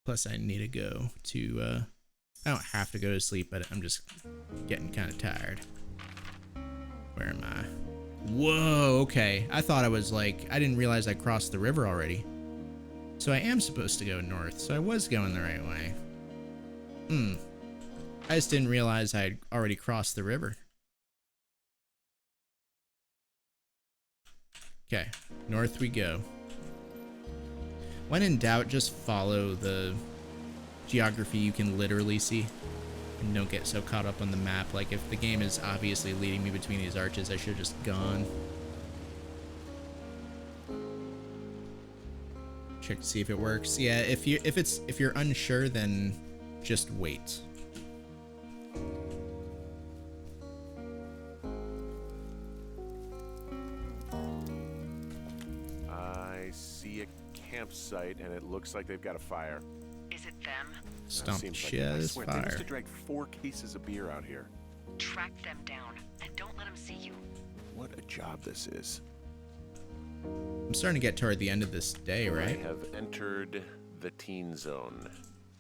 Plus, I need to go to, I don't have to go to sleep, but I'm just getting kind of tired. Where am I? Whoa, okay. I thought I was like, I didn't realize I crossed the river already. So I am supposed to go north, so I was going the right way. I just didn't realize I had already crossed the river. Okay, north we go. When in doubt, just follow the geography you can literally see. And don't get so caught up on the map. Like, if the game is obviously leading me between these arches, I should have just gone. Check to see if it works. Yeah, if you're unsure, then just wait.
I see a campsite, and it looks like they've got a fire.
Is it them?
Stomp the
Seems
shit
like
out
it.
of
I
this
swear, they must
fire.
have dragged 4 cases of beer out here.
Track them down and don't let them see you.
What a job this is.
I'm starting to get toward the end of this day, right?
I have entered the teen zone.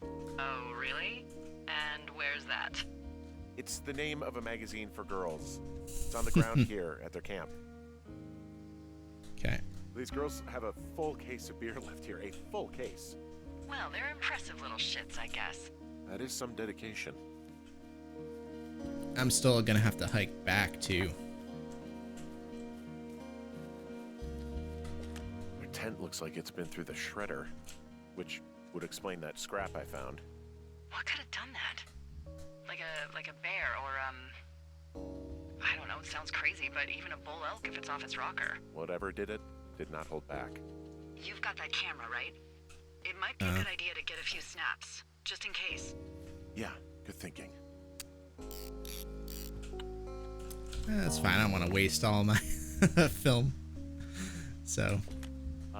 Oh, really? And where's that?
It's the name of a magazine for girls. It's on the ground here at their camp.
Okay.
These girls have a full case of beer left here. A full case.
Well, they're impressive little shits, I guess.
That is some dedication.
I'm still gonna have to hike back too.
My tent looks like it's been through the shredder, which would explain that scrap I found.
What could have done that? Like a bear or I don't know, it sounds crazy, but even a bull elk if it's off its rocker.
Whatever did it, did not hold back.
You've got that camera, right? It might be a good idea to get a few snaps, just in case.
Yeah, good thinking.
That's fine. I don't want to waste all my film. So.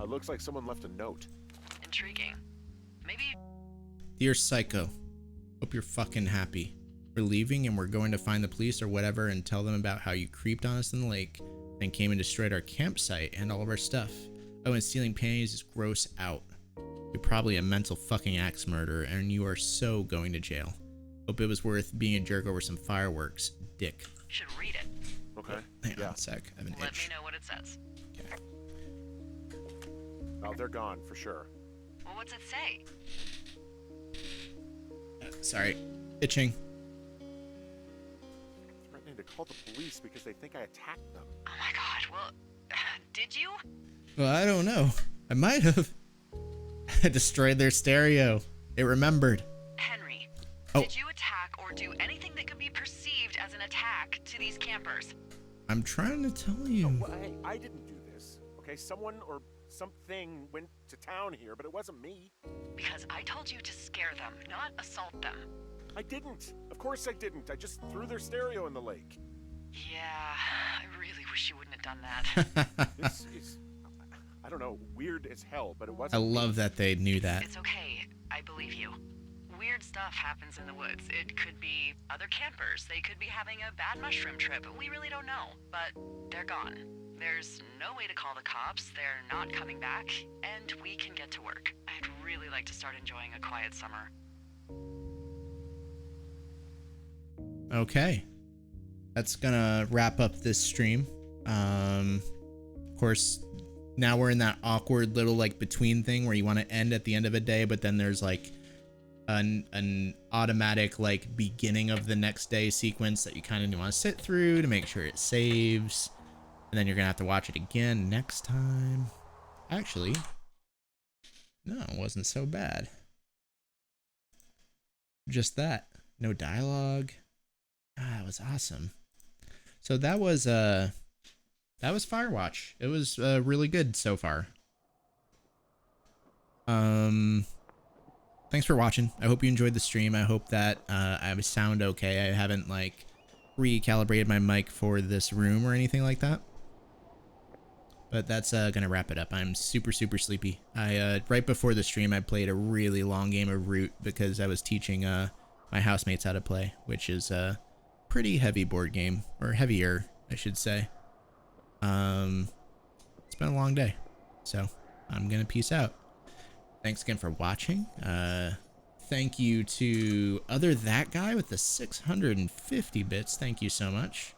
Looks like someone left a note.
Intriguing. Maybe.
Dear Psycho, hope you're fucking happy. We're leaving and we're going to find the police or whatever and tell them about how you creeped on us in the lake and came and destroyed our campsite and all of our stuff. Oh, and stealing panties is gross out. You're probably a mental fucking axe murderer and you are so going to jail. Hope it was worth being a jerk over some fireworks, dick.
Should read it.
Okay.
Hang
Yeah.
on a sec. I have an
Let
itch.
me know what it says.
Okay.
Oh, they're gone for sure.
Well, what's it say?
Sorry. Itching.
Threatening to call the police because they think I attacked them.
Oh my god, well, did you?
Well, I don't know. I might have. I destroyed their stereo. It remembered.
Henry,
Oh.
did you attack or do anything that could be perceived as an attack to these campers?
I'm trying to tell you.
No, well, hey, I didn't do this. Okay, someone or something went to town here, but it wasn't me.
Because I told you to scare them, not assault them.
I didn't. Of course I didn't. I just threw their stereo in the lake.
Yeah, I really wish you wouldn't have done that.
This is, I don't know, weird as hell, but it
I
wasn't.
love that they knew that.
It's okay, I believe you. Weird stuff happens in the woods. It could be other campers. They could be having a bad mushroom trip. We really don't know, but they're gone. There's no way to call the cops. They're not coming back, and we can get to work. I'd really like to start enjoying a quiet summer.
Okay. That's gonna wrap up this stream. Of course, now we're in that awkward little like between thing where you want to end at the end of a day, but then there's like an automatic like beginning of the next day sequence that you kind of want to sit through to make sure it saves, and then you're gonna have to watch it again next time. Actually, no, it wasn't so bad. Just that, no dialogue. Ah, it was awesome. So that was Firewatch. It was really good so far. Thanks for watching. I hope you enjoyed the stream. I hope that I sound okay. I haven't like recalibrated my mic for this room or anything like that. But that's gonna wrap it up. I'm super sleepy. I right before the stream I played a really long game of Root because I was teaching my housemates how to play, which is a pretty heavy board game, or heavier, I should say. It's been a long day, so I'm gonna peace out. Thanks again for watching. Thank you to that guy with the 650 bits. Thank you so much.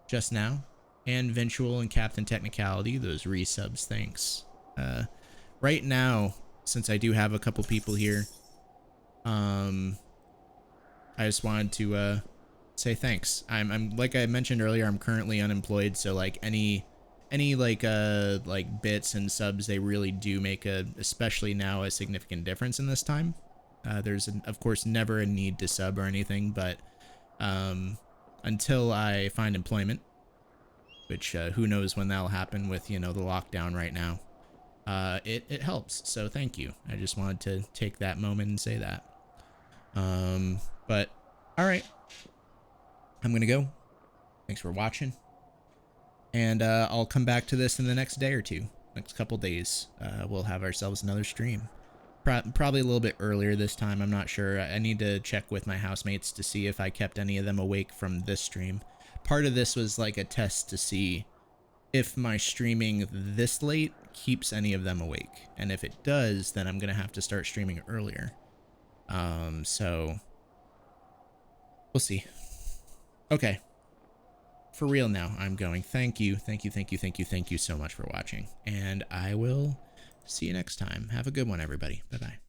Just now. And Ventual and Captain Technicality, those resubs, thanks. Right now, since I do have a couple people here, I just wanted to say thanks. I'm like I mentioned earlier, I'm currently unemployed, so like any like bits and subs, they really do make especially now, a significant difference in this time. There's of course never a need to sub or anything, but until I find employment, which who knows when that'll happen with, you know, the lockdown right now, it helps. So thank you. I just wanted to take that moment and say that. But all right, I'm gonna go. Thanks for watching. And I'll come back to this in the next day or two. Next couple days, we'll have ourselves another stream. Probably a little bit earlier this time. I'm not sure. I need to check with my housemates to see if I kept any of them awake from this stream. Part of this was like a test to see if my streaming this late keeps any of them awake. And if it does, then I'm going to have to start streaming earlier. So we'll see. Okay. For real now, I'm going. Thank you so much for watching, and I will see you next time. Have a good one, everybody. Bye-bye.